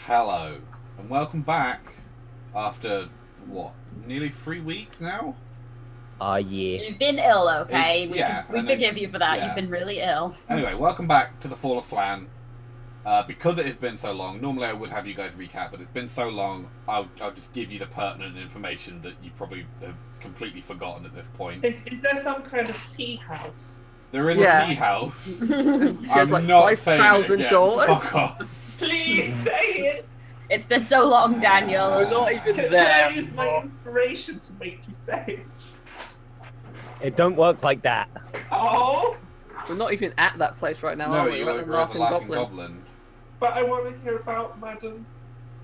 Hello, and welcome back after, what, nearly 3 weeks now? Yeah. You've been ill, okay? We and forgive you for that. yeah. You've been really ill. Anyway, welcome back to the Fall of Phlan. Because it has been so long, normally I would have you guys recap, but it's been so long, I'll just give you the pertinent information that you probably have completely forgotten at this point. Is there some kind of tea house? There is a tea house. She has I'm like not saying it again. $5,000. Fuck off. Please say it! It's been so long, Daniel. We're not even Can there. I use my inspiration to make you say it? It don't work like that. Oh! We're not even at that place right now, No, are we? you We're were at the the Laughing Laughing Goblin. Goblin. But I want to hear about Madame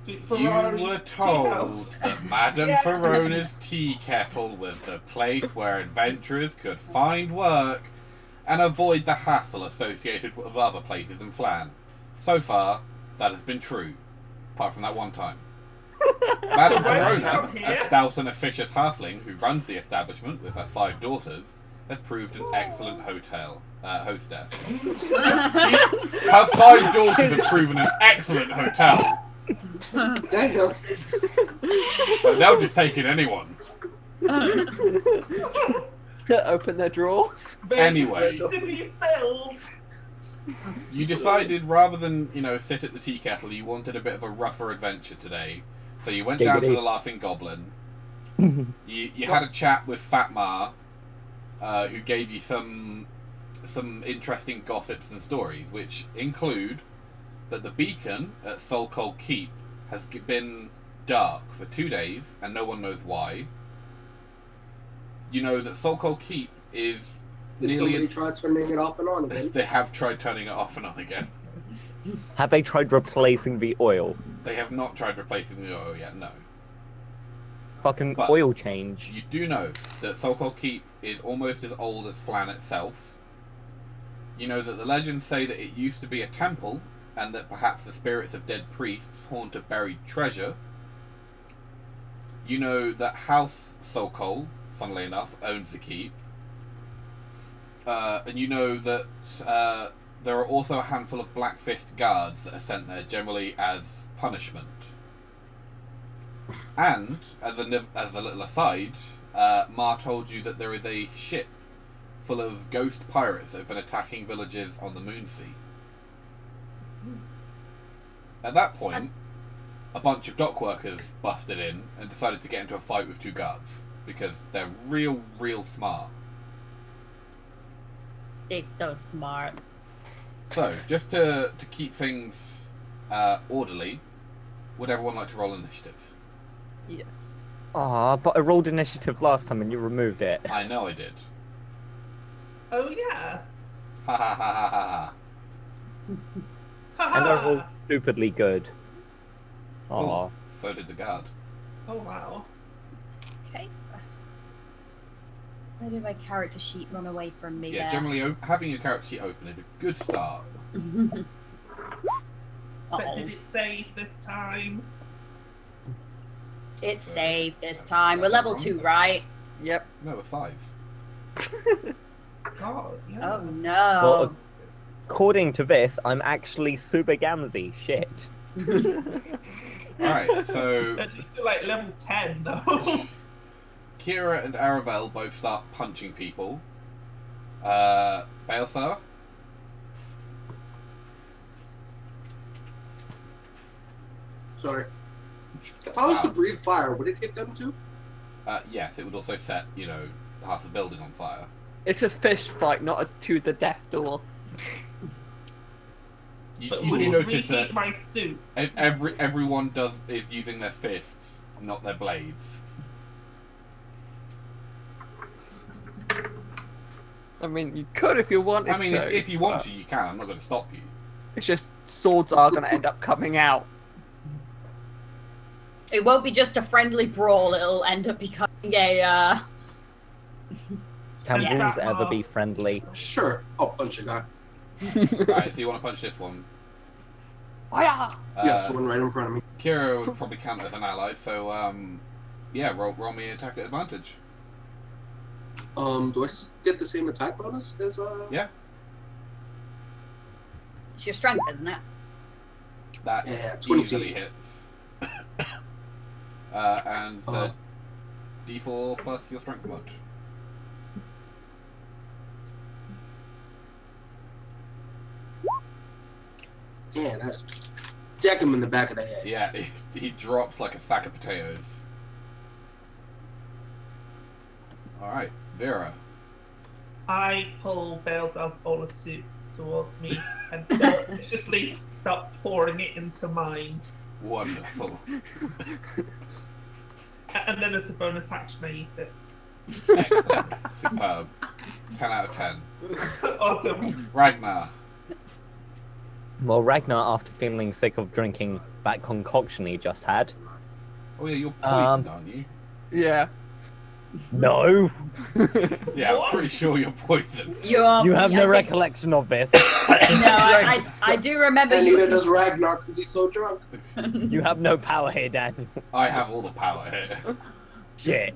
You Ferrari's were tea told house. that Madame Yeah. Ferona's tea kettle was the place where adventurers could find work and avoid the hassle associated with other places in Phlan. So far, that has been true, apart from that one time. Madame Verona, a stout and officious halfling who runs the establishment with her 5 daughters, has proved an excellent hostess. Her 5 daughters have proven an excellent hotel. Damn. But they'll just take in anyone. Open their drawers. Anyway. To be filled. You decided rather than, sit at the tea kettle, you wanted a bit of a rougher adventure today. So you went down to the Laughing Goblin. You had a chat with Fatma, who gave you some interesting gossips and stories, which include that the beacon at Sokol Keep has been dark for 2 days, and no one knows why. You know that Sokol Keep is Did somebody try turning it off and on again? They have tried turning it off and on again. Have they tried replacing the oil? They have not tried replacing the oil yet, no. Fucking But oil change. You do know that Sokol Keep is almost as old as Phlan itself. You know that the legends say that it used to be a temple, and that perhaps the spirits of dead priests haunt a buried treasure. You know that House Sokol, funnily enough, owns the keep. And you know that there are also a handful of Black Fist guards that are sent there generally as punishment. And, as a little aside, Ma told you that there is a ship full of ghost pirates that have been attacking villages on the Moonsea. At that point, a bunch of dock workers busted in and decided to get into a fight with 2 guards, because they're real smart. They're so smart. So, just to keep things orderly, would everyone like to roll initiative? Yes. Ah, but I rolled initiative last time and you removed it. I know I did. Oh yeah. Ha ha ha ha ha ha. And I rolled stupidly good. Aw. Oh, so did the guard. Oh wow. Okay. Where did my character sheet run away from me Yeah, there? generally having your character sheet open is a good start. But did it save this time? It's saved this time. We're level 2, right? Yep. No, we're 5. God, yeah. Oh no. Well, according to this, I'm actually super gamsy. Shit. Alright, so At least you're like level 10 though. Kira and Aravel both start punching people. Baelsar? Sorry. If I was to breathe fire, would it hit them too? Yes, it would also set, half the building on fire. It's a fist fight, not a to the death duel. You But do would it notice reheat that my suit? everyone is using their fists, not their blades. I mean, you could if you wanted I mean, to. if you want to, you can. I'm not going to stop you. It's just swords are going to end up coming out. It won't be just a friendly brawl, it'll end up becoming a, Can Yeah. rules ever be friendly? Sure, I'll punch a guy. Alright, so you want to punch this one. Hiya! Yes, the one right in front of me. Kira would probably count as an ally, so, yeah, roll me attack at advantage. Do I get the same attack bonus as Yeah. It's your strength, isn't it? That Yeah, 22. easily hits. And D4 plus your strength mod. Man, I just deck him in the back of the head. Yeah, he drops like a sack of potatoes. Alright, Vera. I pull Balezar's bowl of soup towards me and surreptitiously start pouring it into mine. Wonderful. And then as a bonus action, I eat it. Excellent. Superb. 10 out of 10. Awesome. Ragnar. Well, Ragnar, after feeling sick of drinking that concoction he just had. Oh yeah, you're poisoned, aren't you? Yeah. No! Yeah, I'm pretty sure you're poisoned. You have no recollection of this. No, I do remember And you. neither does Ragnar because he's so drunk. You have no power here, Daniel. I have all the power here. Shit.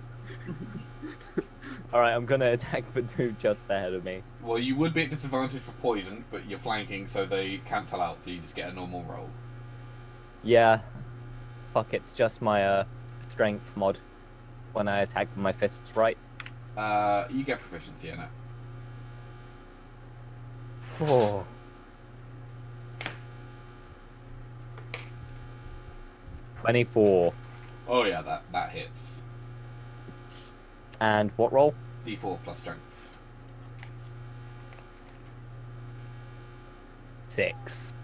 Alright, I'm gonna attack the dude just ahead of me. Well, you would be at disadvantage for poison, but you're flanking, so they cancel out, so you just get a normal roll. Yeah. Fuck, it's just my strength mod when I attack with my fists, right? You get proficiency in it. Oh. $24. Oh yeah, that hits. And what roll? D4 plus strength. 6.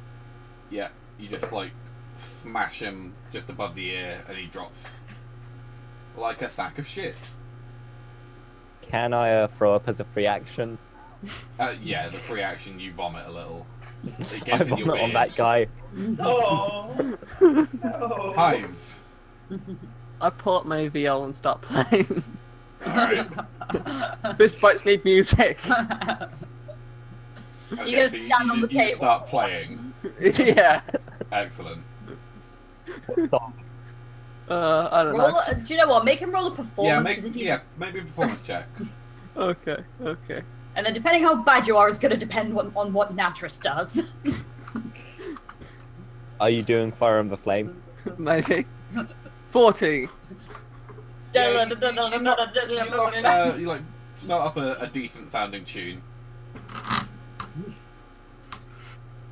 Yeah, you just like smash him just above the ear, and he drops like a sack of shit. Can I throw up as a free action? Yeah, the free action, you vomit a little. It I gets in your vomit on beard. that guy. Oh. No. Hives. I pull up my VL and start playing. Alright. Fist fights need music. You're gonna stand on the You table. start playing. Yeah. Excellent. What song? I don't Roll, know. do you know what? Make him roll a Yeah, performance. 'Cause if he's, maybe a performance check. Okay, okay. And then depending how bad you are is going to depend on what Natris does. Are you doing Fire and the Flame? Maybe. 40. Yeah, you like start up a decent sounding tune.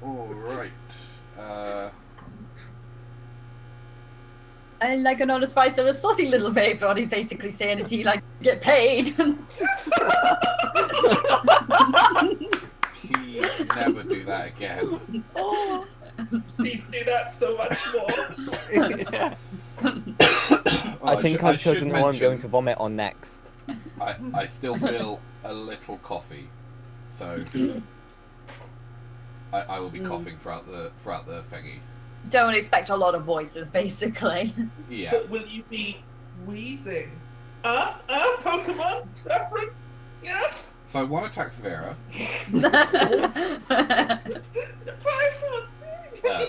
Alright. I like an honest fight, a saucy little babe. What he's basically saying is he like get paid. Please never do that again. Please do that so much more. Yeah. Oh, I think I've should chosen what I'm going to vomit on next. I still feel a little coffee, so I will be coughing throughout the thingy. Don't expect a lot of voices, basically. Yeah. But will you be wheezing? Pokemon reference? Yeah? So one attacks Vera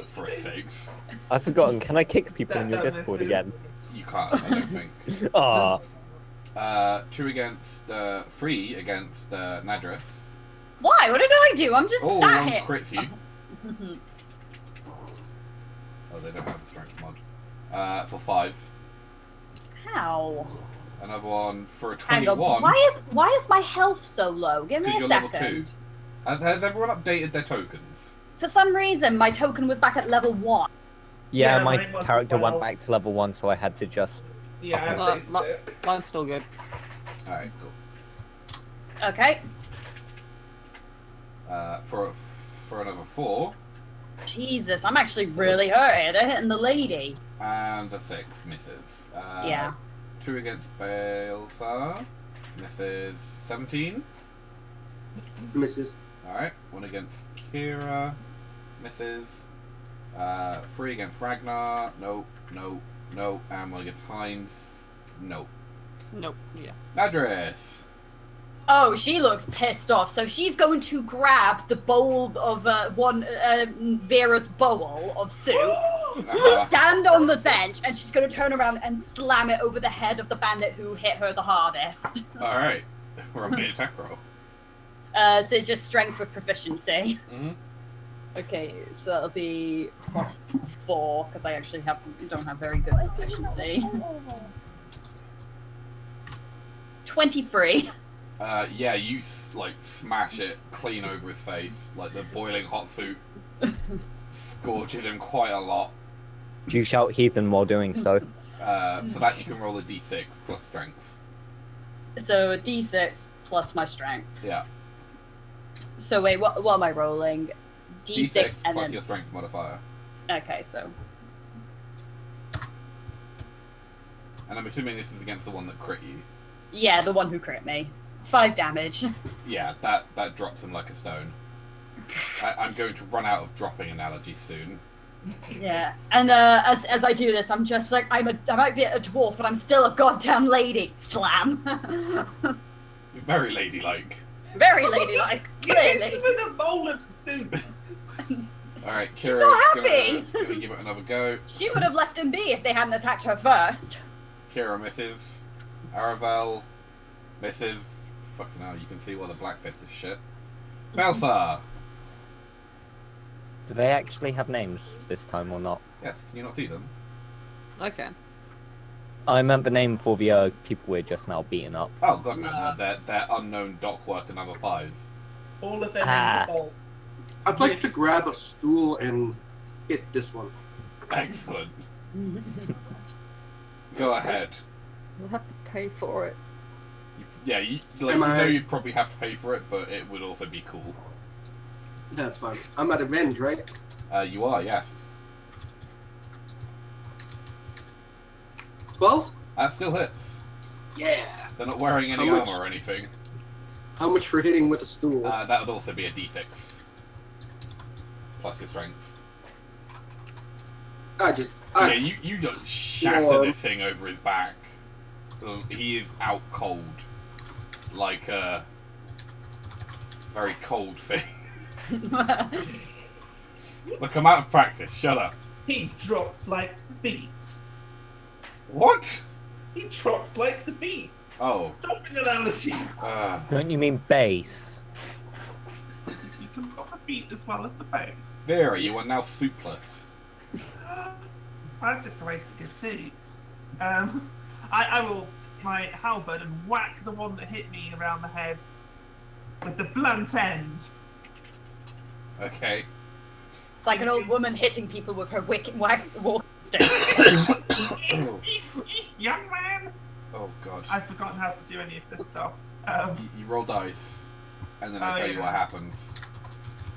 for a 6. I've forgotten, can I kick people in your That Discord misses. again? You can't, I don't think. Ah, 2 against 3 against Nadris. Why? What did I do? I'm just Oh, sat one here. crits you. Oh, they don't have the strength mod. For 5. How? Another one for a Hang 21. on. Why is my health so low? Give me Because a you're level second. 2. Has everyone updated their tokens? For some reason, my token was back at level 1. yeah, Yeah, my mine was as character well. went back to level 1, so I had to just... Yeah, I Uh, updated my- it. Mine's still good. Alright, cool. Okay. For another 4. Jesus, I'm actually really hurt here. They're hitting the lady. And a 6 misses. Yeah. 2 against Balesar. Misses 17. Misses. Alright. 1 against Kira. Misses. 3 against Ragnar. Nope. Nope. Nope. And 1 against Heinz. Nope. Nope. Yeah. Nadris. Oh, she looks pissed off. So she's going to grab the bowl of Vera's bowl of soup, stand on the bench, and she's going to turn around and slam it over the head of the bandit who hit her the hardest. Alright. We're on the attack roll. So just strength with proficiency. Mm-hmm. Okay, so that'll be +4 because I actually don't have very good efficiency. 23. Yeah, you like smash it clean over his face, like the boiling hot soup scorches him quite a lot. Do you shout heathen while doing so? For that you can roll a d6 plus strength. So a d6 plus my strength. Yeah. So wait, what am I rolling? D6 and plus then your strength modifier. okay, so And I'm assuming this is against the one that crit you. yeah, the one who crit me. 5 damage. Yeah, that drops him like a stone. I'm going to run out of dropping analogies soon. Yeah, and as I do this, I'm just like I might be a dwarf, but I'm still a goddamn lady. Slam. Very ladylike. Very ladylike, You hit clearly. him with a bowl of soup. Alright, She's Kira's not happy. gonna give it another go. She would have left him be if they hadn't attacked her first. Kira misses. Aravel misses. Fucking hell, you can see why the black fist is shit. Belsa! Do they actually have names this time or not? Yes, can you not see them? Okay. I meant the name for the people we're just now beating up. Oh god, no. They're unknown dock worker number 5. All of them in Ah. the bowl. I'd like to grab a stool and hit this one. Excellent. Go ahead. You'll have to pay for it. Yeah, you Am I- know you'd probably have to pay for it, but it would also be cool. That's fine. I'm at advantage, right? You are, yes. 12? That still hits. Yeah. They're not wearing any How much? armor or anything. How much for hitting with a stool? That would also be a d6. Plus your strength. I Yeah, you just shatter Warm. this thing over his back. He is out cold. Like a very cold thing. Look, I'm out of practice. Shut up. He drops like the beat. What? He drops like the beat. Oh. Dropping analogies. Don't you mean base? You can drop a beat as well as the base. Vera, you are now soupless. That's just a waste of good tea. I will take my halberd and whack the one that hit me around the head with the blunt end. Okay. It's like an old woman hitting people with her walking stick. Young man! Oh god. I've forgotten how to do any of this stuff. You roll dice, and then I Oh, tell you yeah. what happens.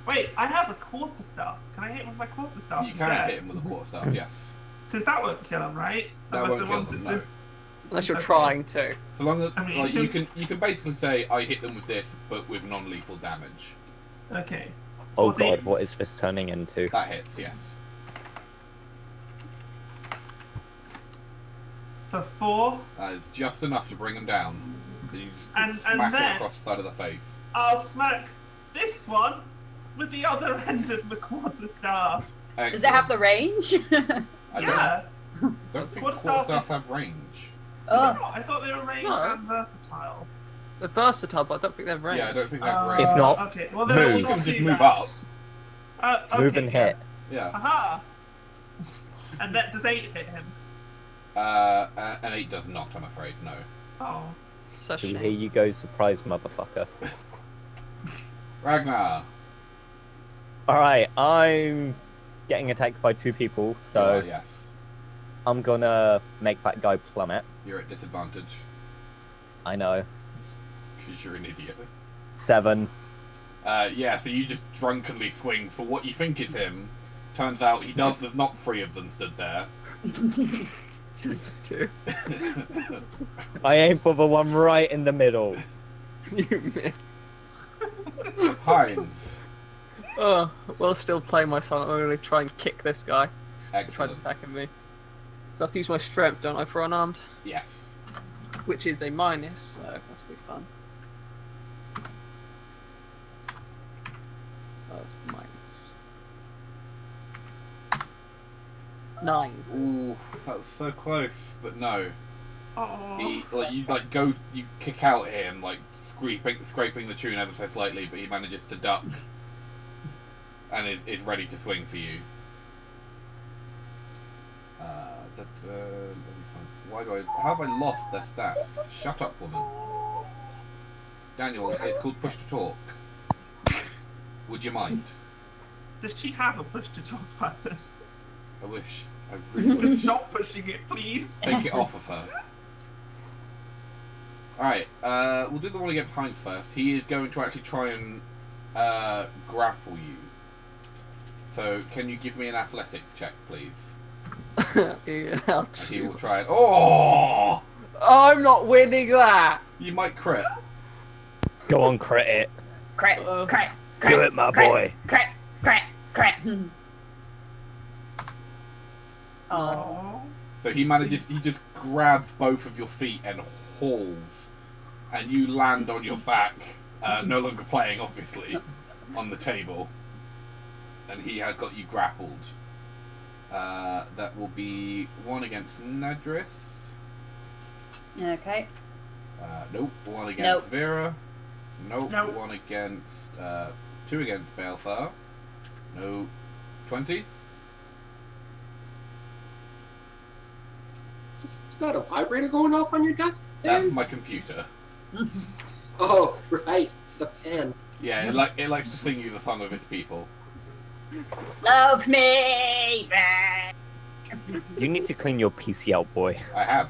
Wait, I have a quarterstaff. Can I hit him with my quarterstaff? You can hit him with a quarterstaff, yes. Because that won't kill him, right? That Unless won't I kill wanted them, no. Unless you're Okay. trying to. So long as I mean, like you can basically say I hit them with this, but with non-lethal damage. Okay. Oh 14. god, what is this turning into? That hits, yes. For 4, That is just enough to bring him down. Then you just And smack him then- across the side of the face. I'll smack this one with the other end of the quarterstaff. Does it have the range? I Yeah. don't think Quarterstaff quarterstaffs is- have range. Oh, I thought they were ranged No. and versatile. They're versatile, but I don't think they're range. Yeah, I don't think they have Uh, range. If not, okay. Well, then move. we'll You not can just do move that. up. Move Okay, and hit. Yeah. Aha! And that does 8 hit him? An 8 does not, I'm afraid, no. Oh. So So shit. here you go, surprise motherfucker. Ragnar. Alright, I'm getting attacked by 2 people, so Yes. I'm gonna make that guy plummet. You're at disadvantage. I know. Because you're an idiot. 7. Yeah, so you just drunkenly swing for what you think is him. Turns out there's not 3 of them stood there. Just 2. I aim for the one right in the middle. You miss. Heinz. Oh, we'll still play my song. I'm gonna try and kick this guy. Tried Excellent. attacking me. So I have to use my strength, don't I, for unarmed? Yes. Which is a minus, so that's be fun. That's minus 9. Ooh, that was so close, but no. Oh. You kick out at him, like scraping the tune ever so slightly, but he manages to duck. and is ready to swing for you. Let me find. Why do I? How have I lost their stats? Shut up, woman. Daniel, it's called push to talk. Would you mind? Does she have a push to talk button? I wish. I really wish. Stop pushing it, please. Take it off of her. Alright, we'll do the one against Heinz first. He is going to actually try and grapple you. So, can you give me an athletics check, please? Yeah, And he will try it. Oh! I'm not winning that. You might crit. Go on, crit it. Crit, crit, crit. Do it, my crit, boy. Crit, crit, crit. Oh. Oh. So he just grabs both of your feet and hauls. And you land on your back, no longer playing, obviously, on the table. And he has got you grappled. That will be 1 against Nadris. Okay. Nope. 1 against Nope. Vera. Nope. Nope. 1 against 2 against Balthar. No. 20. Is that a vibrator going off on your desk? That's Dan? my computer. Oh, right. The pen. Yeah, it likes to sing you the song of its people. Love me back. You need to clean your PC out, boy. I have.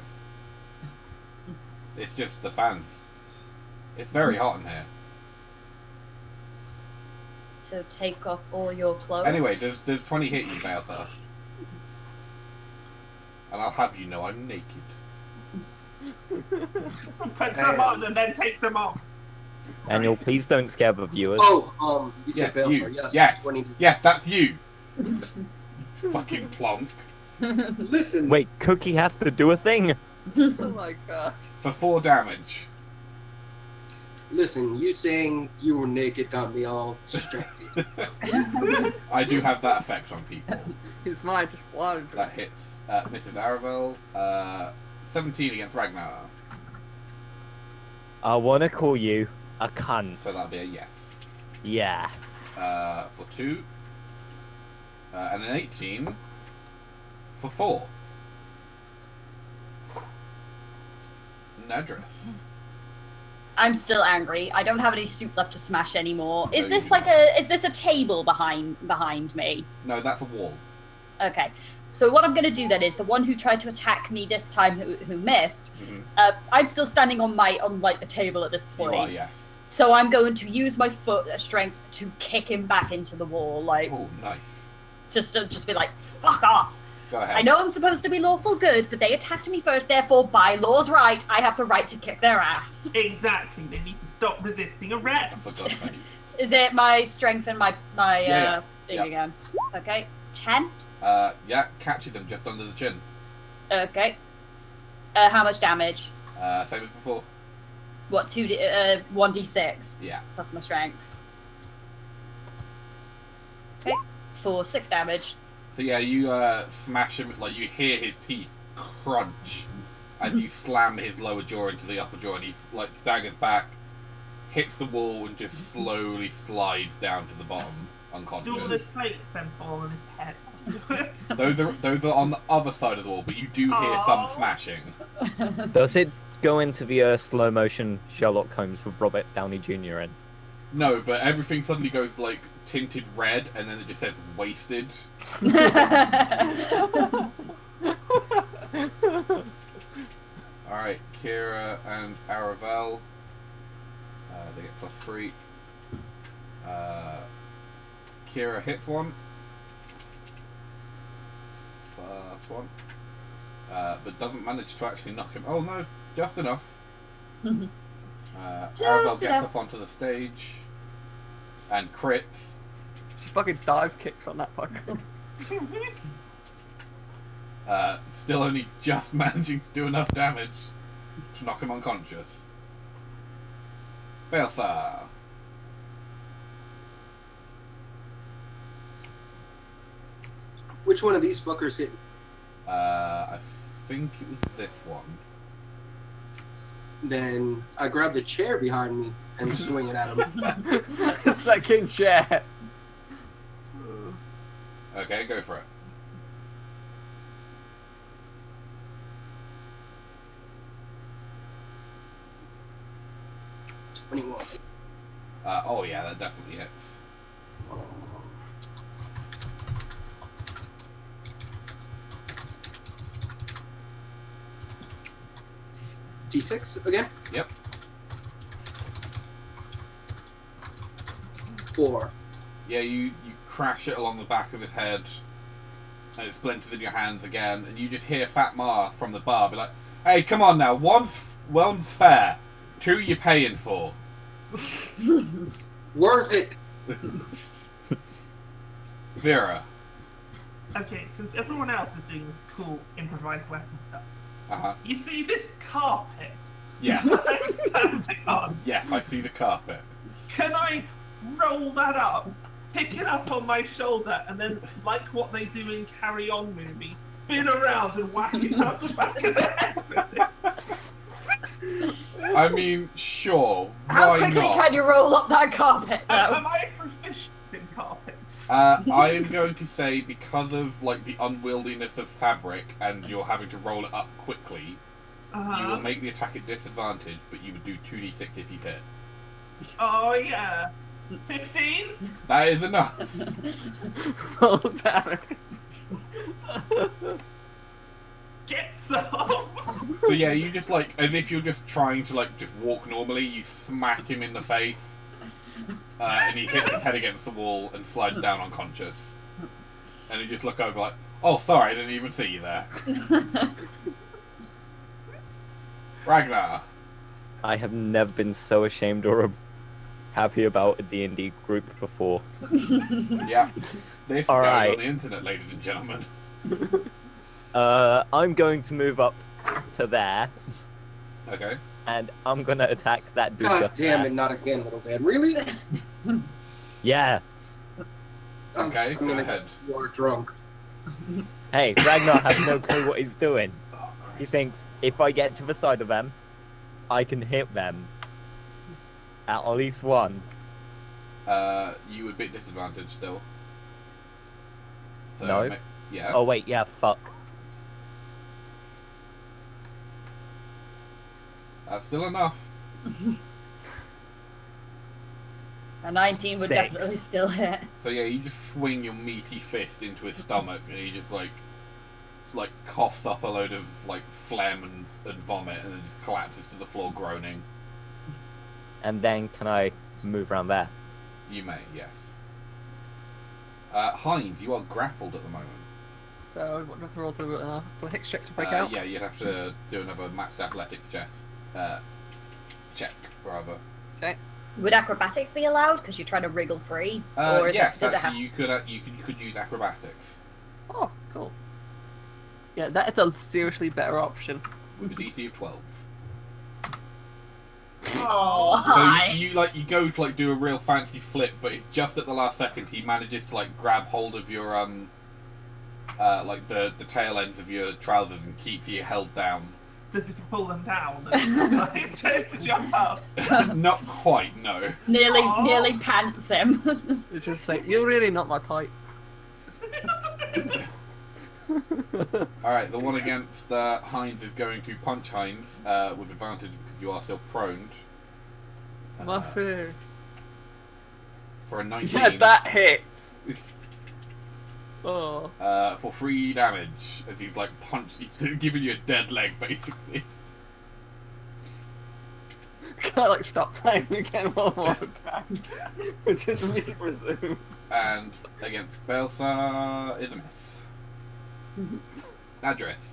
It's just the fans. It's very hot in here. So take off all your clothes. Anyway, does 20 hit you, Balthar? And I'll have you know I'm naked. Put them on and then take them off. Daniel, please don't scare the viewers. Oh, you said Yes, you. Balthar. Yes. Yes. 20. Yes, that's you. Fucking plonk. Listen. Wait, Cookie has to do a thing. Oh my god. For 4 damage. Listen, you saying you were naked got me all distracted. I do have that effect on people. His mind just wandered. That hits Mrs. Aravel. 17 against Ragnar. I wanna call you a cunt. So that'll be a yes. Yeah. For 2. And an 18. For 4. Nadris. I'm still angry. I don't have any soup left to smash anymore. Is No, this you like don't. is this a table behind me? No, that's a wall. Okay. So what I'm gonna do then is the one who tried to attack me this time who missed, Mhm. I'm still standing on like the table at this You point. are, yes. So I'm going to use my foot strength to kick him back into the wall, like Oh, nice. just be like, fuck off. Go ahead. I know I'm supposed to be lawful good, but they attacked me first, therefore by law's right, I have the right to kick their ass. Exactly. They need to stop resisting arrest. For God's sake. Is it my strength and my Yeah. thing Yeah. again? Okay. 10? Yeah, catches them just under the chin. Okay. How much damage? Same as before. What, 1d6 Yeah. plus my strength. Okay. For 6 damage. So yeah, you smash him, like you hear his teeth crunch as you slam his lower jaw into the upper jaw, and he like staggers back, hits the wall, and just slowly slides down to the bottom, Do all the unconscious. plates then fall on his head? Those are on the other side of the wall, but you do hear some smashing. Does it go into the slow motion Sherlock Holmes with Robert Downey Jr. in? No, but everything suddenly goes like tinted red, and then it just says wasted. Alright, Kira and Aravel. They get +3. Kira hits one. +1. But doesn't manage to actually knock him. Oh no, just enough. Aravel gets enough. up onto the stage and crits. She fucking dive kicks on that fucker. Still only just managing to do enough damage to knock him unconscious. Balthar. Which one of these fuckers hit me? I think it was this one. Then I grab the chair behind me and swing it at him. Second chair. Okay, go for it. Anyone? Oh yeah, that definitely hits. D6 again? Yep. 4. Yeah, you crash it along the back of his head, and it splinters in your hands again, and you just hear Fat Ma from the bar be like, "Hey, come on now, one's fair, 2 you're paying for." Worth it! Vera. Okay, since everyone else is doing this cool improvised weapon stuff, Uh-huh. you see this carpet Yeah. I'm standing on? Yes, I see the carpet. Can I roll that up, pick it up on my shoulder, and then, like what they do in Carry On movies, spin around and whack it out the back of the head with it? I mean, sure, How why quickly not? can you roll up that carpet, though? Am I proficient in carpets? I am going to say, because of like the unwieldiness of fabric and you're having to roll it up quickly, you will make the attack at disadvantage, but you would do 2d6 if you hit. Oh yeah. 15? That is enough. Oh, damn it. Get some! So yeah, you just like, as if you're just trying to like just walk normally, you smack him in the face, and he hits his head against the wall and slides down unconscious. And you just look over like, "Oh, sorry, I didn't even see you there." Ragnar. I have never been so ashamed or happy about a D&D group before. Yeah, this is All going right. on the internet, ladies and gentlemen. I'm going to move up to there, Okay. and I'm gonna attack that dude God just damn there. it, not again, little dad. Really? Yeah. Okay, I go mean, I ahead. guess you are drunk. Hey, Ragnar has no clue what he's doing. Oh, He Christ. thinks if I get to the side of them, I can hit them. At least one. You would be at disadvantage still. So No. Yeah. Oh wait, yeah, fuck. That's still enough. A 19 would 6. definitely still hit. So yeah, you just swing your meaty fist into his stomach, and he just like coughs up a load of like phlegm and vomit, and then just collapses to the floor groaning. And then can I move around there? You may, yes. Hines, you are grappled at the moment. So, what do I have to roll to athletics check to break Uh, out? Yeah, you'd have to do another matched athletics check, rather. Okay. Would acrobatics be allowed? Because you're trying to wriggle free? Yes, does it actually, have... you could use acrobatics Oh, cool. Yeah, that is a seriously better option. with a DC of 12. Oh, So hi. you go to like do a real fancy flip, but just at the last second he manages to like grab hold of your like the tail ends of your trousers and keeps you held down. Does it pull them down? And like, tries to jump up. Not quite, no. Nearly pants him. It's just like, you're really not my type. Alright, the one against Hines is going to punch Hines with advantage because you are still prone. My face. For a 19. Yeah, that hits. Oh. For 3 damage, as he's like punched, he's giving you a dead leg basically. Can I like stop playing again one more time? Which is the music resumes. And against Belsa is a miss. Address.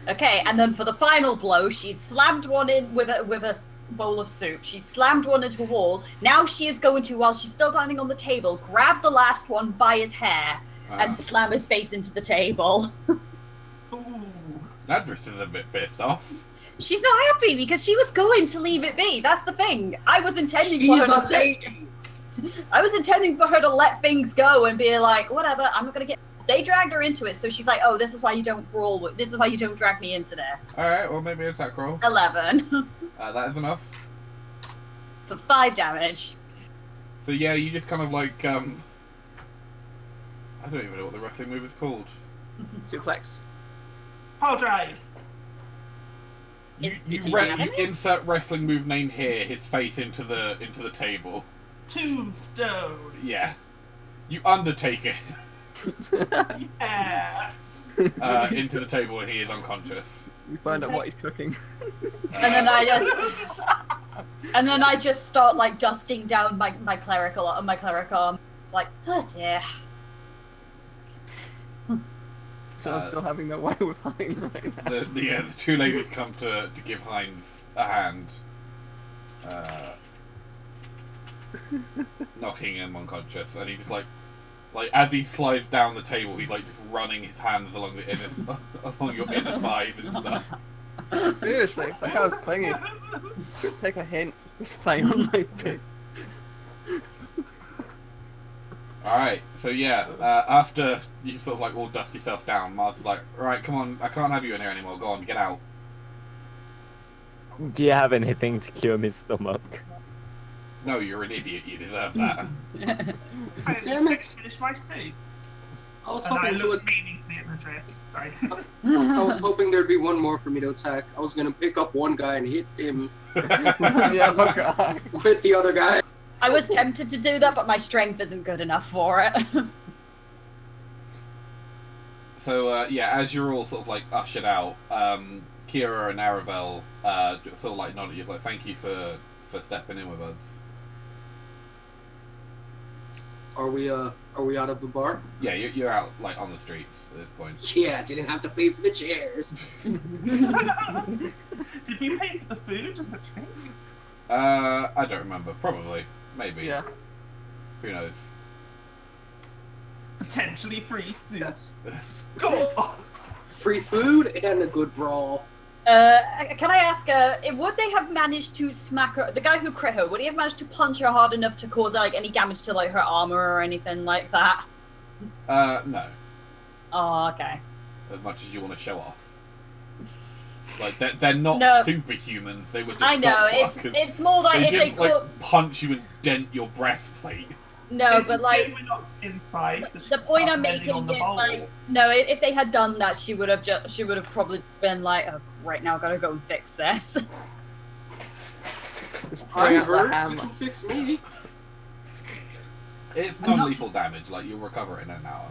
Okay, and then for the final blow, she slammed one in with a bowl of soup. She slammed one into a wall. Now she is going to, while she's still standing on the table, grab the last one by his hair and slam his face into the table. Ooh. Nadris is a bit pissed off. She's not happy because she was going to leave it be. That's the thing. I was intending for her She's a to lady! I was intending for her to let things go and be like, whatever, I'm not gonna get. They dragged her into it, so she's like, oh, this is why you don't brawl with. This is why you don't drag me into this. Alright, well maybe an attack roll. 11 That is enough. for 5 damage. So yeah, you just kind of like I don't even know what the wrestling move is called. Suplex. Power drive. You, Is you, he you having it? insert wrestling move name here. His face into the table. Tombstone. Yeah. You undertake it Yeah. into the table and he is unconscious. You find out Okay. what he's cooking. And then I just start like dusting down my clerical arm. It's like, oh dear. So I'm still having their way with Hines right now. The two ladies come to give Heinz a hand, knocking him unconscious, and he just like as he slides down the table, he's like just running his hands along the along your inner thighs and stuff. Seriously, like I was clinging. Take a hint. Just play on my feet. Alright, so yeah, after you sort of like all dust yourself down, Mars is like, right, come on, I can't have you in here anymore, go on, get out. Do you have anything to cure his stomach? No, you're an idiot, you deserve that. Damn it. Finish my soup. I was And I hoping to. look meaningfully at the dress. Sorry. I was hoping there'd be one more for me to attack. I was gonna pick up one guy and hit him Yeah, my God. with the other guy. I was tempted to do that, but my strength isn't good enough for it. So, yeah, as you're all sort of like ushered out, Kira and Aravel sort of like nod at you, like, thank you for stepping in with us. Are we out of the bar? Yeah, you're out like on the streets at this point. Yeah, didn't have to pay for the chairs. Did we pay for the food and the drink? I don't remember. Probably. Maybe. Yeah. Who knows? Potentially free soup. Yes. Score! Free food and a good brawl. Can I ask, would they have managed to smack her, the guy who crit her, would he have managed to punch her hard enough to cause like any damage to like her armor or anything like that? No. Oh, okay. As much as you want to show off. Like, they're not No. superhumans, they were just I know, knockblockers. it's more like They if they didn't, like, caught... punch you and dent your breastplate. No, It's but a like... pity we're not inside. So The point I'm landing making on the is bowl. like, no, if they had done that, she would have probably been like, oh, right now, I gotta go and fix this. Just bring I'm out the hurt. You hammer. can fix me. It's I'm not- non-lethal damage, like, you'll recover it in an hour.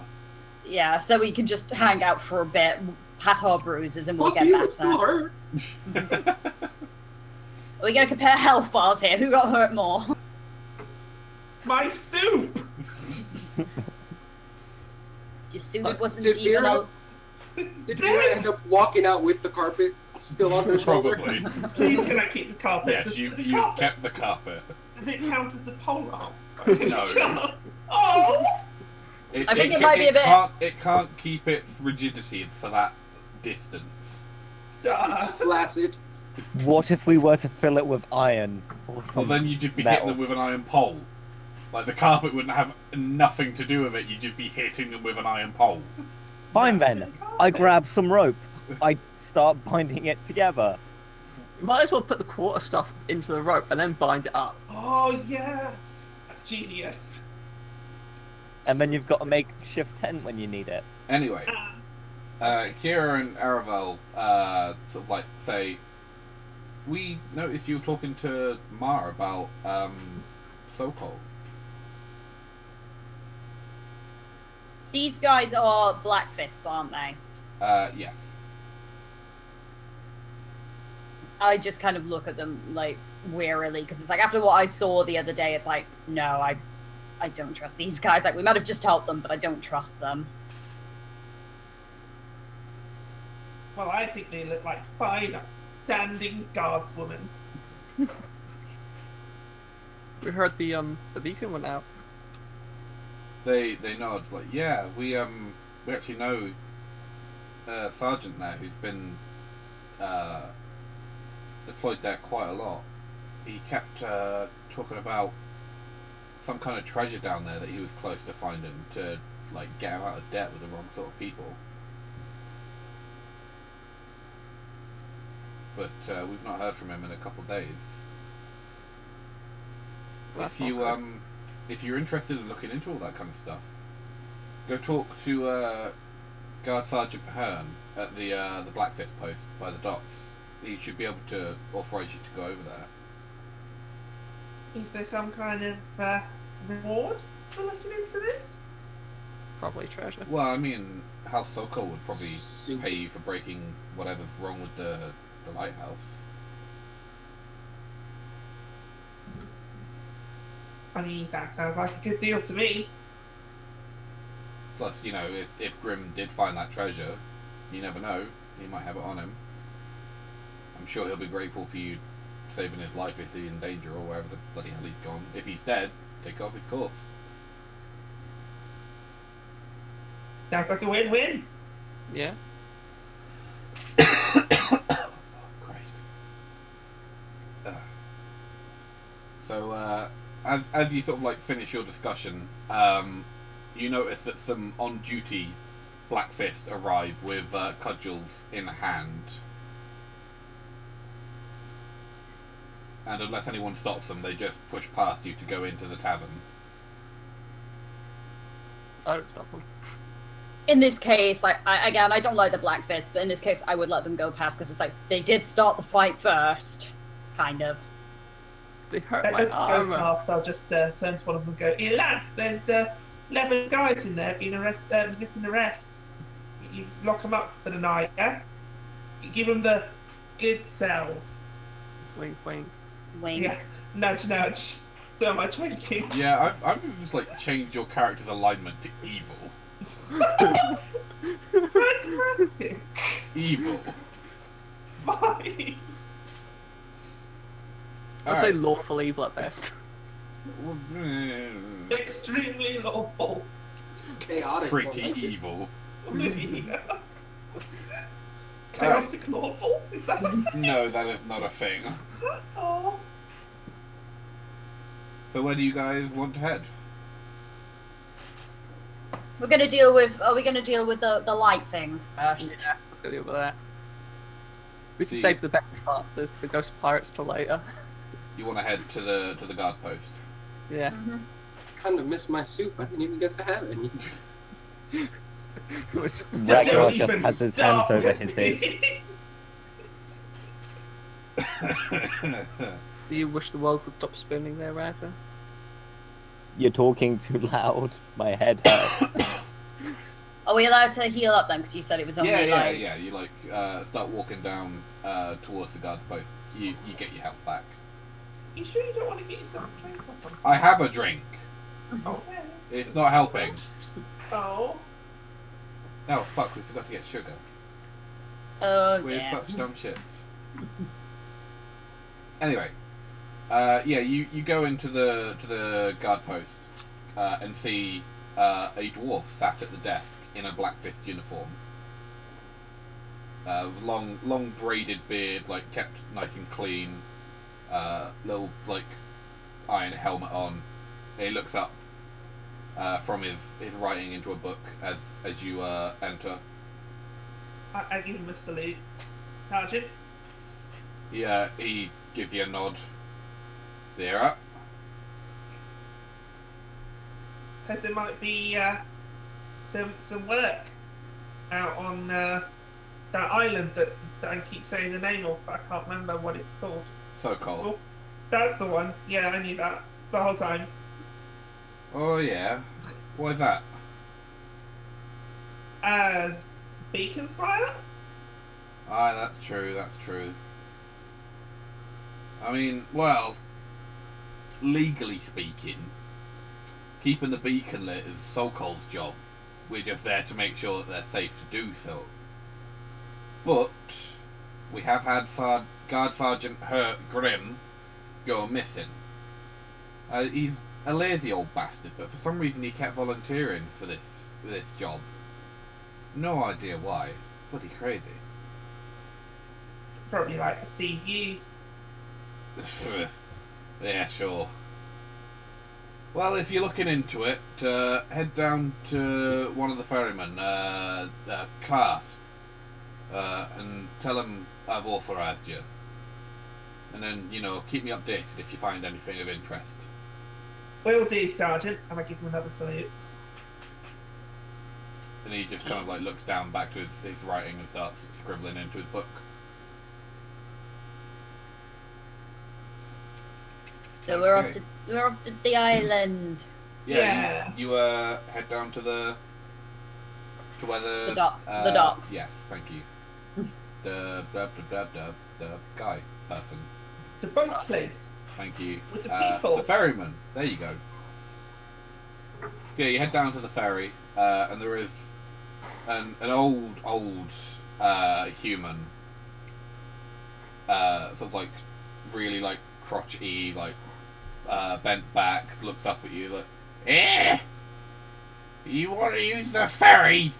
Yeah, so we can just hang out for a bit, pat our bruises, and we'll Fuck get you, back it's still there. hurt. We're gonna compare health bars here. Who got hurt more? My soup! Your suit wasn't did even Vera- Did Vera end up walking out with the carpet still on her shoulder? Probably. Please can I keep the carpet? Yes, Does you've the carpet- kept the carpet. Does it count as a pole arm? No. Oh! I think it might be a bit- It can't keep its rigidity for that distance. It's flaccid. What if we were to fill it with iron or something? Well, then you'd just be metal. hitting them with an iron pole. Like, the carpet wouldn't have nothing to do with it, you'd just be hitting them with an iron pole. Fine then. I grab some rope. I start binding it together. You might as well put the quarter stuff into the rope and then bind it up. Oh yeah! That's genius. And then you've got a makeshift tent when you need it. Anyway, Kira and Aravel sort of like say, we noticed you were talking to Mar about Sokol. These guys are Black Fists, aren't they? Yes. I just kind of look at them like wearily because it's like after what I saw the other day, it's like no, I don't trust these guys. Like we might have just helped them, but I don't trust them. Well, I think they look like fine, upstanding guardswomen. We heard the beacon went out. They nod like, yeah, we actually know a sergeant there who's been deployed there quite a lot. He kept talking about some kind of treasure down there that he was close to finding to like get him out of debt with the wrong sort of people. But we've not heard from him in a couple of days. That's If you not good. if you're interested in looking into all that kind of stuff, Go talk to Guard Sergeant Hearn at the Blackfist post by the docks. He should be able to authorize you to go over there. Is there some kind of reward for looking into this? Probably treasure. Well, I mean, House Sokol would probably Soup. pay you for breaking whatever's wrong with the lighthouse. I mean, that sounds like a good deal to me. Plus, you know, if Grim did find that treasure, you never know. He might have it on him. I'm sure he'll be grateful for you saving his life if he's in danger or wherever the bloody hell he's gone. If he's dead, take off his corpse. Sounds like a win-win. Yeah. Christ. So, as you sort of like finish your discussion, you notice that some on-duty Blackfist arrive with cudgels in hand. And unless anyone stops them, they just push past you to go into the tavern. I don't stop them. In this case, I don't like the Blackfist, but in this case, I would let them go past because it's like they did start the fight first, kind of. They hurt Let my us go armor. past. I'll just turn to one of them and go, "Here, lads, there's 11 guys in there being resisting arrest. You lock them up for the night, yeah? You give them the good cells." Wink, wink. Wink. Yeah, nudge, nudge. So much winking. Yeah, I'm gonna just like change your character's alignment to evil. Fantastic. Evil. Fine. I'd say lawful evil at best. Extremely lawful. Chaotic. Pretty more like it. evil. Chaotic lawful? Is that a thing? No, that is not a thing. Oh. So where do you guys want to head? We're gonna deal with. Are we gonna deal with the light thing first? Yeah, let's go deal with that. We can See- save the best part, the ghost pirates, till later. You want to head to the guard post. Yeah. Mhm. Kind of missed my soup. I didn't even get to have any. It was- Ragnar Don't just even has his start hands over with his me. ears. Do you wish the world would stop spinning there, Ragnar? You're talking too loud. My head hurts. Are we allowed to heal up then? Because you said it was only yeah. You like start walking down towards the guard post. You get your health back. You sure you don't want to get yourself a drink or something? I have a drink. Oh, It's not helping. oh. Oh fuck, we forgot to get sugar. Oh We're dear. such dumb shits. Anyway, you go into the guard post and see a dwarf sat at the desk in a Blackfist uniform, with long braided beard, like kept nice and clean, little like iron helmet on. And he looks up from his writing into a book as you enter. I give him a salute. Sergeant? He gives you a nod. There. Heard there might be some work out on that island that I keep saying the name of, but I can't remember what it's called. Sokol. That's the one. Yeah, I knew that the whole time. Oh yeah. What is that? As Beacon's Fire? Ah, that's true. That's true. I mean, well, legally speaking, keeping the beacon lit is Sokol's job. We're just there to make sure that they're safe to do so. But we have had Guard Sergeant Grim go missing. He's a lazy old bastard, but for some reason he kept volunteering for this job. No idea why. Bloody crazy. Probably like the sea views. Yeah, sure. Well, if you're looking into it, head down to one of the ferrymen, Cast, and tell him I've authorised you. And then, keep me updated if you find anything of interest. Will do, Sergeant. And I give him another salute. And he just kind of like looks down back to his writing and starts scribbling into his book. So Okay. we're off to the island. Yeah. You head down to where the docks. Yes, thank you. the guy person. The boat place. Thank you. With the people. The ferryman. There you go. Yeah, you head down to the ferry, and there is an old human, sort of like really like crotchety, like bent back, looks up at you like, "Eh, you want to use the ferry?"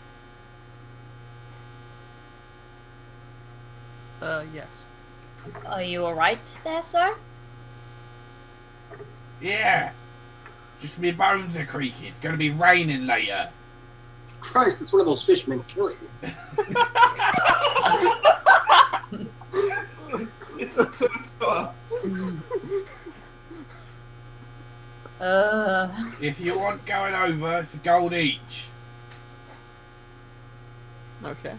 Yes. Are you alright there, sir? Yeah. Just me bones are creaking. It's going to be raining later. Christ, it's one of those fishmen killing me. It's a cursor. If you want going over, it's a gold each. Okay.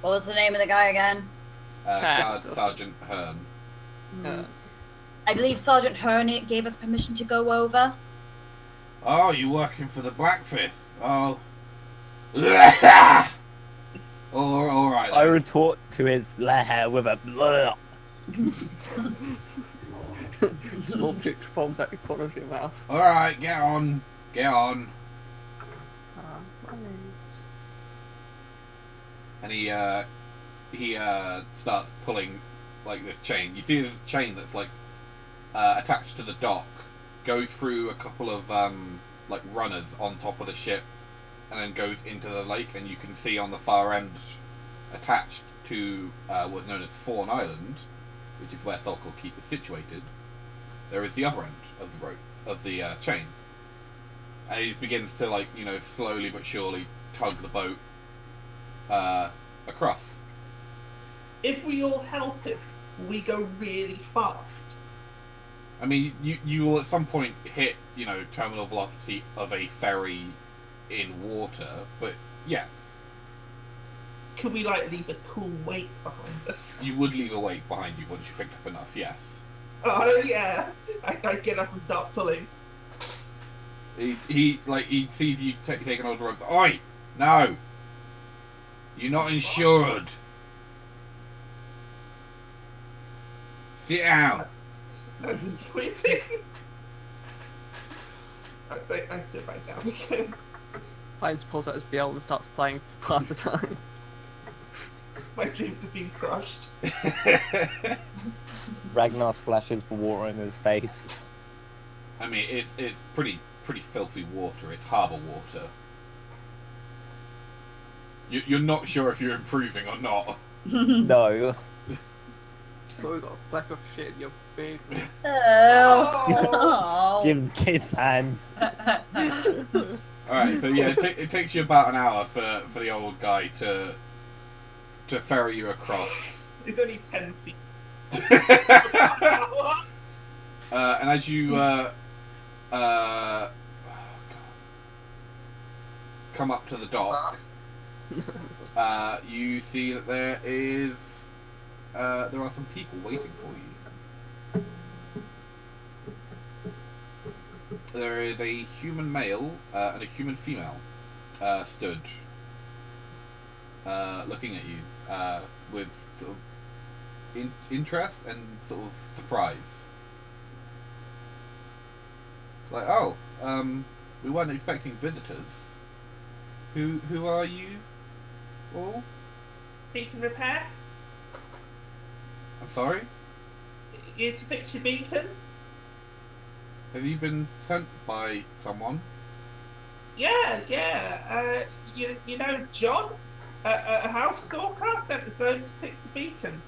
What was the name of the guy again? Guard Sergeant Hearn. I believe Sergeant Hearn gave us permission to go over. Oh, you're working for the Black Fist. Oh. All right. I retort to his lair with a blah. Small picture forms out the corners of your mouth. All right, get on. And he starts pulling like this chain. You see this chain that's like attached to the dock, goes through a couple of like runners on top of the ship, and then goes into the lake. And you can see on the far end, attached to what's known as Phlan Island, which is where Sokol Keep is situated, there is the other end of the rope of the chain. And he just begins to, like, you know, slowly but surely tug the boat across. If we all help him, we go really fast. I mean, you will at some point hit, you know, terminal velocity of a ferry in water, but yes. Could we, like, leave a cool weight behind us? You would leave a weight behind you once you picked up enough, yes. Oh, yeah. I get up and start pulling. He sees you taking all the ropes. Oi! No! You're not insured! Sit down! I'm disappointing. I sit back down again. Heinz pulls out his viol and starts playing to pass the time. My dreams have been crushed. Ragnar splashes the water in his face. I mean, it's pretty filthy water. It's harbour water. You're not sure if you're improving or not. No. So we got a fleck of shit in your face. Oh. Give him kiss hands. Alright, so yeah, it takes you about an hour for the old guy to ferry you across. It's only 10 feet. And as you come up to the dock, you see that there are some people waiting for you. There is a human male and a human female stood looking at you with sort of interest and sort of surprise. Like, oh, we weren't expecting visitors. Who are you all? Beacon repair? I'm sorry? Here to fix your beacon? Have you been sent by someone? Yeah. You know John? A house stalker sent us over to fix the beacon.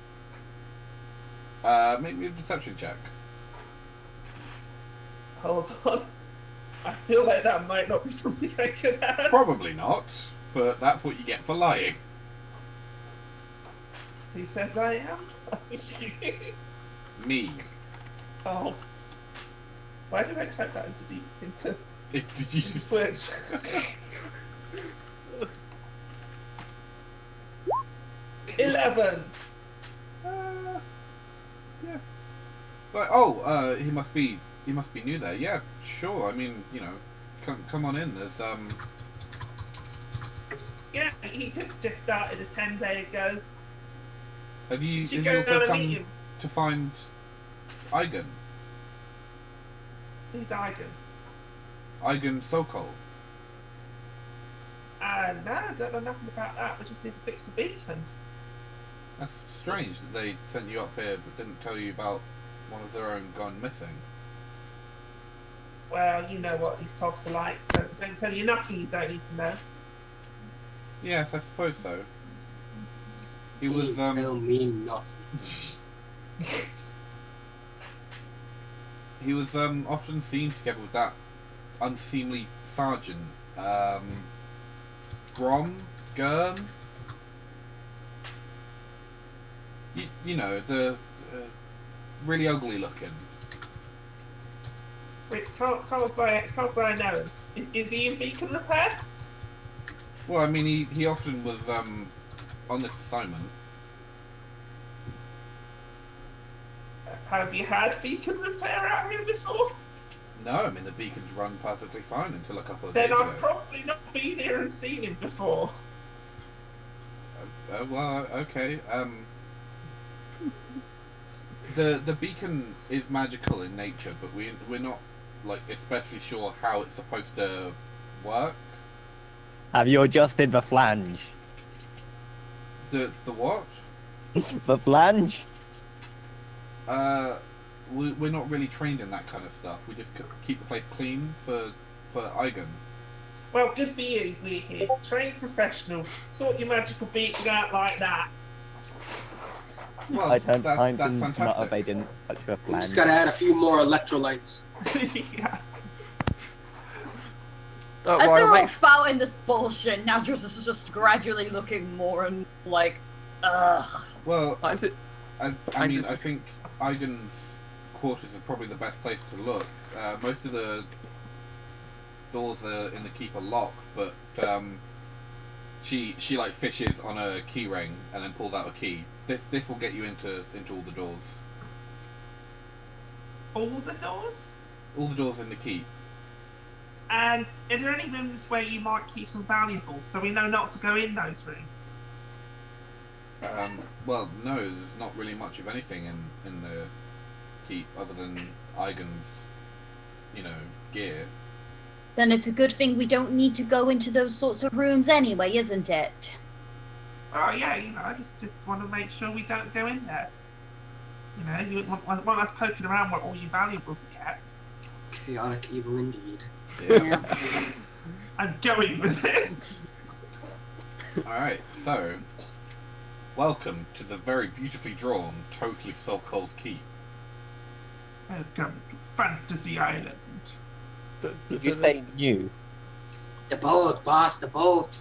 Make me a deception check. Hold on. I feel like that might not be something I could add. Probably not, but that's what you get for lying. Who says I am? Me. Oh. Why did I type that into Did you just... Switch. $11. Yeah. Like, he must be new there. Yeah, sure. I mean, you know, come on in. There's Yeah, he just started a 10-day ago. Have you Should go also down and meet come him. to find Eigen? Who's Eigen? Eigen Sokol. No, I don't know nothing about that. We just need to fix the beacon. That's strange that they sent you up here but didn't tell you about one of their own gone missing. Well, you know what these tops are like. Don't tell you nothing you don't need to know. Yes, I suppose so. He You was tell me nothing. he was often seen together with that unseemly sergeant, Gurn. You know, the really ugly looking. Wait, can't say I know him. Is he in beacon repair? Well, I mean, he often was on this assignment. Have you had beacon repair out here before? No, I mean the beacon's run perfectly fine until a couple of Then days I've ago. probably not been here and seen him before. Well, okay. The beacon is magical in nature, but we're not like especially sure how it's supposed to work. Have you adjusted the flange? The what? The flange? We're not really trained in that kind of stuff. We just keep the place clean for Eigen. Well, good for you, we're here. Trained professionals. Sort your magical beacon out like that. Well, I turned that's times and not fantastic. they didn't touch the We just flange. gotta add a few more electrolytes. Yeah. Don't As they're worry, all mate. spouting this bullshit, now Justice is just gradually looking more and like, ugh. Well, I did- I mean, I think Eigen's quarters is probably the best place to look. Most of the doors in the keep are locked, but she like fishes on a key ring and then pulls out a key. This will get you into all the doors. All the doors? All the doors in the keep. And are there any rooms where you might keep some valuables so we know not to go in those rooms? Well, no, there's not really much of anything in the keep other than Eigen's, you know, gear. Then it's a good thing we don't need to go into those sorts of rooms anyway, isn't it? Oh yeah, you know, I just want to make sure we don't go in there. You know, you want us poking around where all your valuables are kept. Chaotic evil indeed. Yeah. I'm going with it. Alright, so welcome to the very beautifully drawn, totally Sokol Keep. Welcome to Fantasy Island. Did you say new? The boat, boss, the boat.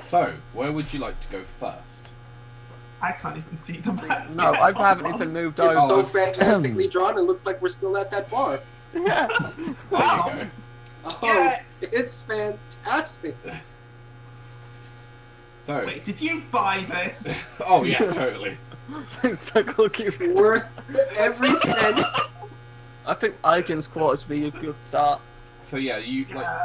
So, where would you like to go first? I can't even see the map. No, yet. I haven't even moved It's over. so fantastically drawn, it looks like we're still at that bar. Yeah. There Wow. you go. Oh, Yeah. it's fantastic. So, Wait, did you buy this? oh yeah, totally. Sokol Keep. Worth every cent. I think Eigen's quarters would be a good start. So yeah,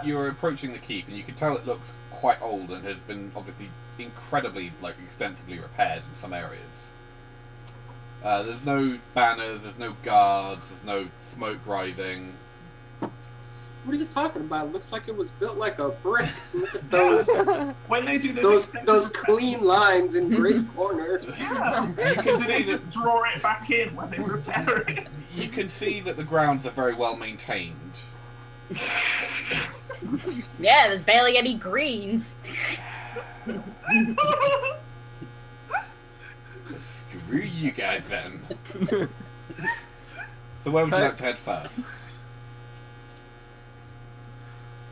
you're approaching the keep, and you can tell it looks quite old and has been obviously incredibly extensively repaired in some areas. There's no banners, there's no guards, there's no smoke rising. What are you talking about? It looks like it was built like a brick. Look at those When they do this those clean lines in great corners. Yeah. You can see They that just draw it back in when they repair it. you can see that the grounds are very well maintained. Yeah, there's barely any greens. Screw you guys then. So where would you like to head first?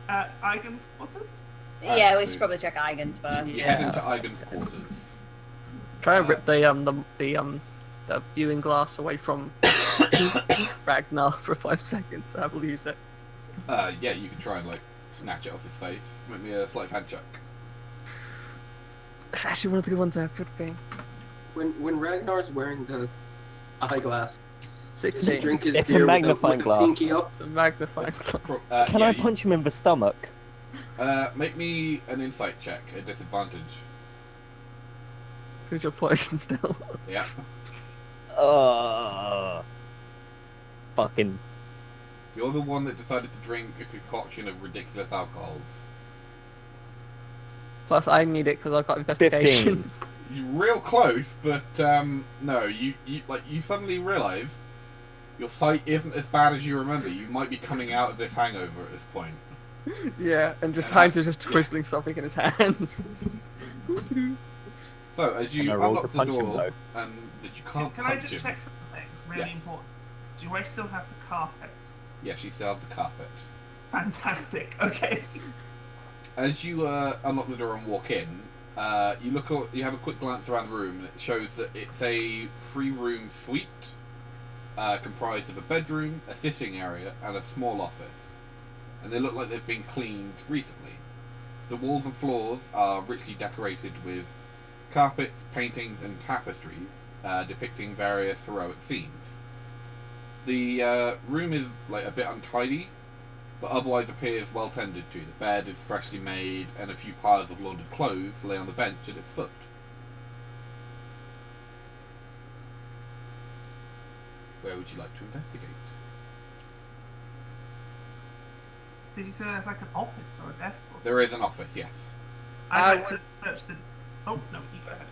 Eigen's quarters? Yeah, we so- should probably check Eigen's first. You head into Eigen's quarters. Try and rip the viewing glass away from Ragnar for 5 seconds. I will use it. Yeah, you can try and like snatch it off his face. Make me a sleight of hand check. It's actually one of the good ones I have. Good thing. When Ragnar's wearing the eyeglass, does he 16. drink his It's a beer with magnifying a glass. pinky up? It's a magnifying glass. Can I punch him in the stomach? Make me an insight check at disadvantage. Because you're poisoned still. Yeah. Fucking. You're the one that decided to drink a concoction of ridiculous alcohols. Plus, I need it because I've got investigation. 15. You're real close, but no. You suddenly realise your sight isn't as bad as you remember. You might be coming out of this hangover at this point. Yeah, and just And Heinz is just twizzling something in his hands. So as you And I rolled unlock to the punch him, door, though. and that you can't Can I punch just him. check something? Really Yes. important. Do I still have the carpet? Yes, you still have the carpet. Fantastic. Okay. As you unlock the door and walk in, you have a quick glance around the room, and it shows that it's a 3-room suite comprised of a bedroom, a sitting area, and a small office. And they look like they've been cleaned recently. The walls and floors are richly decorated with carpets, paintings, and tapestries depicting various heroic scenes. The room is like a bit untidy, but otherwise appears well tended to. The bed is freshly made, and a few piles of laundered clothes lay on the bench at its foot. Where would you like to investigate? Did you say there's like an office or a desk or something? There is an office, yes. I'd like to search the... Oh, no, you go ahead.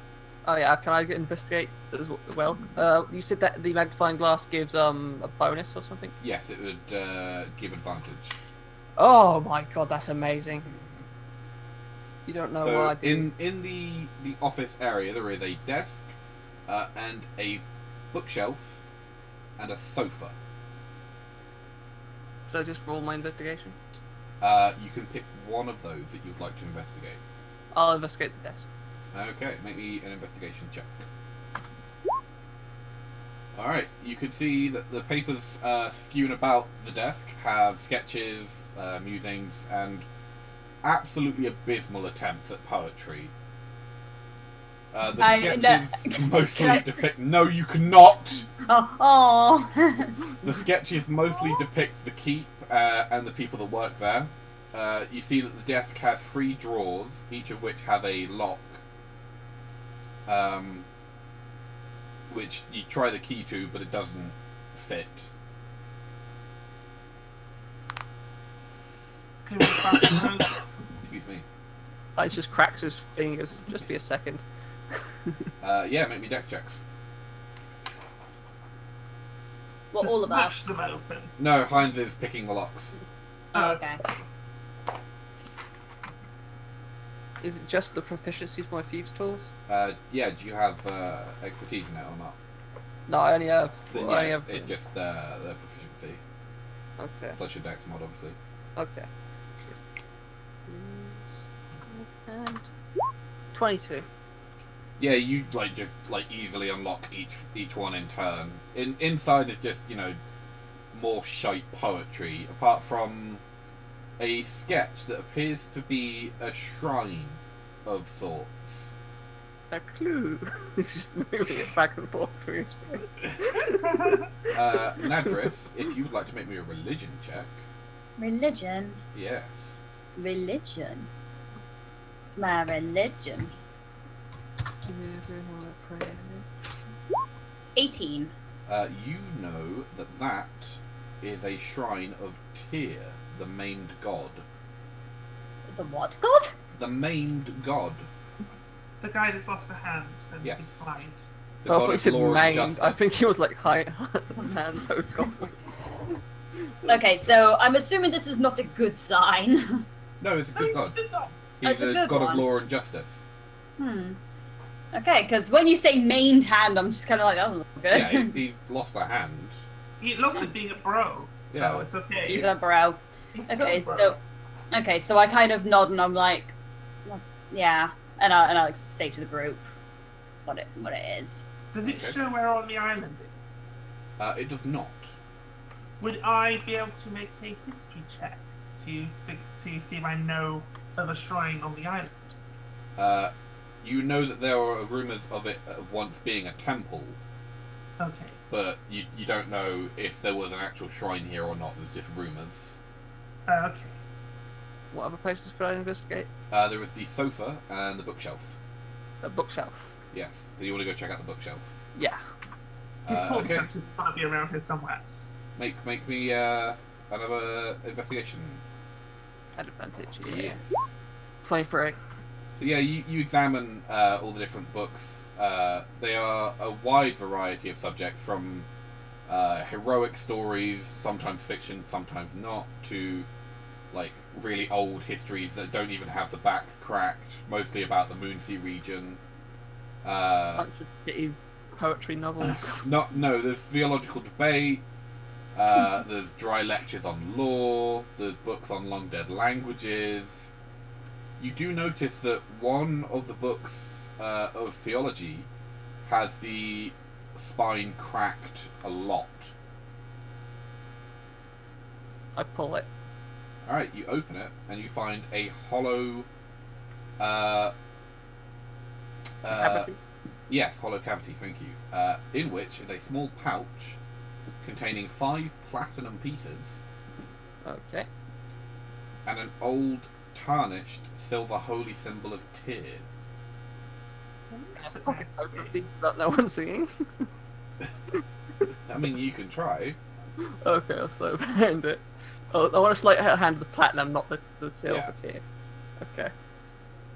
Oh yeah, can I investigate as well? You said that the magnifying glass gives a bonus or something? Yes, it would give advantage. Oh my god, that's amazing. You don't know So why I do. in the office area, there is a desk and a bookshelf and a sofa. Should I just roll my investigation? You can pick one of those that you'd like to investigate. I'll investigate the desk. Okay, make me an investigation check. Alright, you can see that the papers skewing about the desk have sketches, musings, and absolutely abysmal attempts at poetry. The sketches mostly depict... No, you cannot! Oh. The sketches mostly depict the keep and the people that work there. You see that the desk has 3 drawers, each of which have a lock. Which you try the key to, but it doesn't fit. Can we pass those? Excuse me. I just cracks his fingers. Just be a second. Yeah, make me dex checks. Well, Just all of smash us. them open. No, Heinz is picking the locks. Oh, okay. Is it just the proficiency for my thieves tools? Yeah, do you have expertise in it or not? No, I only have. Then I only yes, have. it's just the proficiency. Okay. Plus your dex mod, obviously. Okay. And 22. Yeah, you just easily unlock each one in turn. Inside is just, more shite poetry, apart from a sketch that appears to be a shrine of sorts. A clue. He's just moving it back and forth through his face. Nadris, if you would like to make me a religion check. Religion. Yes. Religion. My religion. 18. You know that is a shrine of Tyr, the maimed god. The what god? The maimed god. The guy that's lost a hand and Yes. he's blind. The I god thought he of said law and maimed. justice. I think he was like high man, so it's gone. Okay, so I'm assuming this is not a good sign. No, it's a good god. Oh, He's it's a a good god one. of law and justice. Okay, because when you say maimed hand, I'm just kind of like, that doesn't look good. Yeah, he's lost a hand. He lost it being a bro, so Yeah. it's okay. He's a bro. He's Okay, still a bro. so I kind of nod and I'm like, well, yeah, and I'll say to the group what it is. Does it Okay. show where on the island it is? It does not. Would I be able to make a history check to see if I know of a shrine on the island? You know that there are rumours of it once being a temple, Okay. but you don't know if there was an actual shrine here or not. There's just rumours. Okay. What other places could I investigate? There is the sofa and the bookshelf. A bookshelf. Yes. So you want to go check out the bookshelf? Yeah. His corpse Okay. actually might be around here somewhere. Make me another investigation. Advantage. Yeah. Yes. 23. So yeah, you examine all the different books. They are a wide variety of subjects, from heroic stories, sometimes fiction, sometimes not, to like really old histories that don't even have the backs cracked, mostly about the Moonsea region. Bunch of shitty poetry novels. No, there's theological debate. There's dry lectures on law. There's books on long dead languages. You do notice that one of the books of theology has the spine cracked a lot. I pull it. Alright, you open it and you find a hollow Cavity. yes, hollow cavity, thank you. In which is a small pouch containing 5 platinum pieces Okay. and an old tarnished silver holy symbol of Tyr. Pocket that no one's seeing. I mean, you can try. Okay, I'll slow behind it. Oh, I want to sleight of hand the platinum, not the silver Yeah. tier. Okay.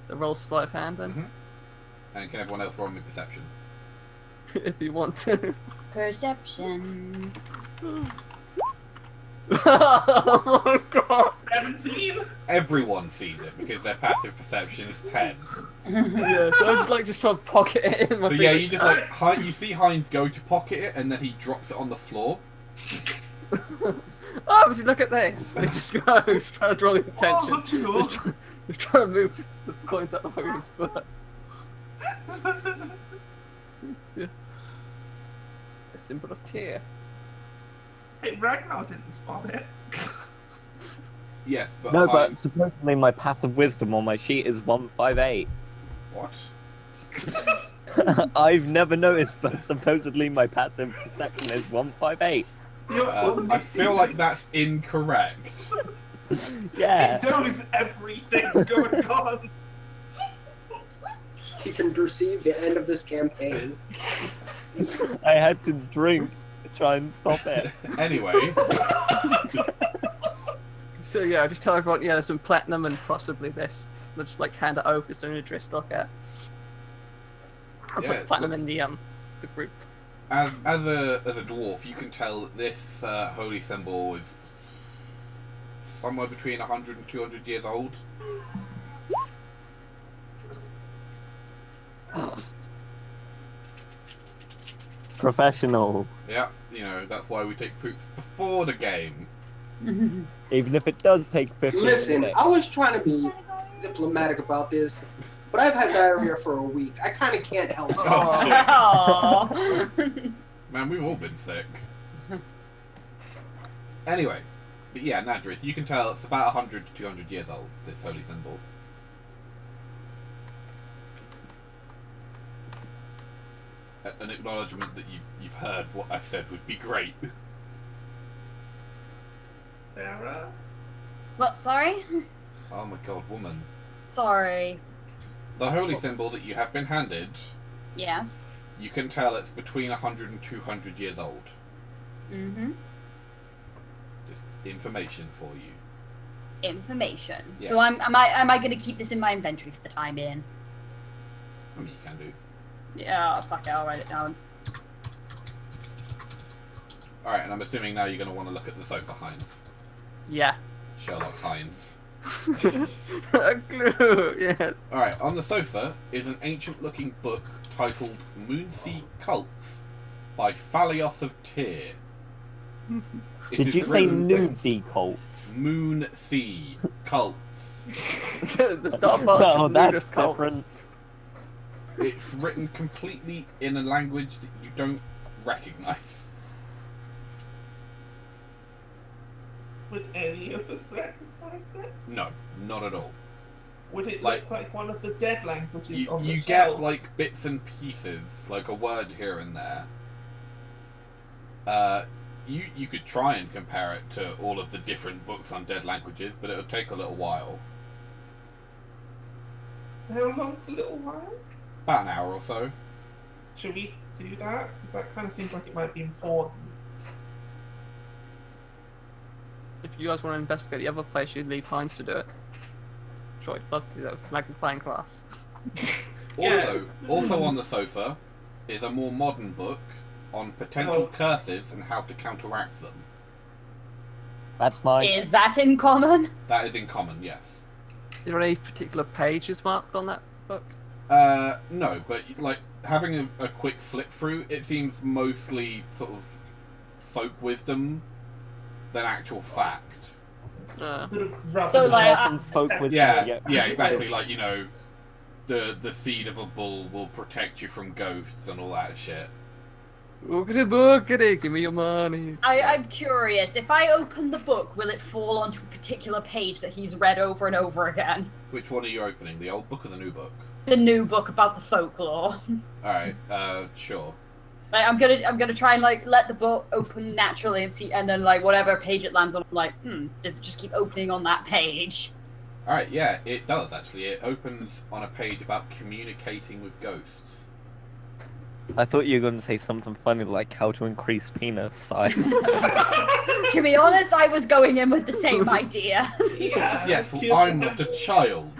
So roll sleight of hand then, Mhm. And can everyone else roll me perception? if you want to. Perception. Oh my god! 17? Everyone sees it because their passive perception is 10. Yeah, so I just try to pocket it in my So yeah, finger. you just you see Heinz go to pocket it and then he drops it on the floor. Oh, would you look at this? He just goes, trying to draw the attention. Oh, cool. Just trying to move the coins out of his foot. A symbol of tear. Hey, Ragnar didn't spot it. Yes, but No, but Heinz... supposedly my passive wisdom on my sheet is 158. What? I've never noticed, but supposedly my passive perception is 158. I feel like that's incorrect. Yeah. He knows everything going on. He can perceive the end of this campaign. I had to drink to try and stop it. Anyway, So yeah, just tell everyone, yeah, there's some platinum and possibly this. They'll just like hand it over so you just look at. I'll Yeah, put platinum look- in the group. as a dwarf, you can tell that this holy symbol is somewhere between 100 and 200 years old. Professional. Yeah, you know, that's why we take poops before the game. Even if it does take 15 Listen, minutes. I was trying to be diplomatic about this, but I've had diarrhea for a week. I kind of can't help it. Oh, shit. Aww. Man, we've all been sick. Anyway, but yeah, Nadris, you can tell it's about 100 to 200 years old, this holy symbol. An acknowledgement that you've heard what I've said would be great. Sarah? What, sorry? Oh my god, woman. Sorry. The holy symbol that you have been handed, Yes. you can tell it's between 100 and 200 years old. Mm-hmm. Just information for you. Information. Yes. So am I gonna keep this in my inventory for the time being? I mean, you can do. Yeah, fuck it, I'll write it down. Alright, and I'm assuming now you're going to want to look at the sofa, Heinz. Yeah. Sherlock Heinz. A clue, yes. Alright, on the sofa is an ancient-looking book titled Moonsea Cults by Phalios of Tyr. It Did is you say written- newsy cults? Moonsea Cults. The start part No, of that's nudist cults. different. It's written completely in a language that you don't recognise. Would any of us recognize it? No, not at all. Would it Like- look like one of the dead languages on the You shelf? get like bits and pieces, like a word here and there. You could try and compare it to all of the different books on dead languages, but it would take a little while. How long's a little while? About an hour or so. Should we do that? Because that kind of seems like it might be important. If you guys want to investigate the other place, you'd leave Heinz to do it. Sure, I'd love to do that. It's magnifying glass. Yes. Also on the sofa is a more modern book on potential curses and how to counteract them. That's mine. Is that in common? That is in common, yes. Is there any particular pages marked on that book? No, but like having a quick flip through, it seems mostly sort of folk wisdom than actual fact. Sort of rubber So, like, Some folk with Yeah, exactly. Like, you know, the seed of a bull will protect you from ghosts and all that shit. Boogity boogity, give me your money. I'm curious. If I open the book, will it fall onto a particular page that he's read over and over again? Which one are you opening? The old book or the new book? The new book about the folklore. Alright, sure. Like, I'm gonna try and like let the book open naturally and see, and then like whatever page it lands on, I'm like, does it just keep opening on that page? Alright, yeah, it does actually. It opens on a page about communicating with ghosts. I thought you were going to say something funny like how to increase penis size. To be honest, I was going in with the same idea. Yeah. Yes, well, I'm not a child.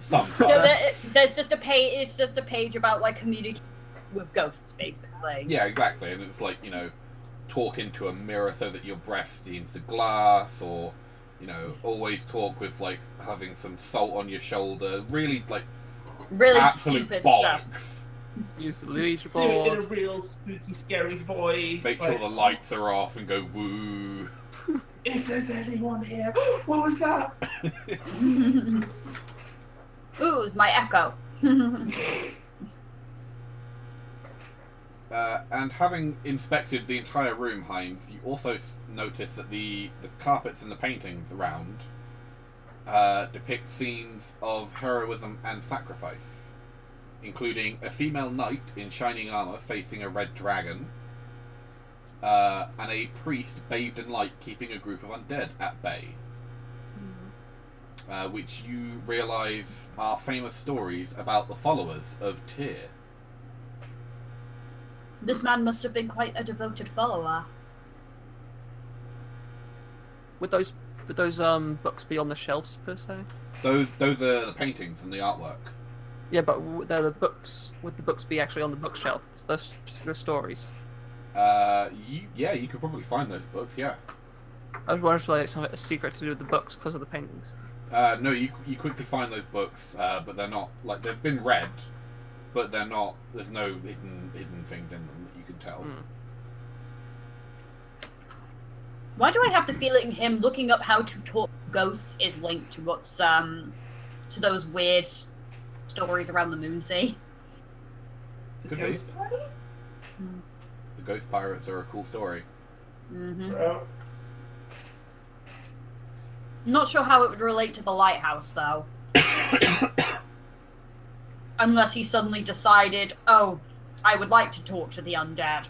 So Sometimes. there's just a page. It's just a page about like communicating with ghosts, basically. Yeah, exactly. And it's like, you know, talk into a mirror so that your breath steams the glass, or, you know, always talk with like having some salt on your shoulder. Really, like, Really absolute stupid bollocks. stuff. Use the Luigi Do it in a board. real spooky, scary voice. Make sure like, the lights are off and go woo. If there's anyone here, what was that? Ooh, my echo. And having inspected the entire room, Heinz, you also notice that the carpets and the paintings around depict scenes of heroism and sacrifice, including a female knight in shining armor facing a red dragon, and a priest bathed in light keeping a group of undead at bay. Which you realise are famous stories about the followers of Tyr. This man must have been quite a devoted follower. Would those books be on the shelves per se? Those are the paintings and the artwork. Yeah, but they're the books. Would the books be actually on the bookshelf? It's those particular stories. You could probably find those books. Yeah. I was wondering if like something a secret to do with the books because of the paintings. No, you quickly find those books, but they're not like they've been read, but they're not. There's no hidden things in them that you can tell. Why do I have the feeling him looking up how to talk to ghosts is linked to what's to those weird stories around the Moonsea? Could be. Ghost pirates? The ghost pirates are a cool story. Mm-hmm. Well, Not sure how it would relate to the lighthouse, though. Unless he suddenly decided, oh, I would like to talk to the undead.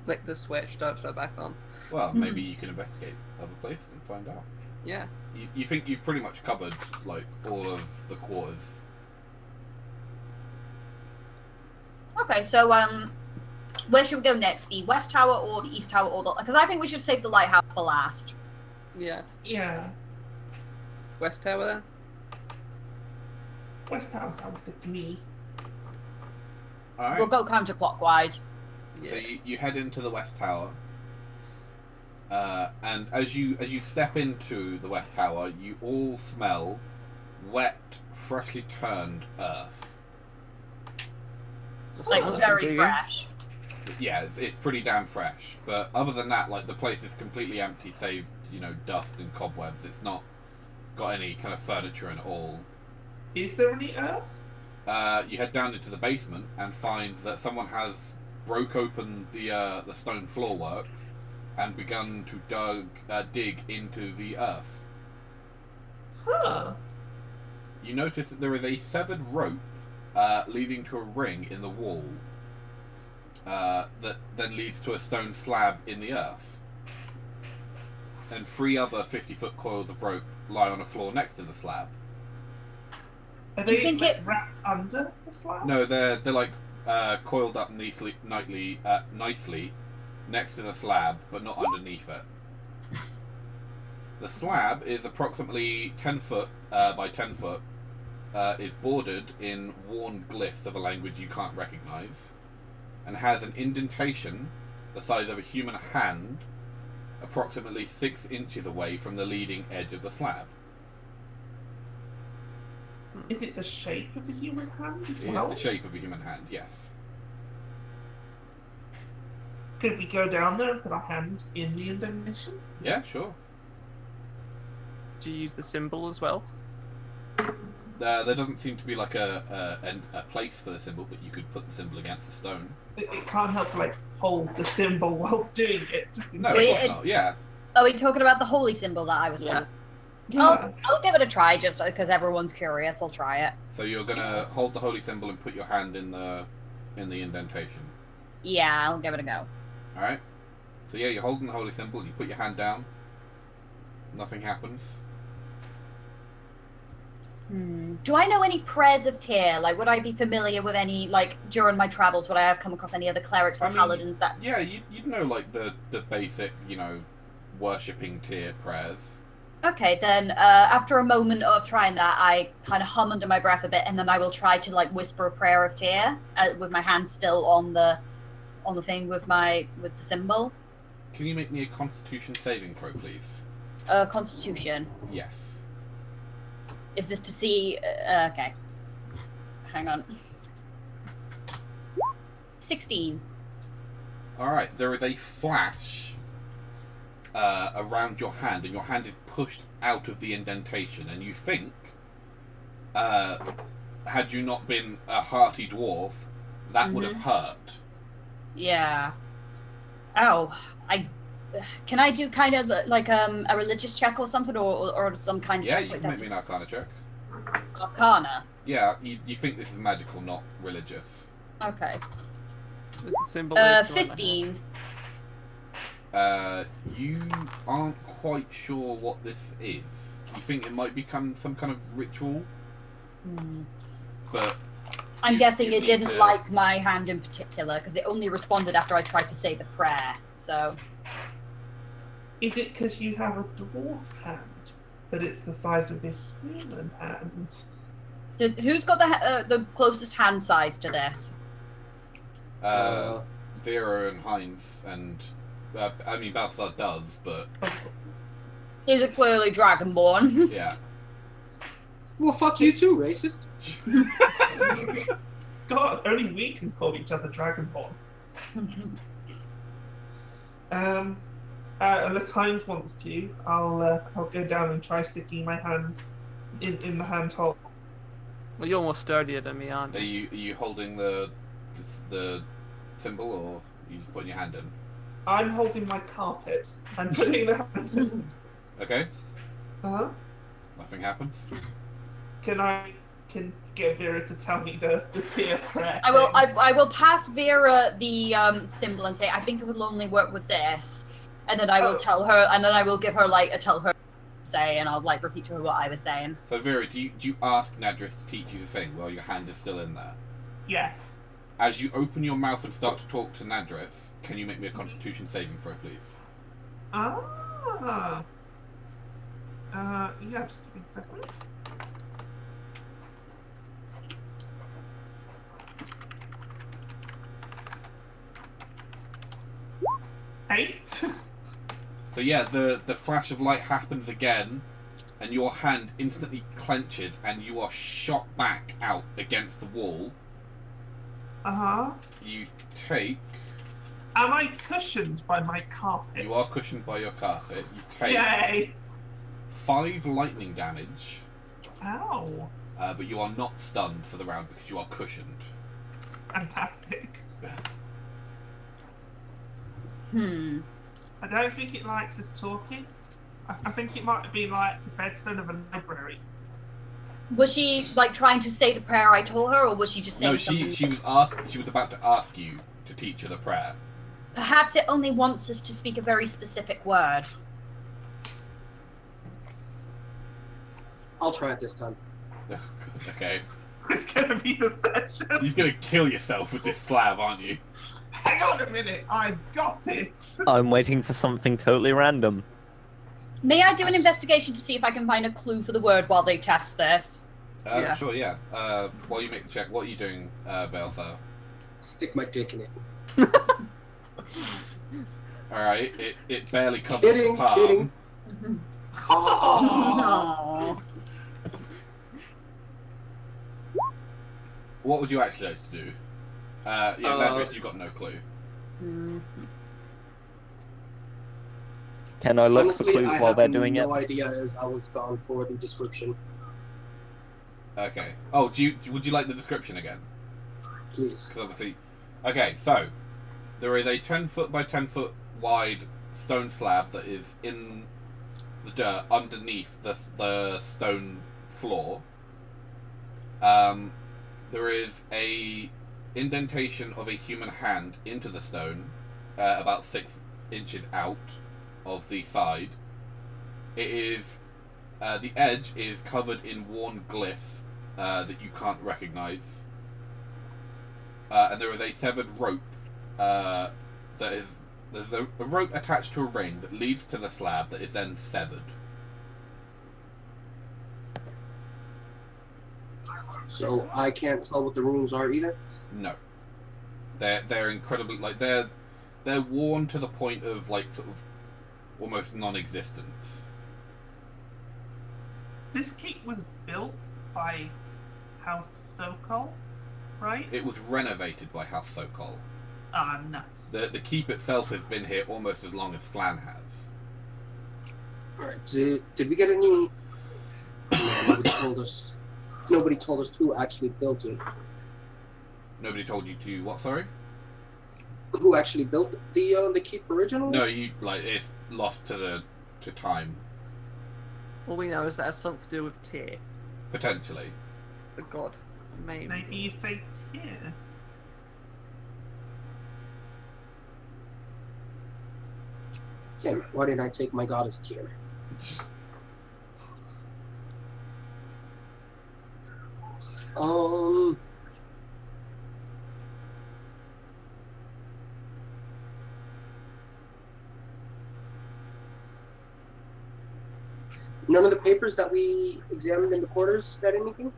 Flick the switch, don't turn it back on. Well, maybe you can investigate other places and find out. Yeah. You think you've pretty much covered like all of the quarters. Okay, so where should we go next? The West Tower or the East Tower or the? Because I think we should save the lighthouse for last. Yeah. yeah. West Tower then? West Tower sounds good to me. All right. We'll go counterclockwise. So you head into the West Tower, and as you step into the West Tower, you all smell wet, freshly turned earth. Like Sounds very big. fresh. Yeah, it's pretty damn fresh. But other than that, like the place is completely empty, save dust and cobwebs. It's not got any kind of furniture at all. Is there any earth? You head down into the basement and find that someone has broke open the stone floorworks and begun to dig into the earth. Huh. You notice that there is a severed rope leading to a ring in the wall that then leads to a stone slab in the earth. And 3 other 50-foot coils of rope lie on a floor next to the slab. Are Do you they think like, it- wrapped under the slab? No, they're like coiled up nicely next to the slab, but not underneath it. The slab is approximately 10 foot by 10 foot, is bordered in worn glyphs of a language you can't recognize, and has an indentation the size of a human hand, approximately 6 inches away from the leading edge of the slab. Is it the shape of a human hand as It is well? the shape of a human hand, yes. Could we go down there and put our hand in the indentation? Yeah, sure. Do you use the symbol as well? There doesn't seem to be like a place for the symbol, but you could put the symbol against the stone. It can't help to like hold the symbol whilst doing it. Just in No, of Wait, course not. Yeah. Are we talking about the holy symbol that I was Yeah. holding? Yeah. I'll give it a try just because everyone's curious. I'll try it. So you're gonna hold the holy symbol and put your hand in the indentation. Yeah, I'll give it a go. All right. So yeah, you're holding the holy symbol. You put your hand down. Nothing happens. Do I know any prayers of Tyr? Like, would I be familiar with any, like, during my travels, would I have come across any other clerics or I mean, paladins that... Yeah, you'd know like the basic, worshipping Tyr prayers. Okay, then, after a moment of trying that, I kind of hum under my breath a bit, and then I will try to, like, whisper a prayer of Tyr, with my hand still on the thing with the symbol. Can you make me a Constitution saving throw, please? Constitution. Yes. Is this to see... okay. Hang on. 16. Alright, there is a flash around your hand, and your hand is pushed out of the indentation, and you think, had you not been a hearty dwarf, that would have hurt. Yeah. Ow. Can I do kind of like a religious check or something, or some kind of Yeah, check you like can that? make me an Arcana check. Arcana. Yeah, you think this is magical, not religious. Okay. Is the symbol is the one I have. 15. You aren't quite sure what this is. You think it might become some kind of ritual, but I'm guessing you it need didn't to- like my hand in particular, because it only responded after I tried to say the prayer. So, Is it because you have a dwarf hand, but it's the size of a human hand? who's got the closest hand size to this? Vera and Heinz and I mean Balthazar does, but He's a clearly dragonborn. yeah. Well, fuck you too, racist. God, only we can call each other Dragonborn. Unless Heinz wants to, I'll go down and try sticking my hand in the hand hole. Well, you're more sturdier than me, aren't Are you? you holding the symbol, or you just putting your hand in? I'm holding my carpet. I'm putting the hand in. Okay. Uh-huh. Nothing happens. Can get Vera to tell me the tear prayer. I will. thing? I will pass Vera the symbol and say I think it will only work with this, and then I will Oh. tell her, and then I will give her like tell her say, and I'll like repeat to her what I was saying. So Vera, do you ask Nadris to teach you the thing while your hand is still in there? Yes. As you open your mouth and start to talk to Nadris, can you make me a Constitution saving throw, please? Ah. Yeah, just give me a second. Eight. So yeah, the flash of light happens again, and your hand instantly clenches, and you are shot back out against the wall. Uh-huh. You take. Am I cushioned by my carpet? You are cushioned by your carpet. You take Yay! 5 lightning damage, Ow. but you are not stunned for the round because you are cushioned. Fantastic. I don't think it likes us talking. I think it might have been like the bedstone of a library. Was she like trying to say the prayer I told her, or was she just saying No, something? she was about to ask you to teach her the prayer. Perhaps it only wants us to speak a very specific word. I'll try it this time. Okay. It's gonna be the session. You're gonna kill yourself with this slab, aren't you? Hang on a minute, I've got it. I'm waiting for something totally random. May I do an investigation to see if I can find a clue for the word while they test this? Yeah. Sure, yeah. While you make the check, what are you doing, Balthar? Stick my dick in it. Alright, it barely covers Kidding, the palm. kidding. Oh. What would you actually like to do? Landris, you've got no clue. Can I look Honestly, for clues I while have they're doing no it? idea as I was gone for the description. Okay. Oh, would you like the description again? Please. Because obviously... Okay, so... There is a 10-foot by 10-foot wide stone slab that is in the dirt underneath the stone floor. There is a indentation of a human hand into the stone, about 6 inches out of the side. It is the edge is covered in worn glyphs that you can't recognize, and there is a severed rope. There's a rope attached to a ring that leads to the slab that is then severed. So I can't tell what the runes are either? No, they're incredibly they're worn to the point of sort of almost non-existence. This keep was built by House Sokol, right? It was renovated by House Sokol. Ah, nuts. The keep itself has been here almost as long as Phlan has. Alright, did we get any... No, nobody told us who actually built it. Nobody told you to what? Sorry. Who actually built the keep originally? No, it's lost to time. All we know is that it has something to do with Tyr, Potentially. the god. Maybe. Maybe you say Tyr. Damn it, why did I take my goddess tier? None of the papers that we examined in the quarters said anything?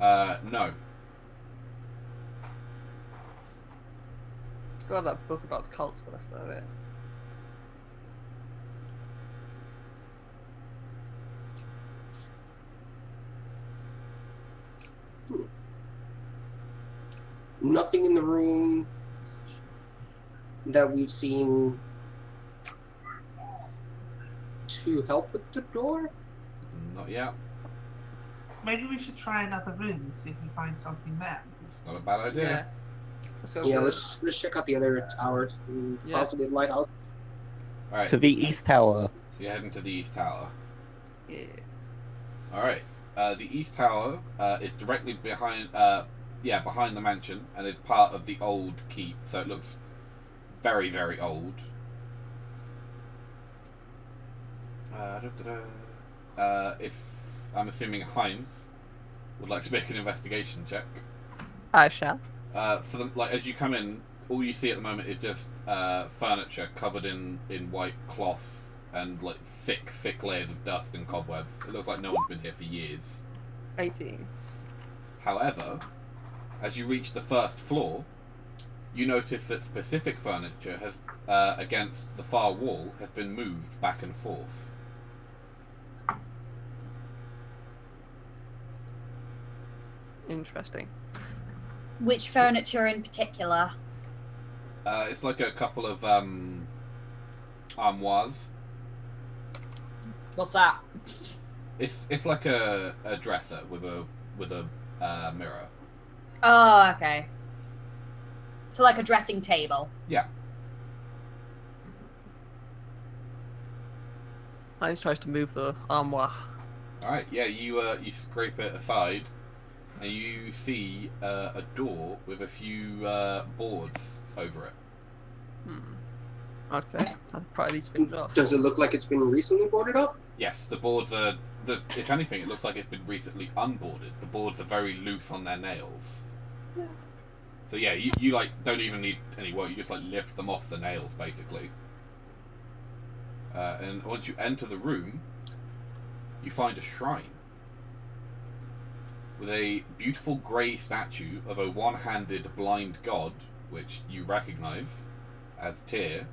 No. Still have that book about the cults, but that's about it. Nothing in the room that we've seen to help with the door? Not yet. Maybe we should try another room and see if we find something there. It's not a bad idea. Yeah. Let's go Yeah, for let's check out the other towers, and Yeah. possibly the lighthouse. Alright, To the east tower. you're heading to the East Tower. it. Yeah. Alright. The East Tower is directly behind behind the mansion and is part of the old keep, so it looks very, very old. If I'm assuming Heinz would like to make an investigation check. I shall. For them, as you come in, all you see at the moment is just furniture covered in white cloths and thick layers of dust and cobwebs. It looks like no one's been here for years. 18. However, as you reach the first floor, you notice that specific furniture has, against the far wall, has been moved back and forth. Interesting. Which furniture in particular? It's like a couple of armoires. What's that? It's like a dresser with a mirror. Oh, okay. So like a dressing table. Yeah. I just tries to move the armoire. Alright, yeah, you scrape it aside, and you see a door with a few boards over it. Okay, I'll pry these things off. Does it look like it's been recently boarded up? Yes, the boards are... if anything, it looks like it's been recently unboarded. The boards are very loose on their nails. Yeah. So yeah, you like don't even need any work. You just like lift them off the nails, basically. And once you enter the room, you find a shrine with a beautiful grey statue of a one-handed blind god, which you recognise as Tyr.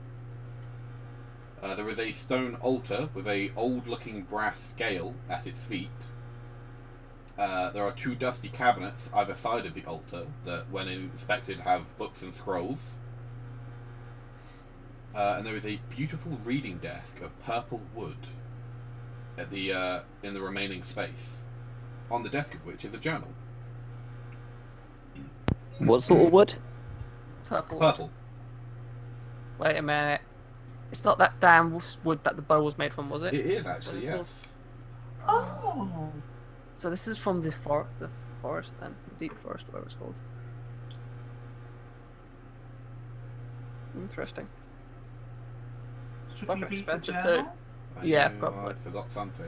There is a stone altar with a old-looking brass scale at its feet. There are 2 dusty cabinets either side of the altar that, when inspected, have books and scrolls. And there is a beautiful reading desk of purple wood at the in the remaining space, on the desk of which is a journal. What sort of wood? Purple. Purple. Wait a minute. It's not that damn wood that the bow was made from, was it? It is actually, yes. Oh. So this is from the forest then, the deep forest, whatever it's called. Interesting. Should Fucking we read the expensive journal? I Yeah, knew probably. I forgot something.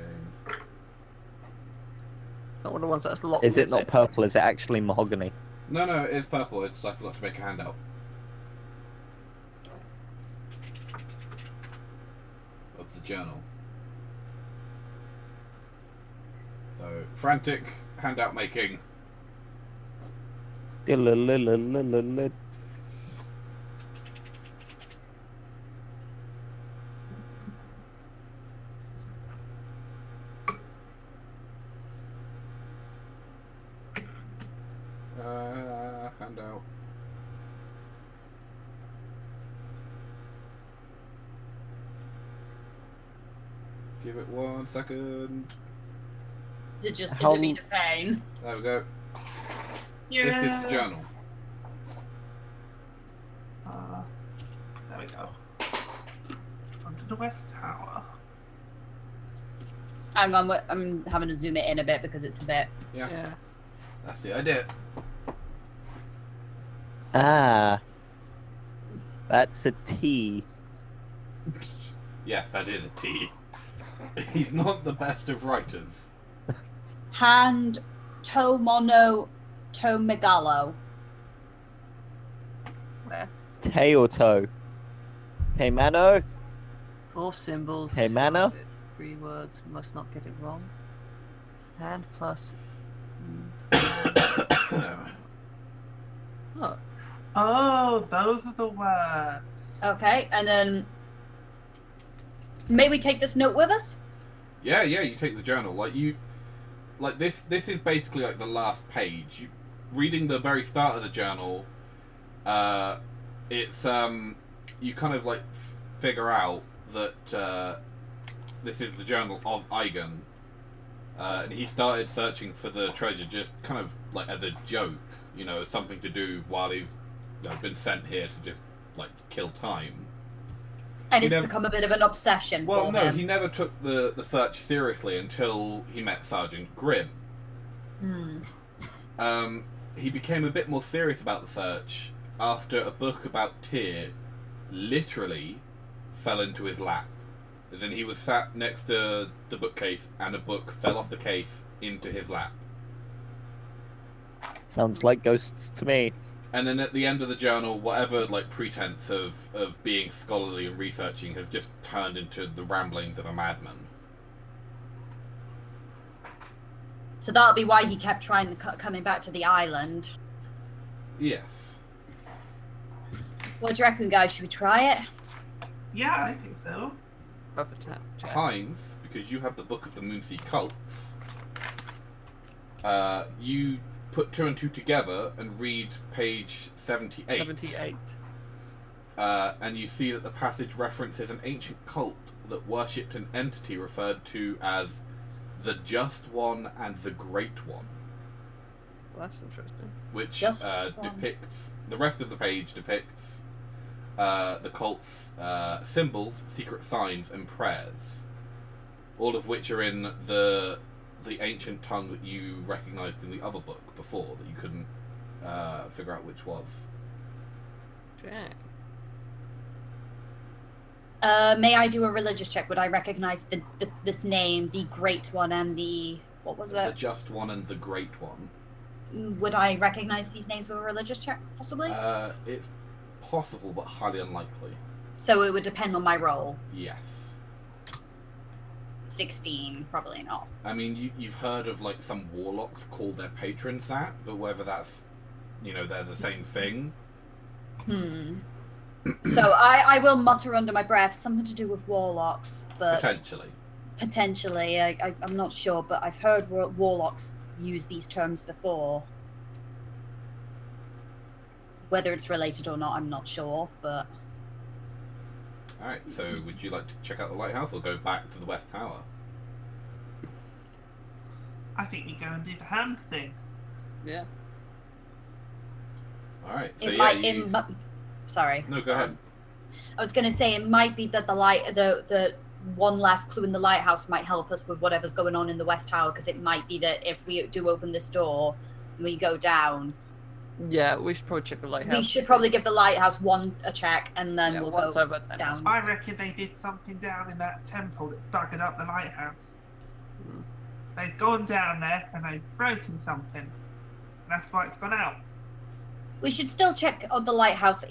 Not one of the ones that's locked. Is it not purple? Is it actually mahogany? No, it is purple. It's I forgot to make a handout. Of the journal. So, frantic handout making. Handout. Give it 1 second. Is it just, How- is it being a pain? There we go. Yeah. This is the journal. There we go. Under the West Tower. Hang on, I'm having to zoom it in a bit because it's a bit... Yeah, Yeah. that's the idea. Ah. That's a T. Yes, that is a T. He's not the best of writers. Hand to mono to megalo. Where? Tay or toe? Hey, Mano? 4 symbols. Hey, Mana? 3 words. Must not get it wrong. Hand plus. Oh. Oh, those are the words. Okay, and then... May we take this note with us? Yeah, you take the journal. Like this is basically like the last page. Reading the very start of the journal, it's you kind of like figure out that this is the journal of Eigen, and he started searching for the treasure just kind of like as a joke, you know, something to do while he's been sent here to just like kill time. And He it's never- become a bit of an obsession Well, for no, him. he never took the search seriously until he met Sergeant Grimm. He became a bit more serious about the search after a book about Tyr literally fell into his lap. As in, he was sat next to the bookcase and a book fell off the case into his lap. Sounds like ghosts to me. And then at the end of the journal, whatever like pretense of being scholarly and researching has just turned into the ramblings of a madman. So that'll be why he kept trying to coming back to the island. Yes. What do you reckon, guys? Should we try it? Yeah, I think so. Perfect chat. Hines, because you have the Book of the Moonsea Cults, you put 2 and 2 together and read page 78. 78. And you see that the passage references an ancient cult that worshipped an entity referred to as the Just One and the Great One, Well, that's interesting. which Just One. depicts the rest of the page depicts the cult's symbols, secret signs, and prayers. all of which are in the ancient tongue that you recognised in the other book before that you couldn't figure out which was. Dang. May I do a religious check? Would I recognize this name, the Great One and the... What was The it? Just One and the Great One. Would I recognize these names with a religious check, possibly? It's possible, but highly unlikely. So it would depend on my roll. Yes. 16, probably not. I mean, you've heard of like some warlocks call their patrons that, but whether that's, they're the same thing. So I will mutter under my breath, something to do with warlocks, but... Potentially. I'm not sure, but I've heard warlocks use these terms before. Whether it's related or not, I'm not sure, but... Alright, so would you like to check out the lighthouse or go back to the West Tower? I think we go and do the hand thing. Yeah. Alright, so Sorry. No, go ahead. I was going to say it might be that the one last clue in the lighthouse might help us with whatever's going on in the West Tower, because it might be that if we do open this door and we go down... Yeah, we should probably check the lighthouse. We should probably give the lighthouse a check, and then we'll go over down. I reckon they did something down in that temple that buggered up the lighthouse. They've gone down there and they've broken something. That's why it's gone out. We should still check on the lighthouse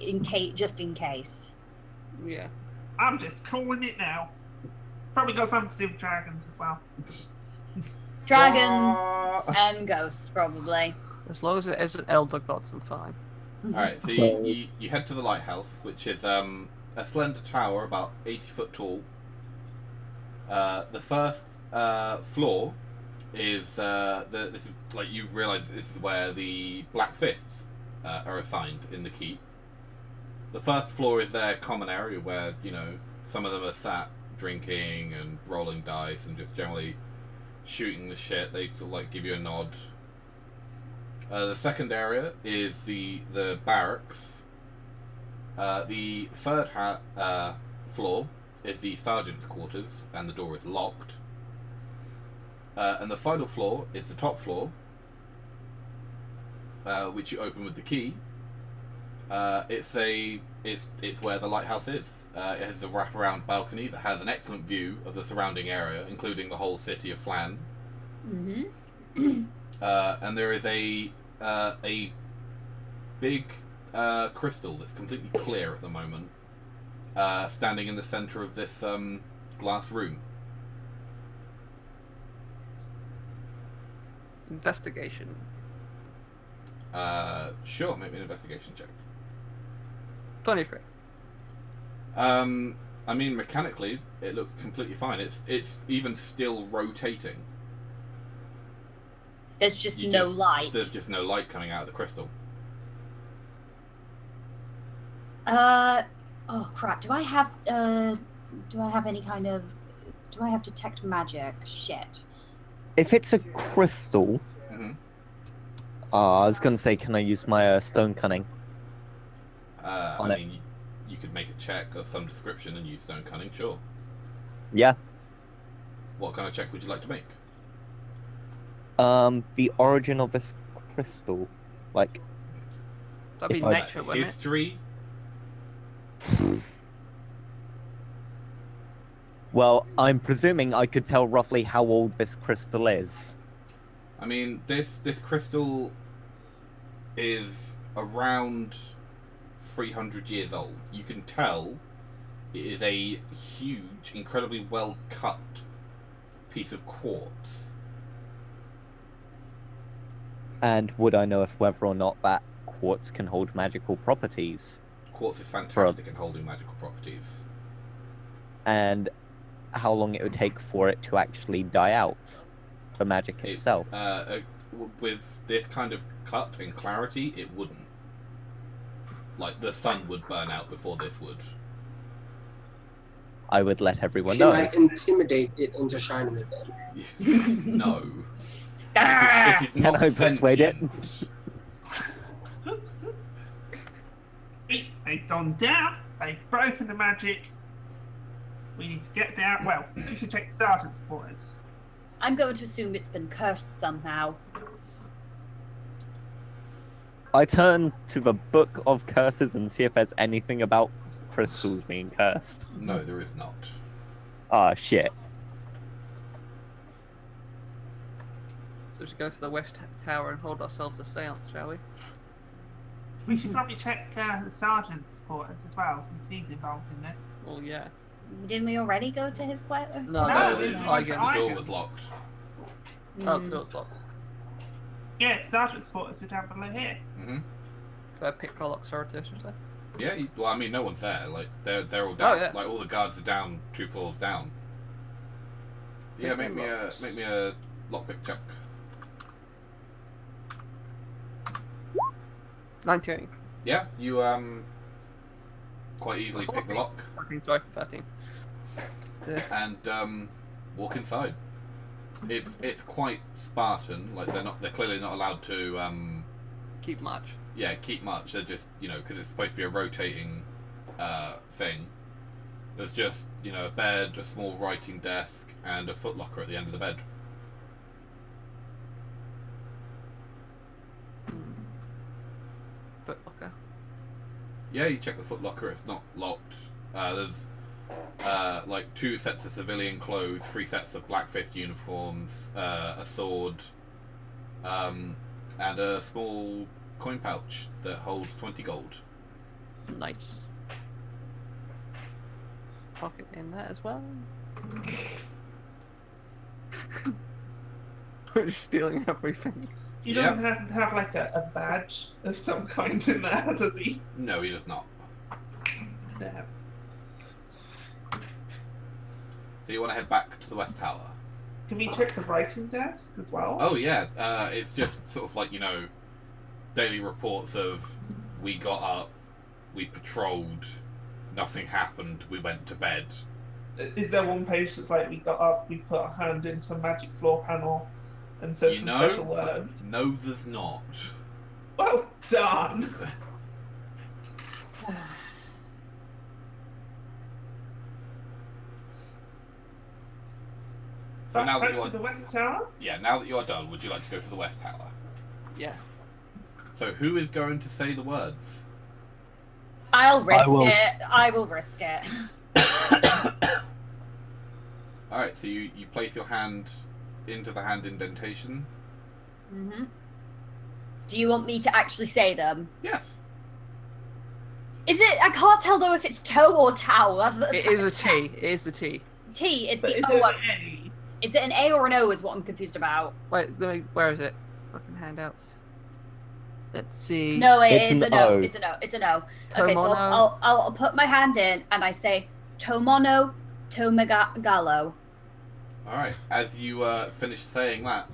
just in case. Yeah. I'm just calling it now. Probably got something to do with dragons as well. Dragons and ghosts, probably. As long as it isn't elder gods, I'm fine. Alright, so you head to the lighthouse, which is a slender tower about 80 foot tall. The first floor is this is like you realise this is where the Black Fists are assigned in the keep. The first floor is their common area where some of them are sat drinking and rolling dice and just generally shooting the shit. They sort of like give you a nod. The second area is the barracks. The third floor is the sergeant's quarters, and the door is locked. And the final floor is the top floor, which you open with the key. It's where the lighthouse is. It has a wraparound balcony that has an excellent view of the surrounding area, including the whole city of Phlan. And there is a big crystal that's completely clear at the moment, standing in the center of this glass room. Investigation. Sure, make me an investigation check. 23. I mean, mechanically, it looks completely fine. It's even still rotating. There's just no light. There's just no light coming out of the crystal. Oh crap! Do I have any kind of? Do I have detect magic? Shit. If it's a crystal, I was gonna say, can I use my stone cunning? I mean, you could make a check of some description and use stone cunning. Sure. Yeah. What kind of check would you like to make? The origin of this crystal, like. That'd be nature, wouldn't it? History. Well, I'm presuming I could tell roughly how old this crystal is. I mean, this crystal is around 300 years old. You can tell it is a huge, incredibly well cut piece of quartz. And would I know whether or not that quartz can hold magical properties? Quartz is fantastic at holding magical properties. And how long it would take for it to actually die out, the magic itself? With this kind of cut and clarity, it wouldn't. Like, the sun would burn out before this would. I would let everyone Can know. I intimidate it into shining again? No. It is not Can I persuade it? They've gone down, they've broken the magic. We need to get down. Well, you should check the sergeant's quarters. I'm going to assume it's been cursed somehow. I turn to the Book of Curses and see if there's anything about crystals being cursed. No, there is not. Ah, shit. So we should go to the West Tower and hold ourselves a seance, shall we? We should probably check the sergeant's quarters as well, since he's involved in this. Well, yeah. Didn't we already go to his quarters? No, No, no, the, no. the door was locked. Oh, the door's locked. Yeah, sergeant's quarters are down below here. Mm-hmm. Could I pick the lock surreptitiously? Yeah, well, I mean, no one's there. Like, they're all down. Oh, yeah. Like, all the guards are down 2 floors down. Yeah, make me a lockpick check. 19. Yeah, you quite easily pick the lock 13, sorry, 13. and walk inside. It's quite Spartan. Like, they're clearly not allowed to Keep much. yeah, keep much. They're just, you know, because it's supposed to be a rotating thing. There's just, you know, a bed, a small writing desk, and a footlocker at the end of the bed. Footlocker. Yeah, you check the footlocker, it's not locked. There's like 2 sets of civilian clothes, 3 sets of black fist uniforms, a sword, and a small coin pouch that holds 20 gold. Nice. Pocket in that as well. We're just stealing everything. He Yeah. doesn't have to have like a badge of some kind in there, does he? No, he does not. Damn. So you want to head back to the West Tower? Can we check the writing desk as well? Oh yeah, it's just sort of like, you know, daily reports of we got up, we patrolled, nothing happened, we went to bed. Is there one page that's like we got up, we put our hand into a magic floor panel, and said You some know? special words? No, there's not. Well done. So now that back you to are, the West Tower. yeah, now that you are done, would you like to go to the West Tower? Yeah. So who is going to say the words? I'll risk will. it. I will risk it. Alright, so you place your hand into the hand indentation. hmm Do you want me to actually say them? Yes. Is it? I can't tell though if it's toe or towel. That's the It is a T. It is the T. T. It's But the is O. it one. an A? Is it an A or an O? Is what I'm confused about. Wait, where is it? Fucking handouts. Let's see. No, It's it's an a no. O. It's a no. It's a no. Okay, so Tomono. I'll put my hand in and I say Tomono Tomegalo. Alright, as you finish saying that,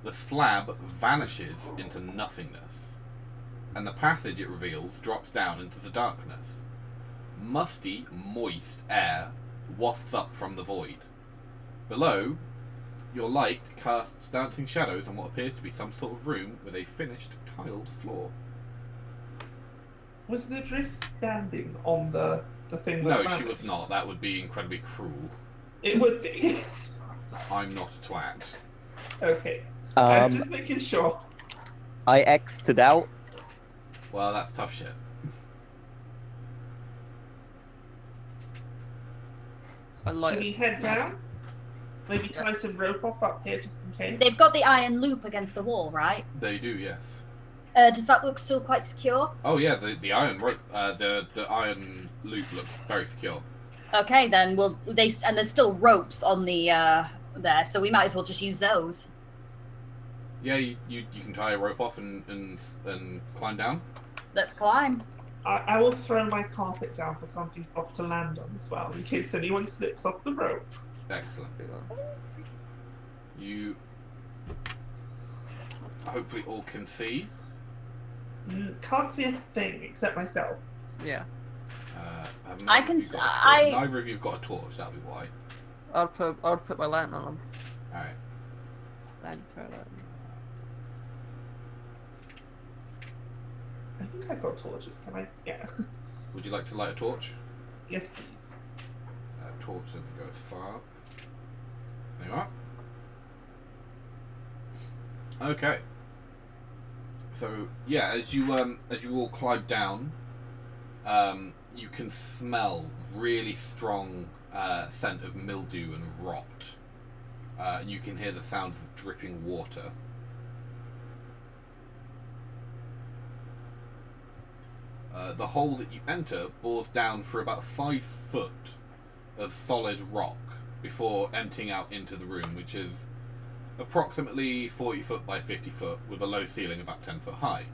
the slab vanishes into nothingness, and the passage it reveals drops down into the darkness. Musty, moist air wafts up from the void. Below, your light casts dancing shadows on what appears to be some sort of room with a finished tiled floor. Was Nidris standing on the thing? No, that she was not. That would be incredibly cruel. It would be. I'm not a twat. Okay. I'm Um, just making sure. I X'd out. Well, that's tough shit. I like Can we it. head down? Maybe tie some rope up here just in case. They've got the iron loop against the wall, right? They do, yes. Does that look still quite secure? Oh yeah, the iron rope, the iron loop looks very secure. Okay, then and there's still ropes on the there, so we might as well just use those. Yeah, you can tie a rope off and climb down. Let's climb. I will throw my carpet down for something off to land on as well, in case anyone slips off the rope. Excellent. You hopefully all can see. Can't see a thing except myself. Yeah. Have I neither can of you got a s- torch? Neither of you've got a torch. That'll be why. I'll put my lantern on them. All right. Lantern. I think I've got torches. Can I? Yeah. Would you like to light a torch? Yes, please. torch doesn't go as far. There you are. Okay. So yeah, as you all climb down, you can smell really strong scent of mildew and rot. And you can hear the sound of dripping water. The hole that you enter bores down for about 5 foot of solid rock before emptying out into the room, which is approximately 40 foot by 50 foot with a low ceiling about 10 foot high.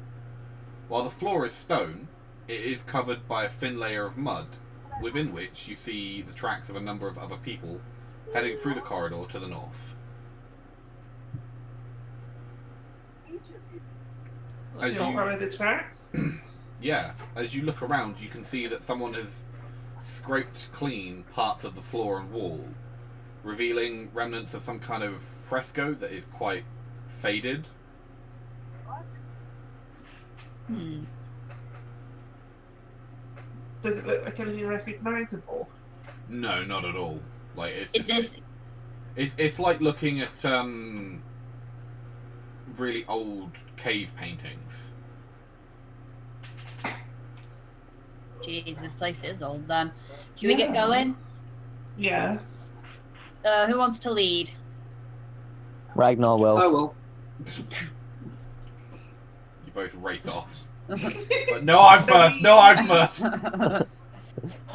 While the floor is stone, it is covered by a thin layer of mud, within which you see the tracks of a number of other people heading through the corridor to the north. Do you not follow the tracks? Yeah, as you look around, you can see that someone has scraped clean parts of the floor and wall, revealing remnants of some kind of fresco that is quite faded. Does it look like anything recognizable? No, not at all. Like Is it's like looking at really old cave paintings. Jeez, this place is old then. Should we get going? Yeah. Who wants to lead? Ragnar will. I will. You both race off. But no, I'm first. No, I'm first.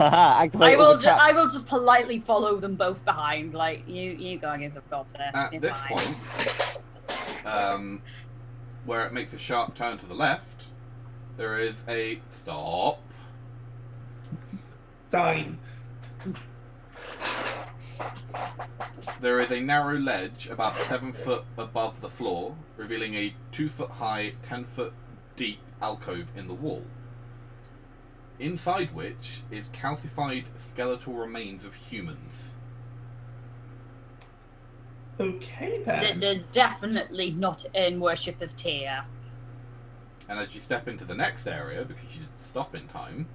Activate all the traps. I will just politely follow them both behind. Like you guys have got this. At You're this fine. point, where it makes a sharp turn to the left, there is a stop. Sign. There is a narrow ledge about 7 foot above the floor, revealing a 2 foot high, 10 foot deep alcove in the wall, inside which is calcified skeletal remains of humans. Okay then. This is definitely not in worship of Tyr. And as you step into the next area, because you didn't stop in time,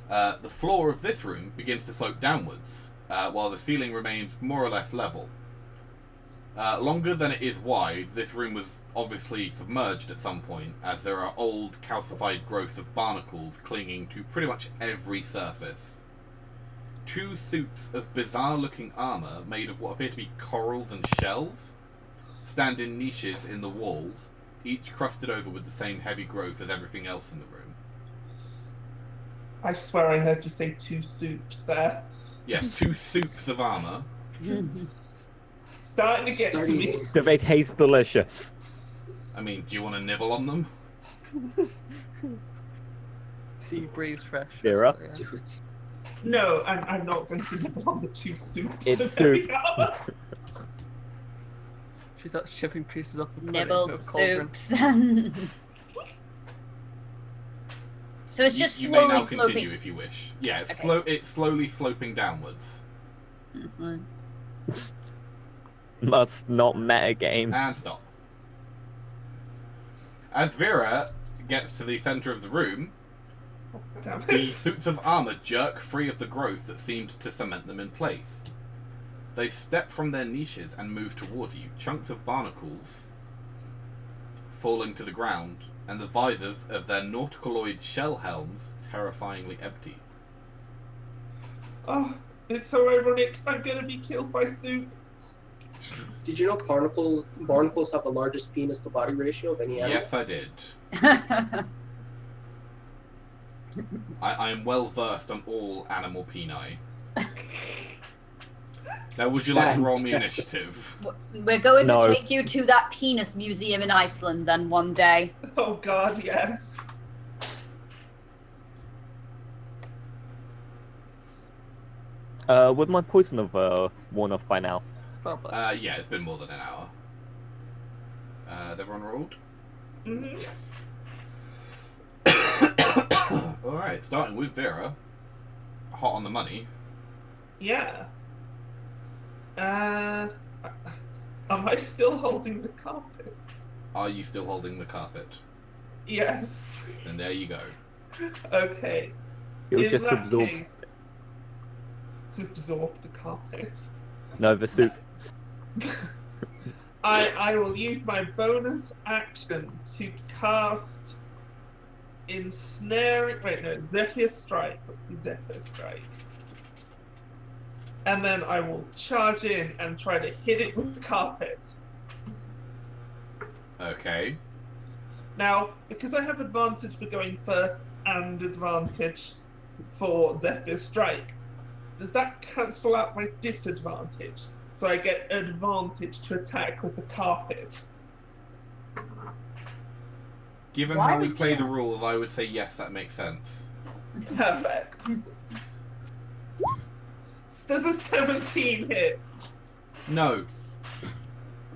the floor of this room begins to slope downwards, while the ceiling remains more or less level. Longer than it is wide, this room was obviously submerged at some point, as there are old calcified growths of barnacles clinging to pretty much every surface. 2 suits of bizarre-looking armour made of what appear to be corals and shells stand in niches in the walls, each crusted over with the same heavy growth as everything else in the room. I swear I heard you say 2 soups there. Yes, 2 suits of armour. Starting to get to me. They taste delicious. I mean, do you want to nibble on them? Sea breeze fresh. Vera? Yeah. Do it. No, I'm not going to nibble on the 2 soups. It's There we soup. go. She starts chipping pieces off the Nibbled cauldron. soups. So it's just You may now slowly continue sloping. if you wish. Yeah, it's, Okay. it's slowly sloping downwards. Mhm. Must not metagame. And stop. As Vera gets to the centre of the room, Damn the it. suits of armour jerk free of the growth that seemed to cement them in place. They step from their niches and move towards you, chunks of barnacles falling to the ground, and the visors of their nauticaloid shell helms terrifyingly empty. Oh, it's so ironic. I'm gonna be killed by soup. Did you know barnacles have the largest penis to body ratio of any animal? Yes, I did. I am well versed on all animal peni. Now, would you like to roll me Fantastic. initiative? We're going No. to take you to that penis museum in Iceland then one day. Oh god, yes. Would my poison have worn off by now? Probably. Yeah, it's been more than an hour. Has everyone rolled? Mhm. Yes. Alright, starting with Vera. Hot on the money. Yeah. Am I still holding the carpet? Are you still holding the carpet? Yes. Then there you go. Okay. It would In just that absorb. case, to absorb the carpet. Nova soup. I will use my bonus action to cast Ensnaring. Wait, no, Zephyr Strike. Let's do Zephyr Strike. And then I will charge in and try to hit it with the carpet. Okay. Now, because I have advantage for going first and advantage for Zephyr Strike, does that cancel out my disadvantage? So I get advantage to attack with the carpet. Given Why how we would play you- the rules, I would say yes, that makes sense. Perfect. Does a 17 hit? No.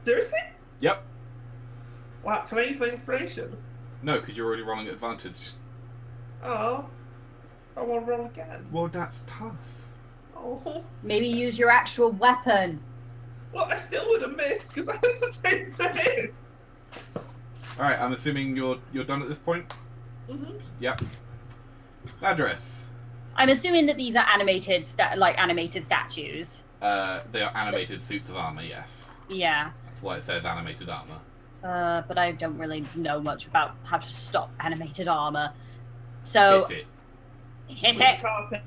Seriously? Yep. Wow, can I use my inspiration? No, because you're already rolling at advantage. Oh. I want to roll again. Well, that's tough. Oh. Maybe use your actual weapon. Well, I still would have missed because I had the same to hit. Alright, I'm assuming you're done at this point? Mm-hmm. Yep. Address. I'm assuming that these are animated statues. They are animated suits of armor, yes. Yeah. That's why it says animated armor. But I don't really know much about how to stop animated armor. So Hit it. hit it. Carpet.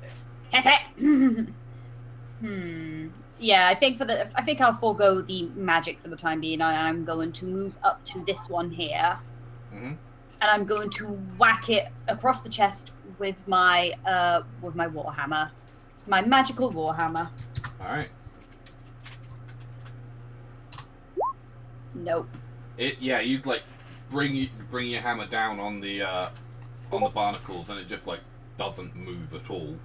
Hit it. Yeah, I think I'll forego the magic for the time being, and I'm going to move up to this one here, Mm-hmm. and I'm going to whack it across the chest with my warhammer, my magical warhammer. Alright. Nope. Yeah, you'd like bring your hammer down on the barnacles, and it just like doesn't move at all.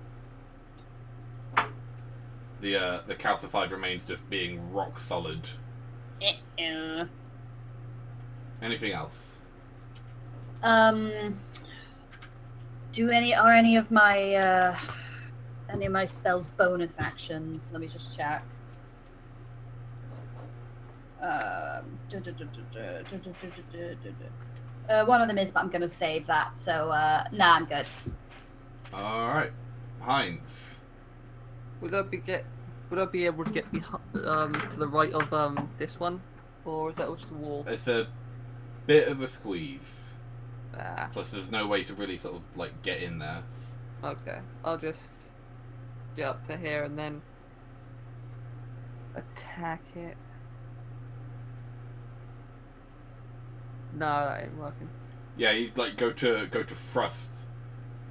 The calcified remains just being rock solid. Uh-oh. Anything else? Are any of my spells bonus actions? Let me just check. One of them is, but I'm gonna save that. So nah, I'm good. All right, Heinz. Would I be able to get to the right of this one, or is that just the wall? It's a bit of a squeeze. Ah, Plus, there's no way to really sort of like get in there. okay. I'll just get up to here and then attack it. No, that ain't working. Yeah, you like go to thrust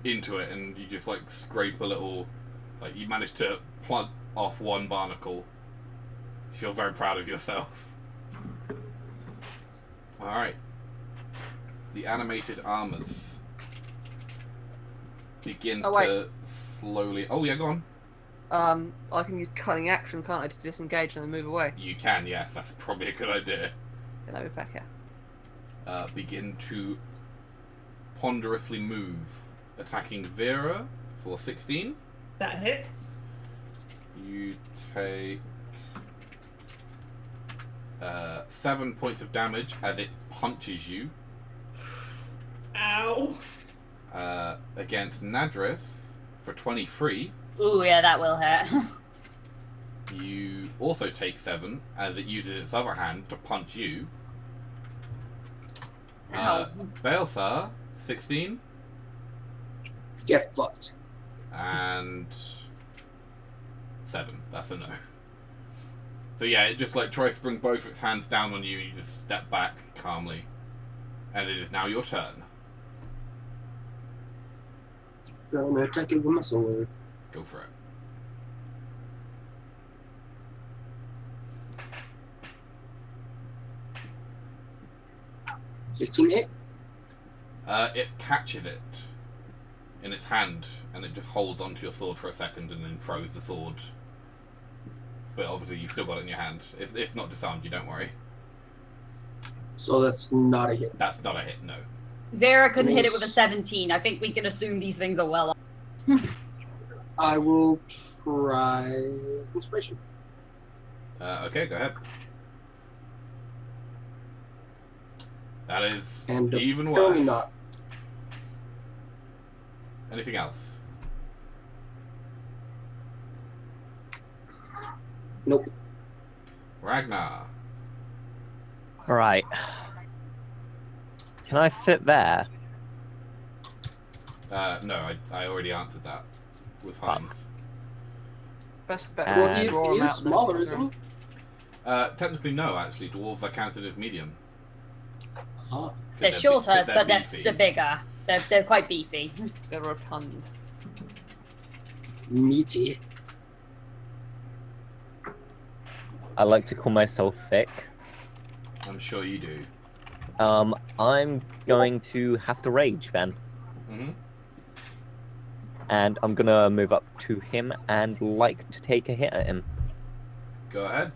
into it, and you just like scrape a little. Like you manage to plug off one barnacle. You feel very proud of yourself. All right. The animated armors begin to slowly. Oh yeah, go on. I can use cunning action, can't I, to disengage and then move away? You can, yes. That's probably a good idea. Then I'll be back here. Begin to ponderously move, attacking Vera for 16. That hits. You take 7 points of damage as it punches you. Ow. Against Nadris for 23. Ooh, yeah, that will hurt. You also take 7 as it uses its other hand to punch you. Ow. Baelsar, 16. Get fucked. And 7. That's a no. So yeah, it just like tries to bring both its hands down on you, and you just step back calmly. And it is now your turn. Gonna attack it with my sword. Go for it. $15 hit. It catches it in its hand, and it just holds onto your sword for a second, and then throws the sword. But obviously, you've still got it in your hand. It's not disarmed. You don't worry. So that's not a hit. That's not a hit. No. Vera couldn't hit it with a Nice. 17. I think we can assume these things are well off. I will try inspiration. Okay, go ahead. That is And even apparently worse. not. Anything else? Nope. Ragnar. Alright. Can I fit there? No, I already answered that with Heinz. Best bet. Well, And- draw he 'em is out and smaller, then isn't he? Technically, no. Actually, dwarves are counted as medium. Ah. 'Cause They're bi- shorter, 'cause but beefy. they're bigger. They're quite beefy. They're rotund. Meaty. I like to call myself thick. I'm sure you do. I'm going to have to rage then. Mm-hmm. And I'm gonna move up to him and like to take a hit at him. Go ahead.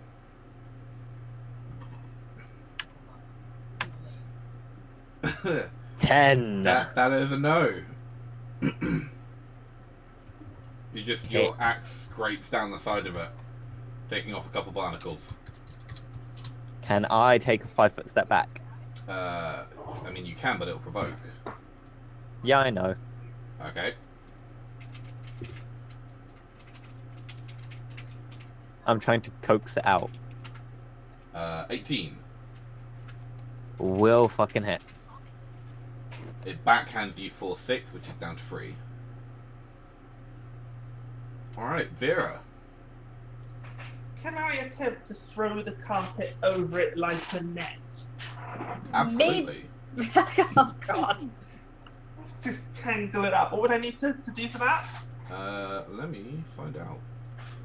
that 10. that is a no. Your axe scrapes down the side of it, taking off a couple barnacles. Can I take a 5-foot step back? I mean, you can, but it'll provoke. Yeah, I know. Okay. I'm trying to coax it out. 18. Will fucking hit. It backhands you for 6, which is down to 3. Alright, Vera. Can I attempt to throw the carpet over it like a net? Absolutely. Oh god. Just tangle it up. What would I need to do for that? Let me find out.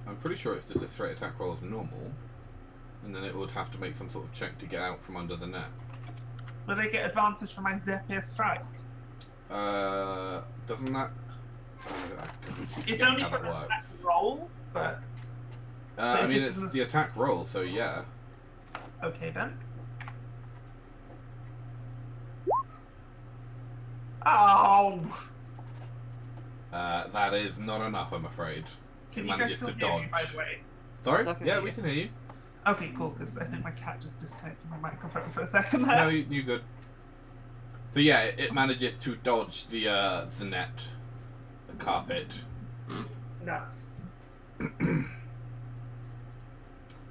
I'm pretty sure it's just a straight attack roll as normal. And then it would have to make some sort of check to get out from under the net. Will they get advantage for my Zephyr Strike? Doesn't that... I keep It's forgetting only how for that an works. attack roll, but I mean, it's the attack roll, so yeah. okay then. Oh! That is not enough, I'm afraid. Can He you guys manages still to hear dodge. me, by the way? Sorry? I can Yeah, hear we you. can hear you. Okay, cool, because I think my cat just disconnected my microphone for a second No, there. you're good. So yeah, it manages to dodge the net, the carpet. Nuts.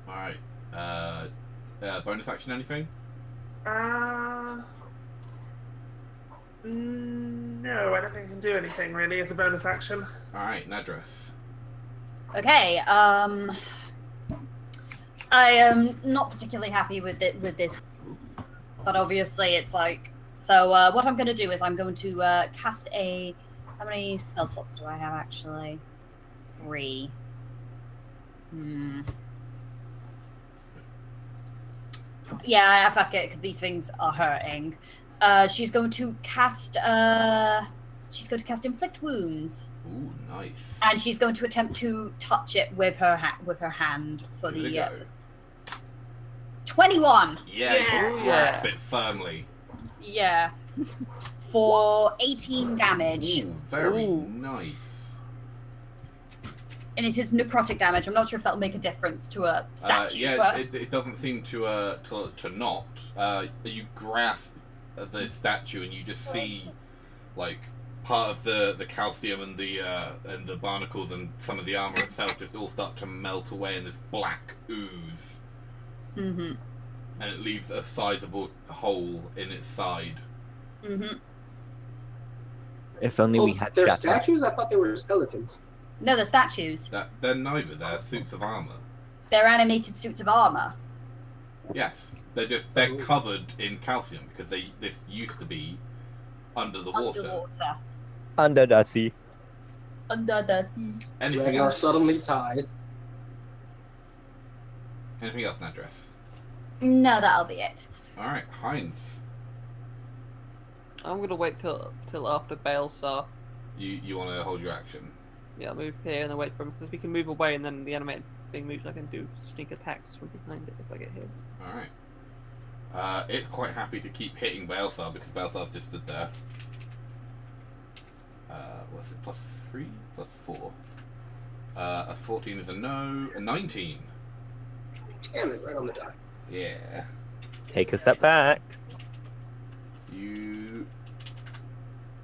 Alright. Bonus action, anything? No, I don't think I can do anything really as a bonus action. Alright, Nadras. Okay, I am not particularly happy with this, but obviously it's like, so what I'm going to do is I'm going to cast a, how many spell slots do I have actually? 3. Yeah, fuck it, because these things are hurting. She's going to cast inflict wounds. Ooh, nice. And she's going to attempt to touch it with her hand for Give it a the go. 21. Yeah, you Yeah. grasp it firmly. Yeah. For 18 damage. Ooh, very Ooh. nice. And it is necrotic damage. I'm not sure if that'll make a difference to a statue. Yeah, but... it doesn't seem to not. You grasp the statue and you just see, like, part of the calcium and the barnacles and some of the armor itself just all start to melt away in this black ooze. Mm-hmm. And it leaves a sizable hole in its side. Mm-hmm. If only we had they're shatter. statues? I thought they were skeletons. No, they're statues. They're neither. They're suits of armor. They're animated suits of armor. Yes, they're covered in calcium because this used to be under the water. Underwater. Under the sea. Under the sea. Anything Ragnar else? suddenly ties. Anything else, Nadras? No, that'll be it. All right, Heinz. I'm gonna wait till after Bale saw. You want to hold your action? Yeah, I'll move here and then wait for him because we can move away and then the animated thing moves. I can do sneak attacks from behind it if I get hits. All right. It's quite happy to keep hitting Balesar because Balesar's just stood there. What's it? +3, +4. A 14 is a no. A 19. Damn it, right on the dot. Yeah. Take a step back. You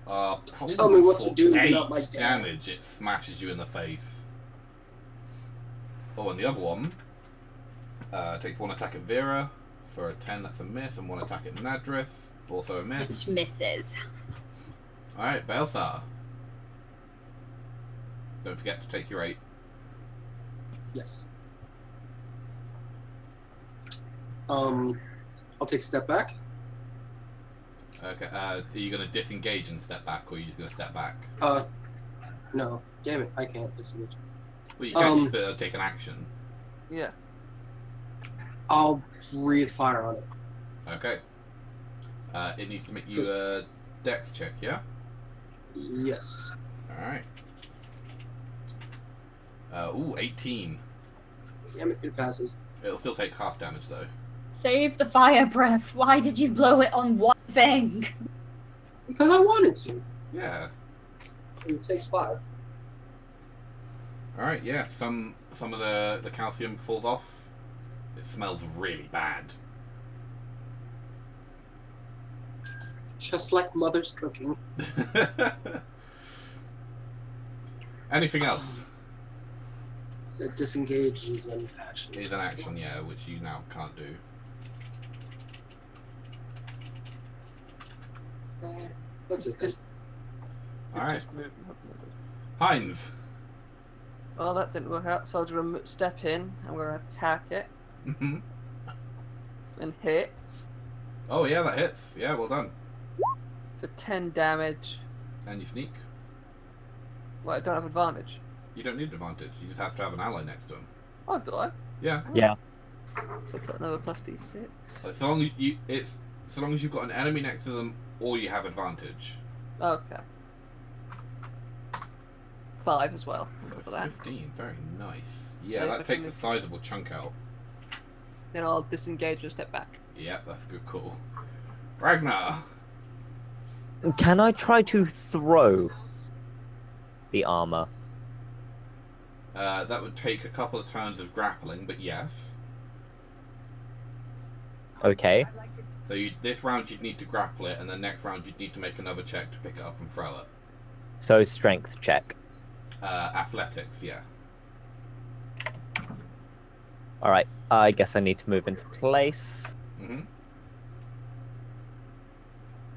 are Tell me what to do, for not my 8 dad. damage. It smashes you in the face. Oh, and the other one Takes 1 attack at Vera. For a 10, that's a miss, and 1 attack at Nadris. Also a miss. Which misses. Alright, Balthar. Don't forget to take your 8. Yes. I'll take a step back. Okay, are you going to disengage and step back, or are you just going to step back? No. Damn it, I can't disengage. Well, you can take an action. Yeah. I'll breathe fire on it. Okay. It needs to make you a dex check, yeah? Yes. Alright. Ooh, 18. Damn it, it passes. It'll still take half damage, though. Save the fire breath. Why did you blow it on one thing? Because I wanted to. Yeah. And it takes 5. Alright, yeah. Some of the calcium falls off. It smells really bad. Just like mother's cooking. Anything else? It disengages an action. Is an action, yeah, which you now can't do. That's it. Just- Alright. Just move. Heinz. Well, that didn't work out, so I'll just step in. I'm going to attack it Mhm. and hit Oh, yeah, that hits. Yeah, well done. for 10 damage. And you sneak. Well, I don't have advantage. You don't need advantage. You just have to have an ally next to him. Oh, do I? Yeah. Yeah. So it's like another plus D6. So long as so long as you've got an enemy next to them, or you have advantage. Okay. 5 as well. So For that. 15. Very nice. Yeah, Nice, that I takes a can- sizable chunk out. Then I'll disengage and step back. Yeah, that's a good call. Ragnar. Can I try to throw the armor? That would take a couple of turns of grappling, but yes. Okay. So this round you'd need to grapple it, and then next round you'd need to make another check to pick it up and throw it. So strength check. Athletics, yeah. Alright, I guess I need to move into place. Mm-hmm.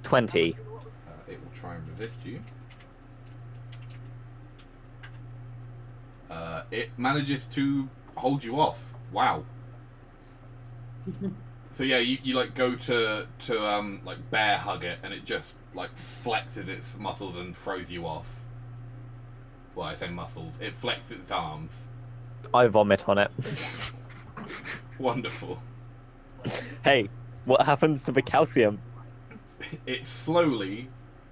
20. It will try and resist you. It manages to hold you off. Wow. So yeah, you like go to like bear hug it, and it just like flexes its muscles and throws you off. Well, I say muscles. It flexes its arms. I vomit on it. Wonderful. Hey, what happens to the calcium? It slowly,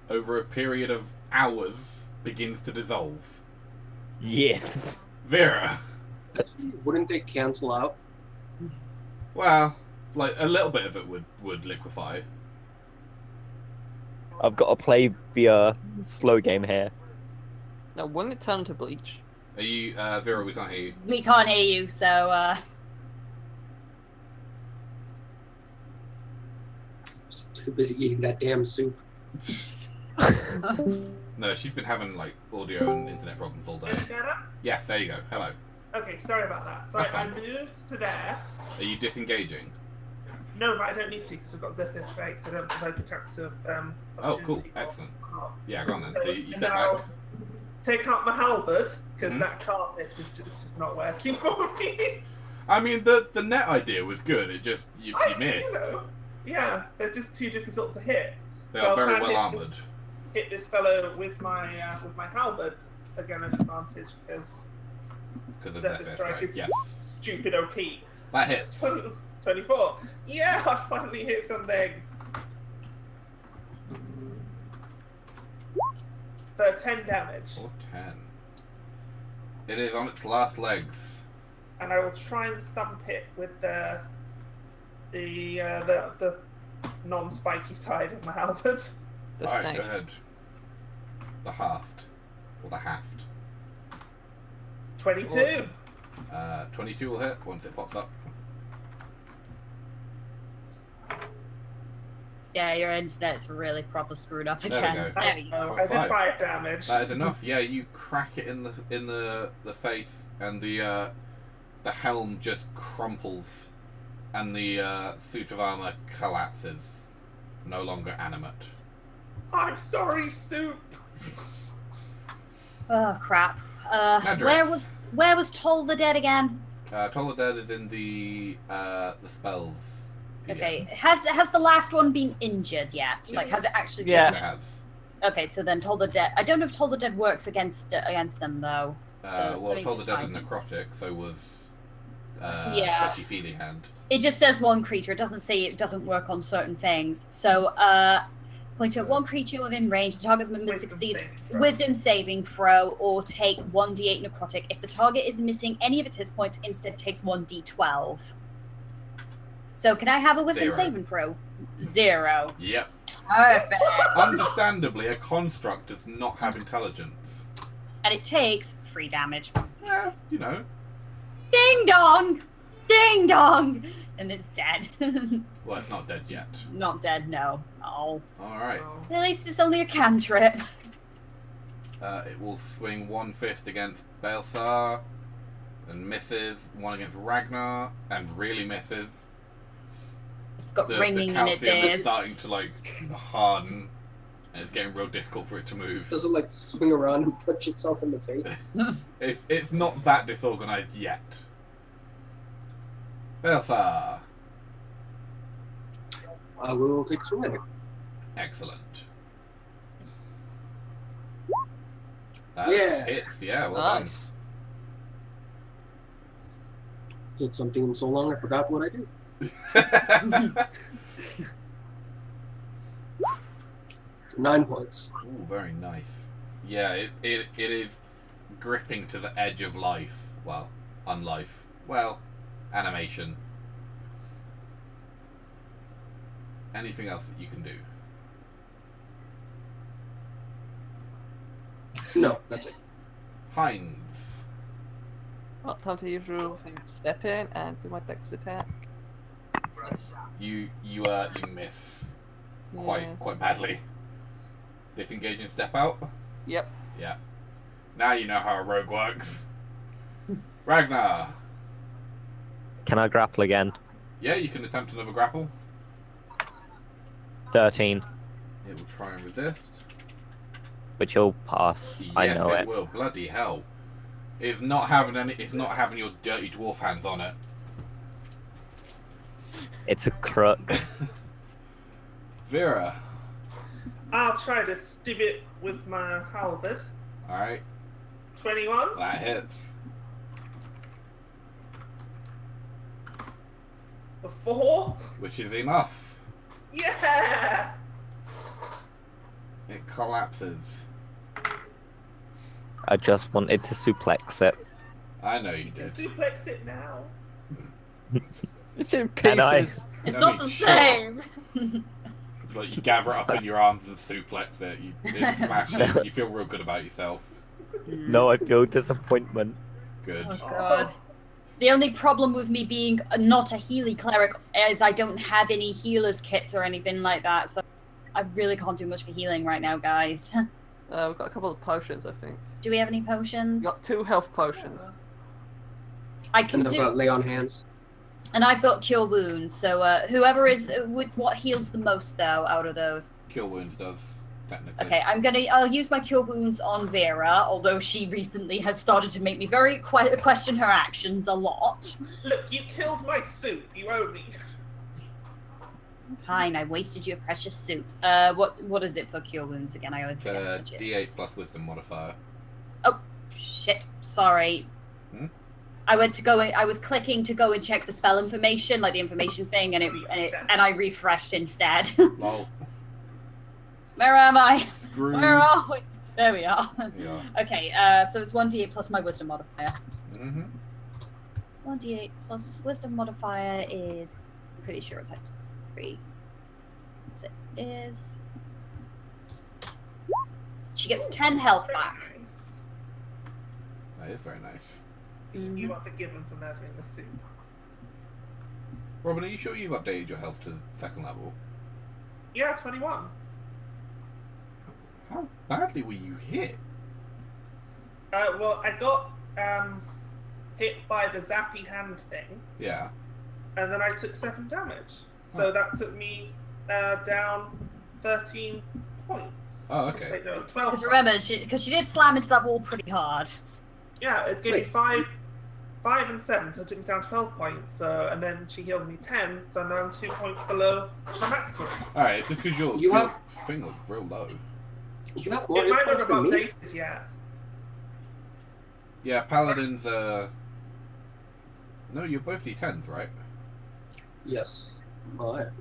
over a period of hours, begins to dissolve. Yes. Vera. Wouldn't they cancel out? Well, like a little bit of it would liquefy. I've got to play the slow game here. Now, wouldn't it turn to bleach? Are you, Vera? We can't hear you. We can't hear you, so Just too busy eating that damn soup. No, she's been having like audio and internet problems all day. Is it better? Yes, there you go. Hello. Okay, sorry about that. Sorry, That's I fine. moved to there. Are you disengaging? No, but I don't need to because I've got Zephyr Strike, so I don't have a chance of Oh, cool. opportunity or Excellent. cards. Yeah, go on then. So you And step then back. I'll take out my halberd because Mhm. that carpet is just not working for me. I mean, the net idea was good. It just you missed. You know, yeah, they're just too difficult to hit. They So are I'll very try and well hit armored. Hit this fellow with my halberd again at advantage because Because of Zephyr Zephyr Strike Strike. is Yes, stupid OP. that hits. 24. Yeah, I finally hit something. For 10 damage. Or 10. It is on its last legs. And I will try and thump it with the non-spiky side of my halberd. The Alright, snake. go ahead. The haft. Or the haft. 22. 22 will hit once it pops up. yeah, your internet's really proper screwed up There we again. go. There we go. Oh, I did 5. 5 damage. That is enough. Yeah, you crack it in the face, and the the helm just crumples, and the suit of armor collapses, no longer animate. I'm sorry, Soup. Oh crap. Madras. Where was Toll the Dead again? Toll the Dead is in the spells. PDF. Okay. Has the last one been injured yet? Like, has it actually? Yeah. Yes, it has. Okay, so then Toll the Dead. I don't know if Toll the Dead works against them though. So Well, let me Toll the just Dead is find- necrotic, so was Yeah. Touchy Feely Hand. It just says one creature. It doesn't say it doesn't work on certain things. So, point to one creature within range. The target's member succeed Wisdom saving throw or take 1d8 necrotic. If the target is missing any of its hit points, instead takes 1d12. So, can I have a Wisdom 0. saving throw? 0. Yep. Perfect. Understandably, a construct does not have intelligence. And it takes 3 damage. Yeah, you know. Ding dong! Ding dong! And it's dead. Well, it's not dead yet. Not dead, no. Oh. Alright. At least it's only a cantrip. It will swing one fist against Balsar, and misses. One against Ragnar, and really misses. It's got The ringing in its calcium is ears. starting to, like, harden, and it's getting real difficult for it to move. Does it like swing around and punch itself in the face? It's not that disorganized yet. Balsar. I will take a swing at it. Excellent. That Yeah. hits, yeah, well Nice. Did something in so long I forgot what I do. done. 9 points. Ooh, very nice. Yeah, it is gripping to the edge of life. Well, unlife. Well, animation. Anything else that you can do? No, that's it. Heinz. Well, time to use rule step in and do my dex attack. Yes. You miss Yeah. quite badly. Disengage and step out? Yep. Yeah. Now you know how a rogue works. Ragnar. Can I grapple again? Yeah, you can attempt another grapple. 13, It will try and resist. which will pass. Yes, I know it it. will. Bloody hell! It's not having any. It's not having your dirty dwarf hands on it. It's a crook. Vera. I'll try to stab it with my halberd. All right, 21. that hits. A 4. Which is enough. Yeah! It collapses. I just wanted to suplex it. I know you You can did. suplex it now. It's in Can I? pieces. It's I not mean, the sure. same. Like you gather it up in your arms and suplex it. It smashes. You feel real good about yourself. No, I feel disappointment. Good. Oh god. The only problem with me being not a Healy cleric is I don't have any healer's kits or anything like that, so I really can't do much for healing right now, guys. We've got a couple of potions, I think. Do we have any potions? We've got 2 health potions. I can And I've do, got lay on hands. and I've got cure wounds. So whoever is with what heals the most though out of those. Cure wounds does technically. Okay, I'll use my cure wounds on Vera, although she recently has started to make me very question her actions a lot. Look, you killed my soup. You owe me. Fine, I wasted your precious soup. What is it for cure wounds again? I always It's forget. a Legit. D8 plus wisdom modifier. Shit, sorry. Hmm? I was clicking to go and check the spell information, like the information thing, and I refreshed instead. Lol. Where am I? Screw. Where are we? There we are. Yeah. Okay, so it's 1d8 plus my wisdom modifier. Mm-hmm. 1d8 plus wisdom modifier is, I'm pretty sure it's like 3. Yes, it is. She gets 10 health back. Nice. That is very nice. You are forgiven for murdering the soup. Robin, are you sure you've updated your health to second level? Yeah, 21. How badly were you hit? Well, I got hit by the zappy hand thing, Yeah. and then I took 7 damage. So that took me down 13 points. Oh, okay. Wait, no, 12 Because points. remember, because she did slam into that wall pretty hard. Yeah, it gave me Wait. 5 and 7, so it took me down 12 points. And then she healed me 10, so now I'm 2 points below the maximum. Alright, it's just because your thing looks real low. You have more It hit might not points have than me. updated yet. Yeah, Paladin's, No, you're both D10s, right? Yes. Well, I am.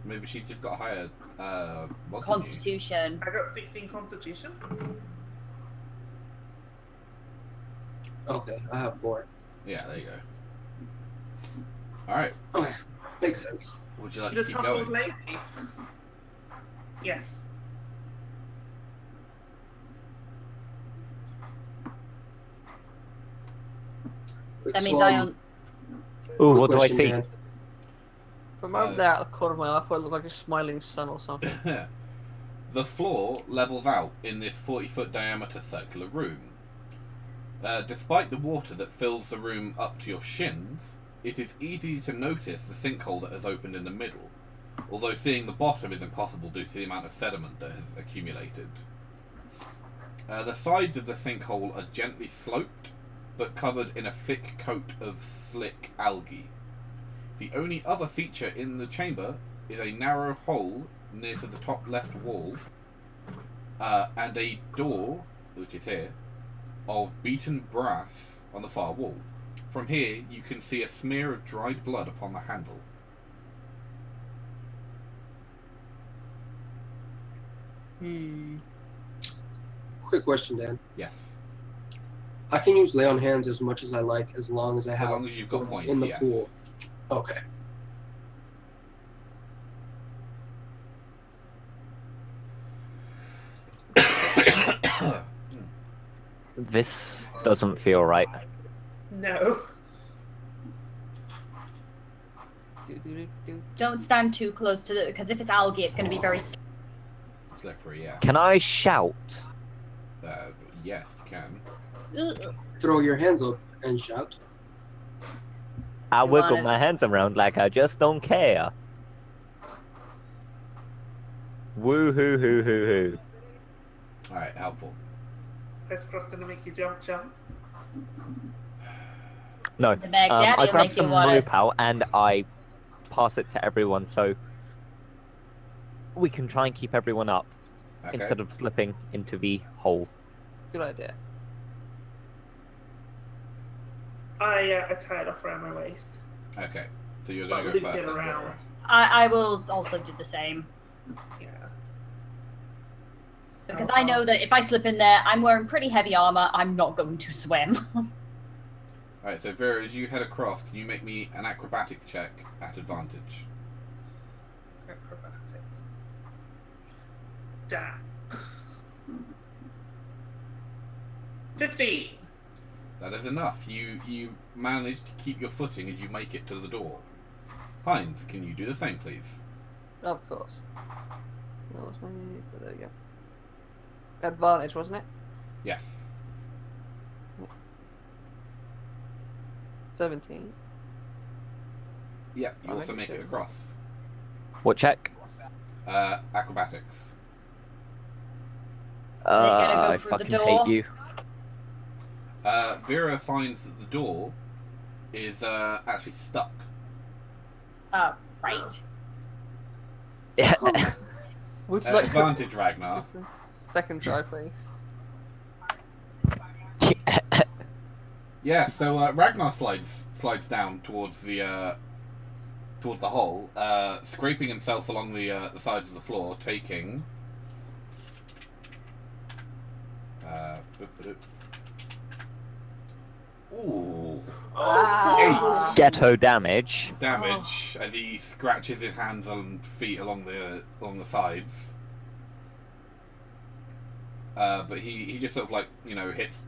Maybe she's just got higher, mod than you. Constitution. I got 16 Constitution. Okay, I have 4. Yeah, there you go. Alright, Okay, makes sense. would you like She's to a keep tough old going? lady. Yes. That means I um, on. Ooh, quick what do I question, see? Dan. From over there out the corner of my eye, I thought it looked like a smiling sun or something. The floor levels out in this 40-foot diameter circular room. Despite the water that fills the room up to your shins, it is easy to notice the sinkhole that has opened in the middle, although seeing the bottom is impossible due to the amount of sediment that has accumulated. The sides of the sinkhole are gently sloped, but covered in a thick coat of slick algae. The only other feature in the chamber is a narrow hole near to the top left wall, and a door, which is here, of beaten brass on the far wall. From here, you can see a smear of dried blood upon the handle. Quick question, Dan. Yes. I can use lay on hands as much as I like, as long as I So have long as you've got ones points, in the yes. pool. Okay. This doesn't feel right. No. Don't stand too close to the. Because if it's algae, it's going to be very. Slippery, yeah. Can I shout? Yes, you can. Ugh. Throw your hands up and shout. I You wiggle want it? my hands around like I just don't care. Woo hoo hoo hoo hoo. Alright, helpful. Crisscross gonna make you jump. No, The Meg Daddy I will grab make some you want it. rope out and I pass it to everyone so we can try and keep everyone up Okay. instead of slipping into the hole. Good idea. I tie it off around my waist. Okay. So you're But going to loop go first. it then, around. Vera. I will also do the same. Yeah. Because I know that if I slip in there, I'm wearing pretty heavy armor. I'm not going to swim. Alright, so Vera, as you head across, can you make me an acrobatics check at advantage? Acrobatics. Damn. 15. That is enough. You manage to keep your footing as you make it to the door. Hines, can you do the same, please? Of course. There you go. Advantage, wasn't it? Yes. 17. Yep, you I'll also make make it it good. across. What check? Acrobatics. gotta go I through the fucking door? hate you. Vera finds that the door is actually stuck. Right. Would you like to... Advantage, Ragnar. Second try, please. Yeah, so Ragnar slides down towards the hole, scraping himself along the sides of the floor, taking. Ooh, Ah. Ghetto damage. damage as he scratches his hands and feet along the sides. But he just sort of like, you know, hits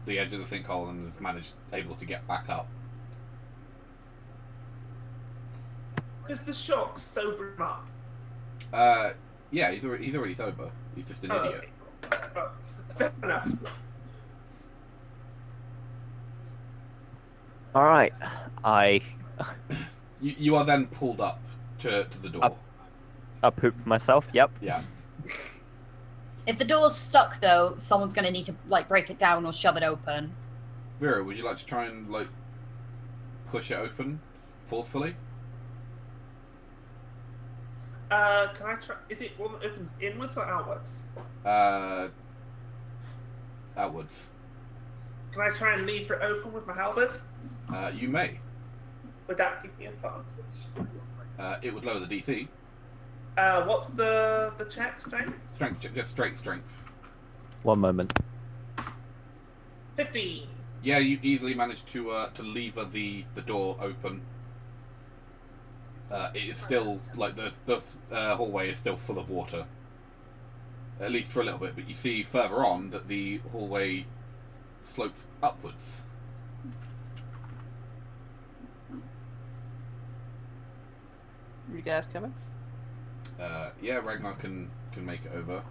the edge of the sinkhole and is able to get back up. Does the shock sober him up? Yeah, he's already sober. He's just an idiot. Okay. Fair enough. All right. You are then pulled up to the door. I pooped myself. Yep. Yeah. If the door's stuck, though, someone's going to need to like break it down or shove it open. Vera, would you like to try and like push it open forcefully? Can I try? Is it one that opens inwards or outwards? Outwards. Can I try and leave it open with my halberd? You may. Would that give me advantage? It would lower the DC. What's the check strength? Strength, just straight strength. 1 moment. 15. Yeah, you easily managed to lever the door open. It is still like the hallway is still full of water, at least for a little bit. But you see further on that the hallway slopes upwards. You guys coming? Yeah, Ragnar can make it over.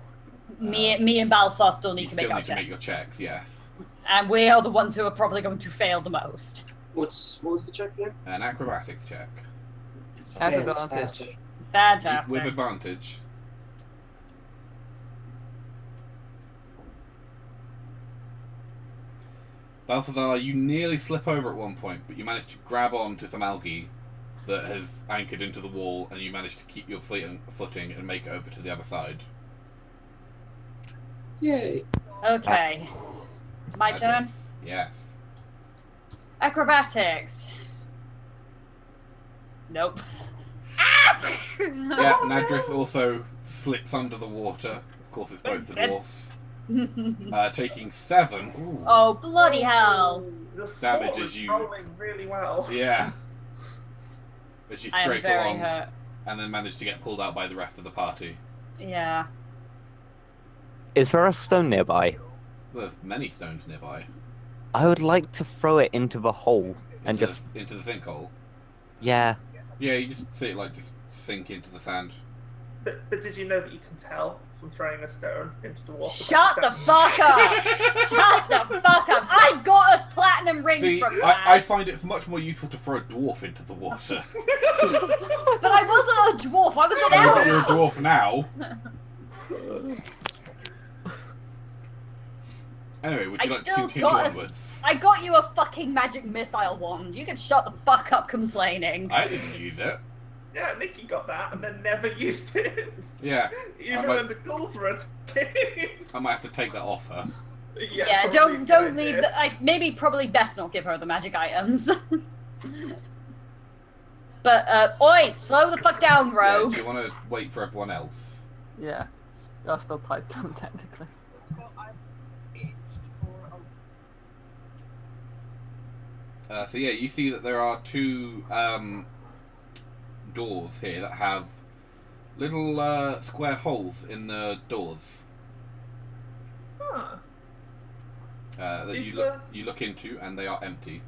Me and Balsar still need You to make still our need to check. make your checks, yes. And we are the ones who are probably going to fail the most. What was the check again? An acrobatics check Have advantage. Fantastic. Fantastic. with advantage. Balthazar, you nearly slip over at one point, but you manage to grab on to some algae that has anchored into the wall, and you manage to keep your footing and make it over to the other side. Yay. Okay. My turn. Yes. Acrobatics. Nope. Yeah, Nadris also slips under the water. Of course, it's both the dwarfs. Taking 7. Ooh. Oh, bloody hell. The Damage floor as is you- rolling really well. Yeah. As you I am scrape very along, hurt. and then manage to get pulled out by the rest of the party. Yeah. Is there a stone nearby? There's many stones nearby. I would like to throw it into the hole and Into just into the sinkhole. yeah. Yeah, you just see it like just sink into the sand. But did you know that you can tell from throwing a stone into the water? Shut the fuck up! Shut the fuck up! I got us platinum rings See, from I that. find it's much more useful to throw a dwarf into the water. But I wasn't a dwarf, I was an You're, elf! you're a dwarf now. Anyway, would you I like to still continue got us- onwards? I got you a fucking magic missile wand. You can shut the fuck up complaining. I didn't use it. Yeah, Nikki got that and then never used it. Yeah, Even might- when the ghouls were attacking. I might have to take that off her. Yeah, probably don't a good leave. idea. Probably best not give her the magic items. But oi, slow the fuck down, Yeah, Rogue. do you want to wait for everyone else? Yeah. You're still tied down technically. So yeah, you see that there are 2 doors here that have little square holes in the doors Huh. that Is you look into, and they are empty.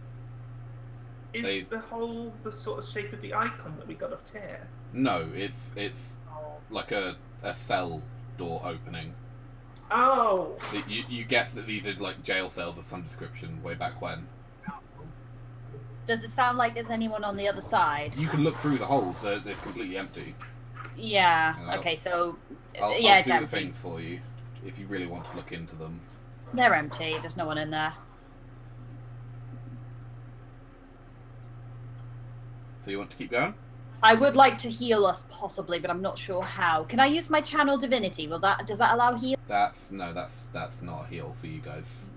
Is They- the hole the sort of shape of the icon that we got of Tyr? No, it's like a cell door opening. Oh! You guess that these are like jail cells of some description way back when. Does it sound like there's anyone on the other side? You can look through the holes; they're completely empty. Yeah. I'll- Okay, so I'll yeah, it's do the empty. things for you if you really want to look into them. They're empty. There's no one in there. So you want to keep going? I would like to heal us possibly, but I'm not sure how. Can I use my channel divinity? Does that allow heal? That's not a heal for you guys.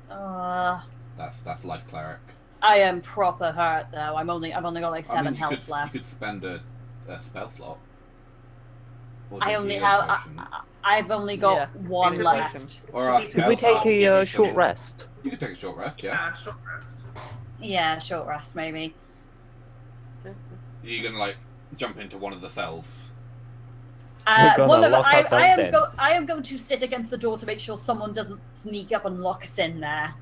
That's life cleric. I am proper hurt though. I've only got like 7 you health could, left. You could spend a spell slot. Or I drink only healing have. potion. I've only got Yeah, 1 healing left. potion. Or ask Could we Elsa to take give you a short some- rest? You could take a short rest, yeah. Yeah, short rest. Yeah, short rest maybe. You're gonna like jump into one of the cells. We're gonna One of lock I ourselves in. I am going to sit against the door to make sure someone doesn't sneak up and lock us in there.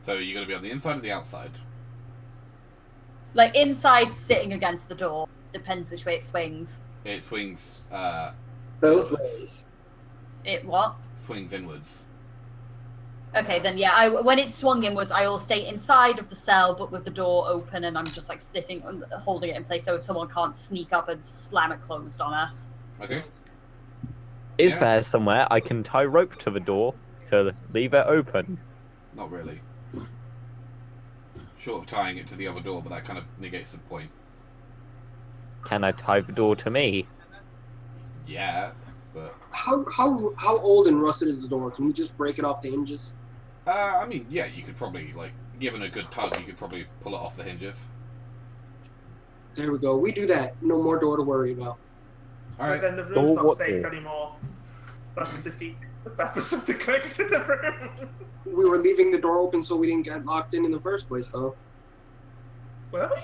So you're gonna be on the inside or the outside? Like inside, sitting against the door. Depends which way it swings. It swings Both ways. It what? swings inwards. Okay, then yeah. When it's swung inwards, I will stay inside of the cell, but with the door open, and I'm just like sitting, holding it in place, so if someone can't sneak up and slam it closed on us. Okay. Is Yeah. there somewhere I can tie rope to the door to leave it open? Not really. Short of tying it to the other door, but that kind of negates the point. Can I tie the door to me? Yeah, but How old and rusted is the door? Can we just break it off the hinges? I mean, yeah, you could probably, like, given a good tug, you could probably pull it off the hinges. There we go. We do that. No more door to worry about. All But right. then the room's Door not what safe door? anymore. That's defeating the purpose of the going to the room. We were leaving the door open so we didn't get locked in the first place, though. Were we?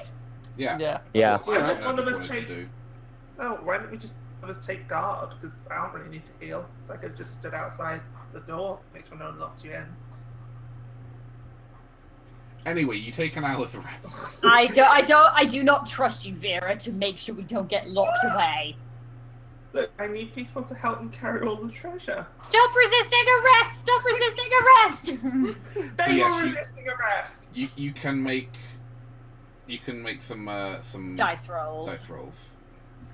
Yeah. Yeah. Yeah. Why Yeah. don't one of us That's what I take? wanted to do. No, why don't we just one of us take guard? Because I don't really need to heal, so I could just stood outside the door, make sure no one locked you in. Anyway, you take an hour's rest. I do not trust you, Vera, to make sure we don't get locked away. Look, I need people to help me carry all the treasure. Stop resisting arrest! Stop resisting arrest! They Yes, were you- resisting arrest. You can make some Dice rolls. dice rolls.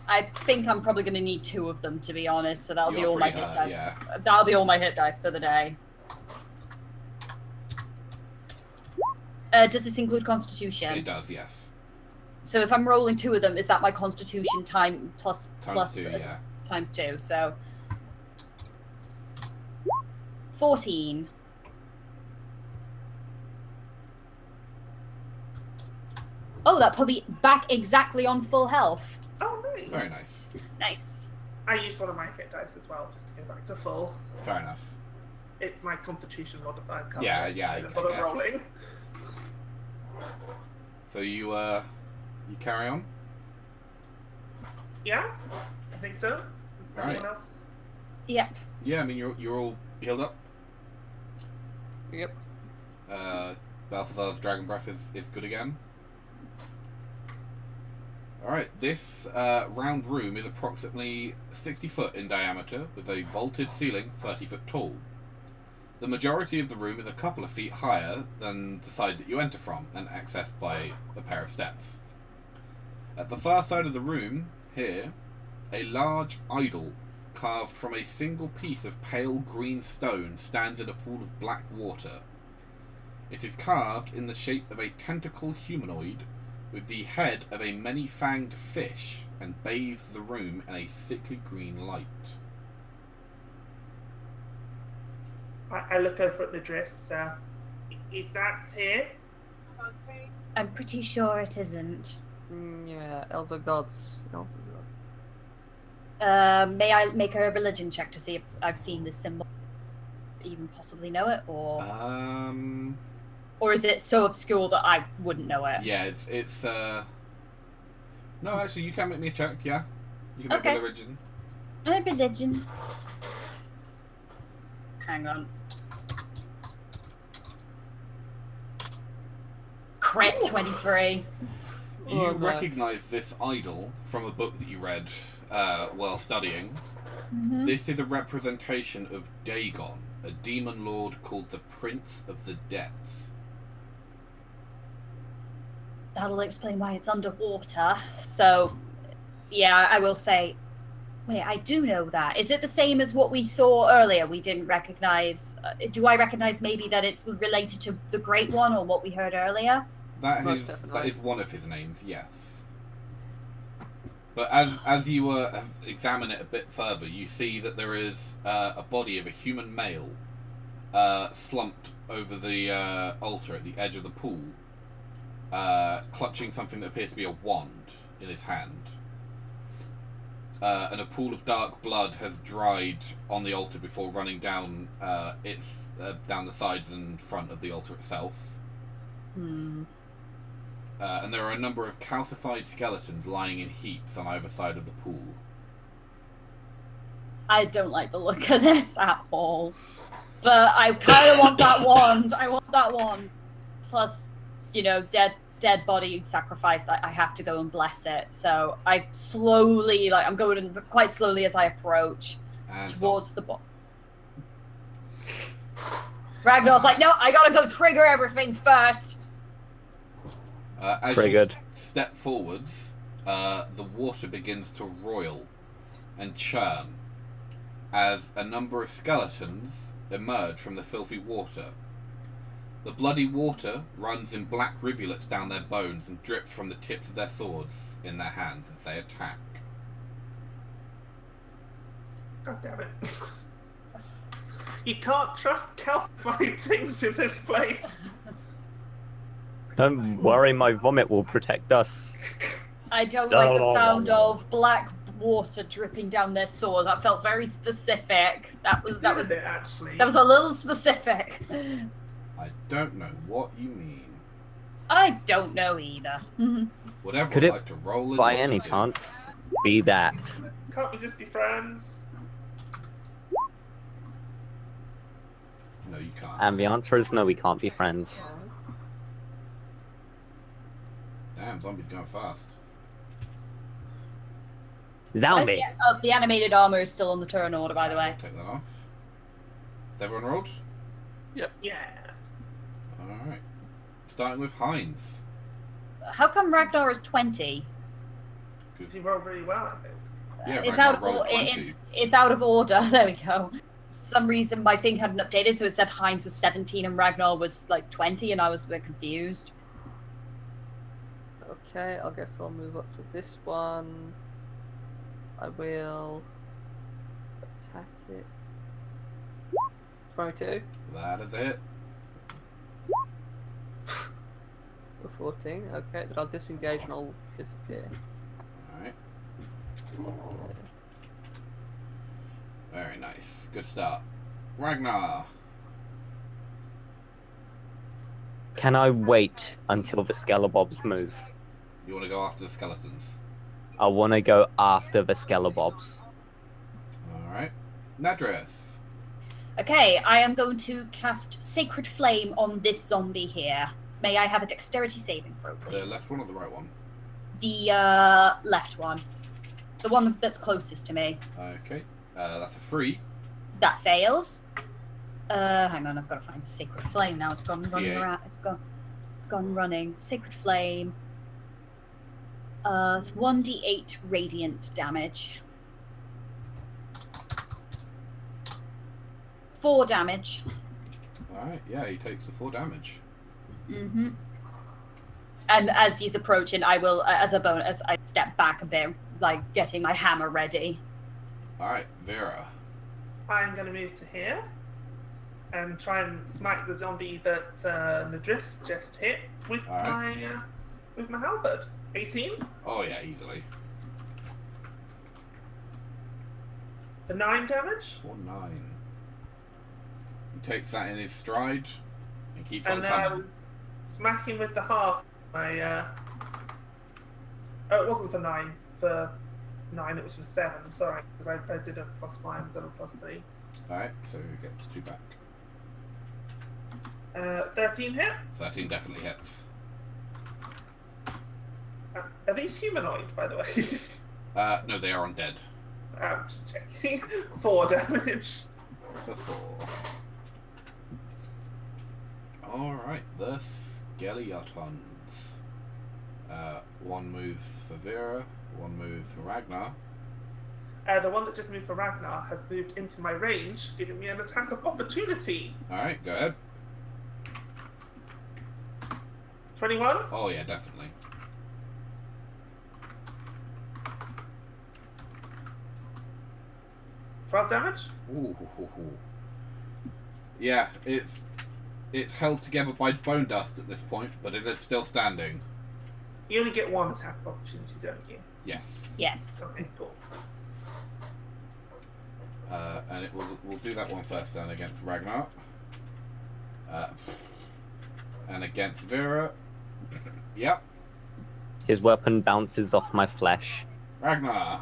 I think I'm probably going to need 2 of them, to be honest, so that'll be You're all my pretty hit hurt, dice. yeah. That'll be all my hit dice for the day. Does this include Constitution? It does, yes. So if I'm rolling 2 of them, is that my Constitution plus Times 2, yeah. times 2? So 14. Oh, that put me back exactly on full health. Oh, nice. Very nice. Nice. I used one of my hit dice as well, just to go back to full. Fair enough. My Constitution modifier. comes Yeah, in yeah, and I bother guess. rolling. So you carry on? Yeah, I think so. Is there Alright. anyone else? Yep. Yeah, I mean you're all healed up. Yep. Balthazar's dragon breath is good again. Alright, this round room is approximately 60 foot in diameter with a vaulted ceiling 30 foot tall. The majority of the room is a couple of feet higher than the side that you enter from and accessed by a pair of steps. At the far side of the room, here, a large idol carved from a single piece of pale green stone stands in a pool of black water. It is carved in the shape of a tentacle humanoid with the head of a many-fanged fish and bathes the room in a sickly green light. I look over at the dress. Is that here? I'm pretty sure it isn't. Yeah, Elder Gods. Elder Gods. May I make a religion check to see if I've seen this symbol? Even possibly know it, or is it so obscure that I wouldn't know it? Yeah, it's no, actually, you can make me a check, yeah. You can make Okay. a religion. A religion. Hang on. Crit 23. You Oh, no. recognise this idol from a book that you read while studying. Mhm. This is a representation of Dagon, a demon lord called the Prince of the Depths. That'll explain why it's underwater. So, yeah, I will say. Wait, I do know that. Is it the same as what we saw earlier? We didn't recognize. Do I recognize maybe that it's related to the Great One or what we heard earlier? That Most is definitely. one of his names, yes. But as you examine it a bit further, you see that there is a body of a human male slumped over the altar at the edge of the pool, clutching something that appears to be a wand in his hand. And a pool of dark blood has dried on the altar before running down down the sides and front of the altar itself. Hmm. And there are a number of calcified skeletons lying in heaps on either side of the pool. I don't like the look of this at all. But I kind of want that wand. I want that wand. Plus, dead body sacrificed. I have to go and bless it. So I slowly, I'm going in quite slowly as I approach And towards the body. Ragnar's like, no, I gotta go trigger everything first. As Triggered. you step forwards, the water begins to roil and churn as a number of skeletons emerge from the filthy water. The bloody water runs in black rivulets down their bones and drips from the tips of their swords in their hands as they attack. God damn it. You can't trust calcified things in this place. Don't worry, my vomit will protect us. I don't like the sound of black water dripping down their sword. That felt very specific. That was it actually. that was a little specific. I don't know what you mean. I don't know either. Whatever Could I'd it, like to roll by any initiative. chance, be that? Can't we just be friends? No, you can't. And the answer is no, we can't be friends. Damn, zombies going fast. Zombie! The animated armor is still on the turn order, by the way. Take that off. Has everyone rolled? Yeah. Alright. Starting with Heinz. How come Ragnar is 20? You rolled really well, I think. Yeah, It's Ragnar out of rolled 20. it's out of order. There we go. For some reason my thing hadn't updated, so it said Heinz was 17 and Ragnar was like 20, and I was a bit confused. Okay, I guess I'll move up to this one. I will attack it. 22 That is it. for 14. Okay, then I'll disengage and I'll disappear. Alright. Very nice. Good start. Ragnar. Can I wait until the Skelebobs move? You want to go after the skeletons? I want to go after the Skelebobs. Alright. Nadris. Okay, I am going to cast Sacred Flame on this zombie here. May I have a dexterity saving throw, The please? left one or the right one? The left one. The one that's closest to me. Okay. That's a 3. That fails. Hang on, I've got to find Sacred Flame now. It's gone running D8. around. It's gone running. Sacred Flame. It's 1d8 radiant damage. 4 damage. Alright, yeah, he takes the 4 damage. Mm-hmm. And as he's approaching, I will, as a bonus, I step back a bit, like getting my hammer ready. Alright, Vera. I'm going to move to here and try and smite the zombie that Nadris just hit with my halberd. 18 Oh yeah, easily. for 9 damage. 4, 9. He takes that in his stride and keeps And on then coming. I'm smacking with the half. My oh, it wasn't for 9. For 9, it was for 7. Sorry, because I did a +5 instead of +3. Alright, so he gets 2 back. 13 hit. 13 definitely hits. Are these humanoid, by the way? No, they are undead. I'm just checking. 4 damage. For 4. Alright, the Skeletons. 1 move for Vera, 1 move for Ragnar. The one that just moved for Ragnar has moved into my range, giving me an attack of opportunity. Alright, go ahead. 21. Oh yeah, definitely. Twelve damage. Ooh, hoo, hoo, hoo. Yeah, it's held together by bone dust at this point, but it is still standing. You only get 1 attack of opportunity, don't you? Yes. Yes. Okay, cool. And it will do that one first then against Ragnar. And against Vera. Yep. His weapon bounces off my flesh. Ragnar.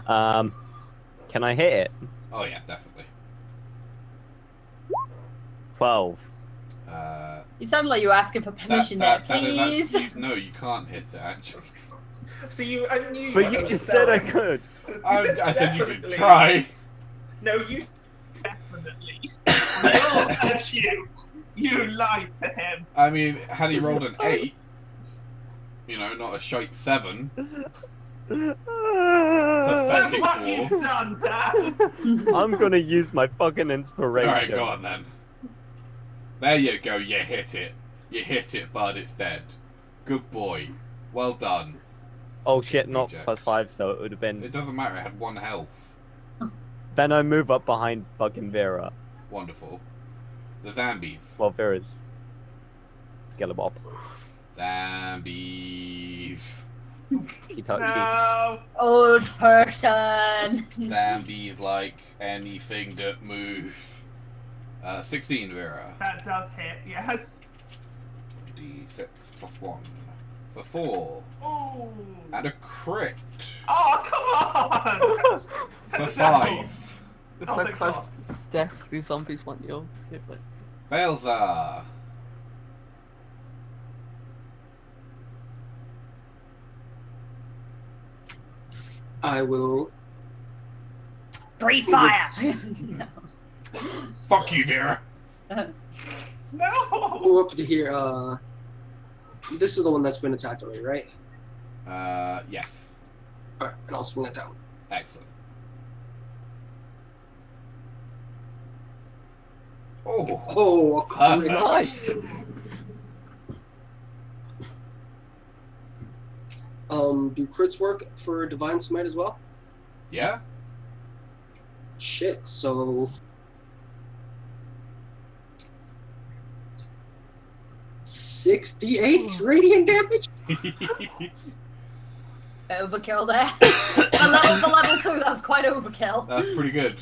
Can I hit it? Oh yeah, definitely. 12. You sound like you were asking for permission that there, is please. actually, no, you can't hit it actually. So I knew. But you just said I could. I said you could definitely. try. No, you definitely. Look at you! You lied to him! I mean, had he rolled an 8, you know, not a shite 7, Look pathetic what you've dwarf. done, Dan! I'm gonna use my fucking inspiration. Alright, go on then. There you go, you hit it. You hit it, bud, it's dead. Good boy. Well done. Oh shit, not Reject. +5, so it would have It been. doesn't matter, it had 1 health. Then I move up behind fucking Vera. Wonderful. The zombies. Well, Vera's Skelemob. Zombies. She touched No! Old person. Zombies like anything that moves. 16, Vera. That does hit, yes. D6 plus 1. For 4. Ooh! And a crit. Oh, come on! For 5. It's Oh so my close God. to death, these zombies want your giblets. Balzar. I will. Breathe fire. Fuck you, Vera. No! Go up to here. This is the one that's been attacked already, right? Yes. Alright, and I'll swing at that one. Excellent. Oh, Oh, a Perfect. crit. Nice! Do crits work for Divine Smite as well? yeah? Shit, so. 68 radiant damage? Overkill there. For level 2, that's quite overkill. That's pretty good.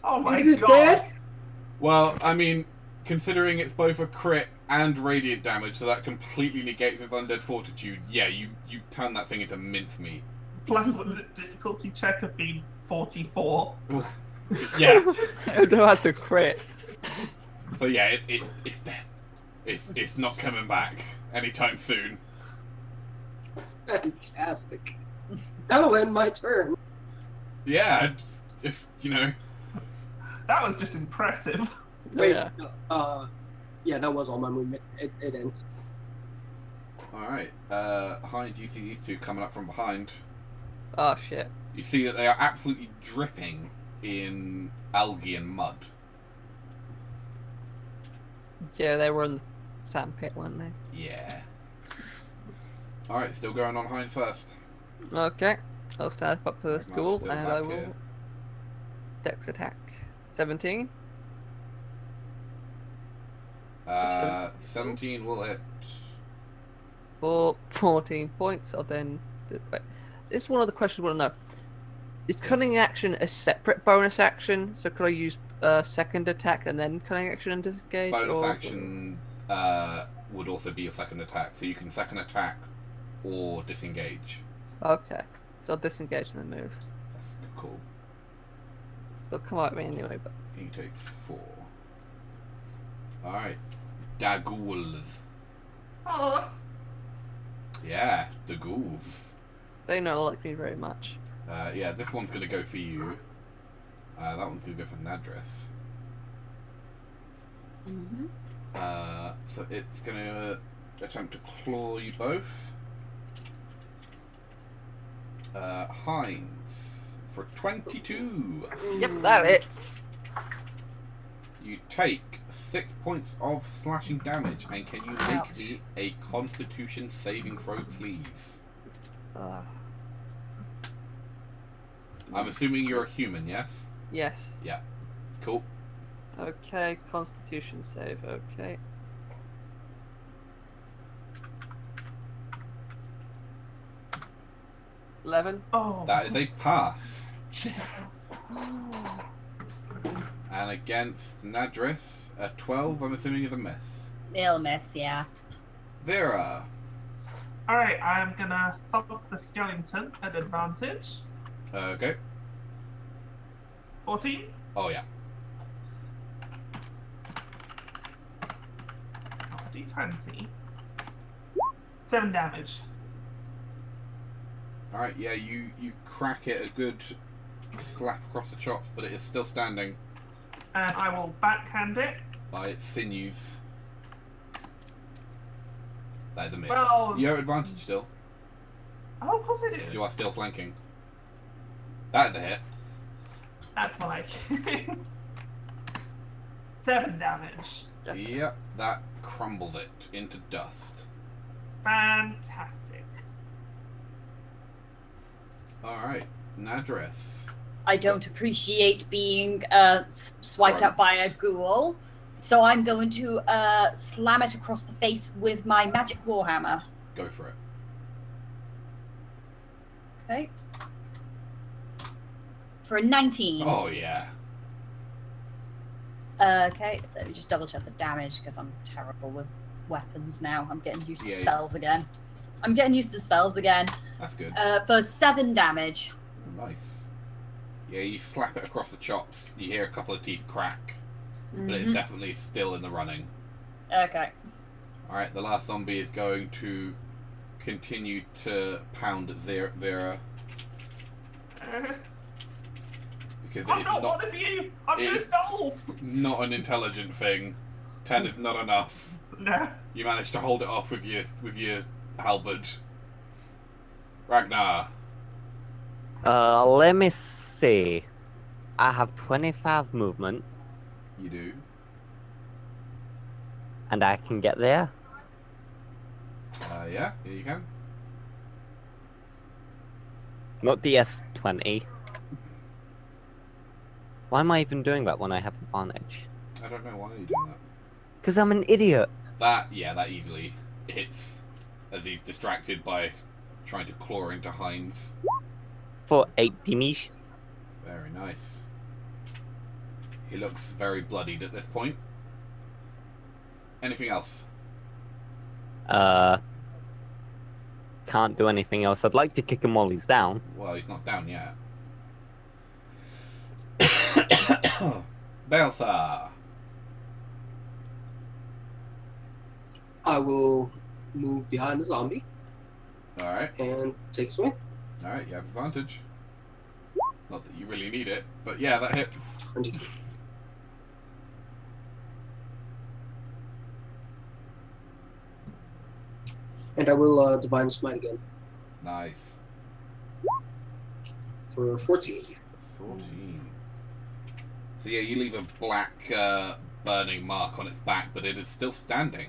Oh my Is it God! dead? Well, I mean, considering it's both a crit and radiant damage, so that completely negates its undead fortitude, yeah, you turn that thing into mincemeat. Plus, would its difficulty check have been 44? Yeah. I don't know how to crit. So yeah, it's dead. It's not coming back anytime soon. Fantastic. That'll end my turn. Yeah, if you know. That was just impressive. Wait, Yeah. yeah, that was all my movement. It ends. Alright, Hind, you see these two coming up from behind. Oh shit. You see that they are absolutely dripping in algae and mud. Yeah, they were in the sand pit, weren't they? Yeah. Alright, still going on Hind first. Okay. I'll step up to the Ragmar's school still and back I will here. dex attack. 17. 17 will hit. For 14 points, I'll then. Wait. This is one of the questions I want to know. Is cunning action a separate bonus action? So could I use second attack and then cunning action and disengage? Bonus or... action would also be a second attack, so you can second attack or disengage. Okay. So I'll disengage and then move. That's cool. They'll come at me anyway, but. He takes 4. Alright. Dagools. Oh, Yeah, the ghouls. They don't like me very much. Yeah, this one's gonna go for you. That one's gonna go for Nadris. So it's gonna attempt to claw you both. Hines for 22. Yep, that it. You take 6 points of slashing damage, and can you make Ouch. me a Constitution saving throw, please? I'm assuming you're a human, yes? Yes. Cool. Okay, Constitution save. Okay. $11. oh. That is a pass. Shit. And against Nadris, a 12, I'm assuming, is a miss. They'll miss, yeah. Vera. Alright, I'm gonna thump the skeleton at advantage. Go. 14. Oh, yeah. D20. 7 damage. Alright, yeah, you crack it a good slap across the chops, but it is still standing And I will backhand it. by its sinews. That is a miss. Well- You have advantage still, Oh, of course it because is. you are still flanking. That is a hit. That's what I get. 7 damage. Yep, that crumbles it into dust. Fantastic. Alright, Nadris. I don't appreciate being swiped out by a ghoul, so I'm going to slam it across the face with my magic warhammer. Go for it. Okay. For a 19. Oh, yeah. Okay, let me just double check the damage because I'm terrible with weapons now. I'm getting used to Yeah, spells again. I'm getting used to spells again. That's good. For 7 damage. Nice. Yeah, you slap it across the chops, you hear a couple of teeth crack, but it's Mhm. definitely still in the running. Okay. Alright, the last zombie is going to continue to pound at Vera, because it I'm is not not, one of you. I'm it just is- old. not an intelligent thing. 10 is not enough. No. You managed to hold it off with your halberd. Ragnar. Let me see. I have 25 movement, You do. and I can get there. Yeah, here you can. Not DS20. Why am I even doing that when I have advantage? I don't know why you're doing that. Because I'm an idiot. That easily hits as he's distracted by trying to claw into Heinz. For 8 damage. Very nice. He looks very bloodied at this point. Anything else? Can't do anything else. I'd like to kick him while he's down. Well, he's not down yet. Balthar. I will move behind the zombie Alright, and take a swing. alright, you have advantage. Not that you really need it, but yeah, that hits. 22. And I will Divine Smite again Nice. for 14. 14. So yeah, you leave a black burning mark on its back, but it is still standing.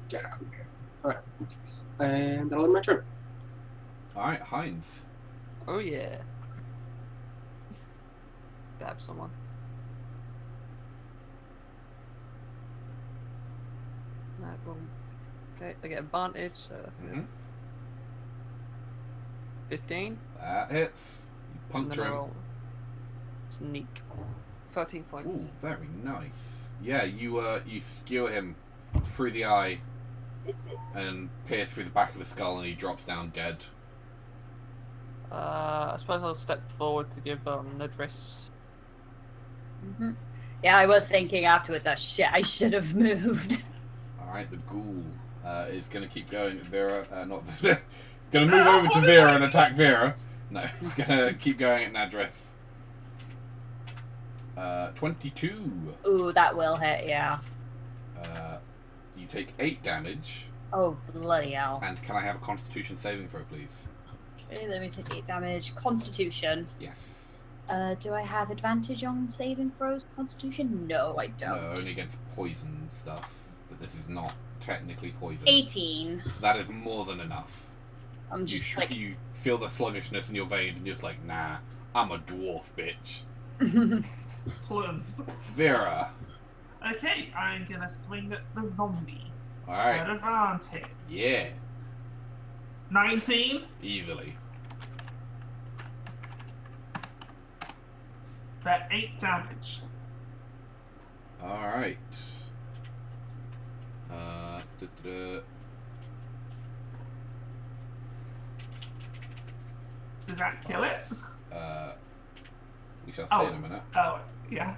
Get out of here. Alright. And that'll end my turn. Alright, Heinz. Oh yeah. Stab someone. No, well, okay, I get advantage, so that's good. Mhm. 15. That hits. You And puncture then I him. roll sneak. 13 points. Ooh, very nice. Yeah, you skewer him through the eye and pierce through the back of the skull, and he drops down dead. I suppose I'll step forward to give Nadris. Mhm. Yeah, I was thinking afterwards, oh shit, I should have moved. Alright, the ghoul is going to keep going at Vera. Not Vera. He's going to move over to Vera and attack Vera. No, he's going to keep going at Nadris. 22. Ooh, that will hit, yeah. You take 8 damage. Oh, bloody hell. And can I have a Constitution saving throw, please? Okay, let me take 8 damage. Constitution. Yes. Do I have advantage on saving throws? Constitution? No, I don't. No, only against poison stuff. But this is not technically poison. 18. That is more than enough. I'm just like... You feel the sluggishness in your veins, and you're just like, nah, I'm a dwarf, bitch. Plus. Vera. Okay, I'm gonna swing at the zombie. Alright. At advantage. Yeah. 19. Easily. For 8 damage. Alright. Does that kill it? We shall see Oh. in a minute. Oh, yeah.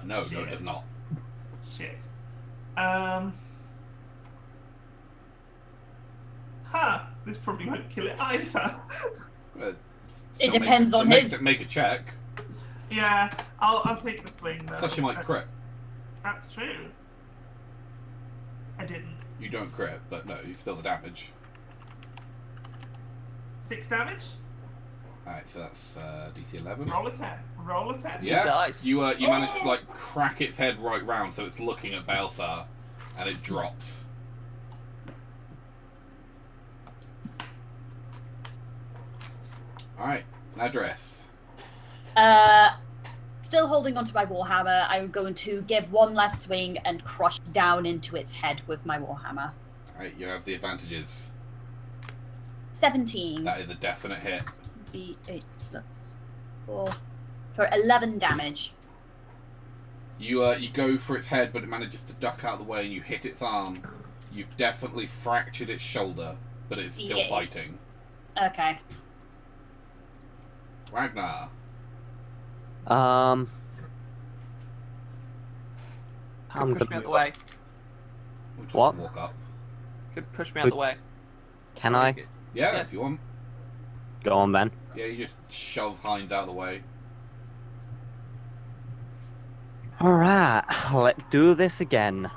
No, it Shit. does not. Shit. Huh. This probably won't kill it either. It depends on makes his. it make a check. Yeah, I'll take the swing though. Plus you might crit. That's true. I didn't. You don't crit, but no, you still the damage. 6 damage. Alright, so that's DC 11. Roll a 10. Roll a 10. Yeah, Nice. you manage to like crack its head right round, so it's looking at Balthar, and it drops. All right, now dress. Still holding onto my warhammer, I'm going to give one last swing and crush down into its head with my warhammer. All right, you have the advantages. 17. That is a definite hit. D8 plus 4 for 11 damage. You go for its head, but it manages to duck out of the way, and you hit its arm. You've definitely fractured its shoulder, but it's still Yeah. fighting. Okay. Ragnar. I'm Could push me out the way. We'll just What? Walk up. Could push me out the way. Can I? Yeah, Yeah. if you want. Go on, Ben. Yeah, you just shove Heinz out of the way. Alright, let's do this again.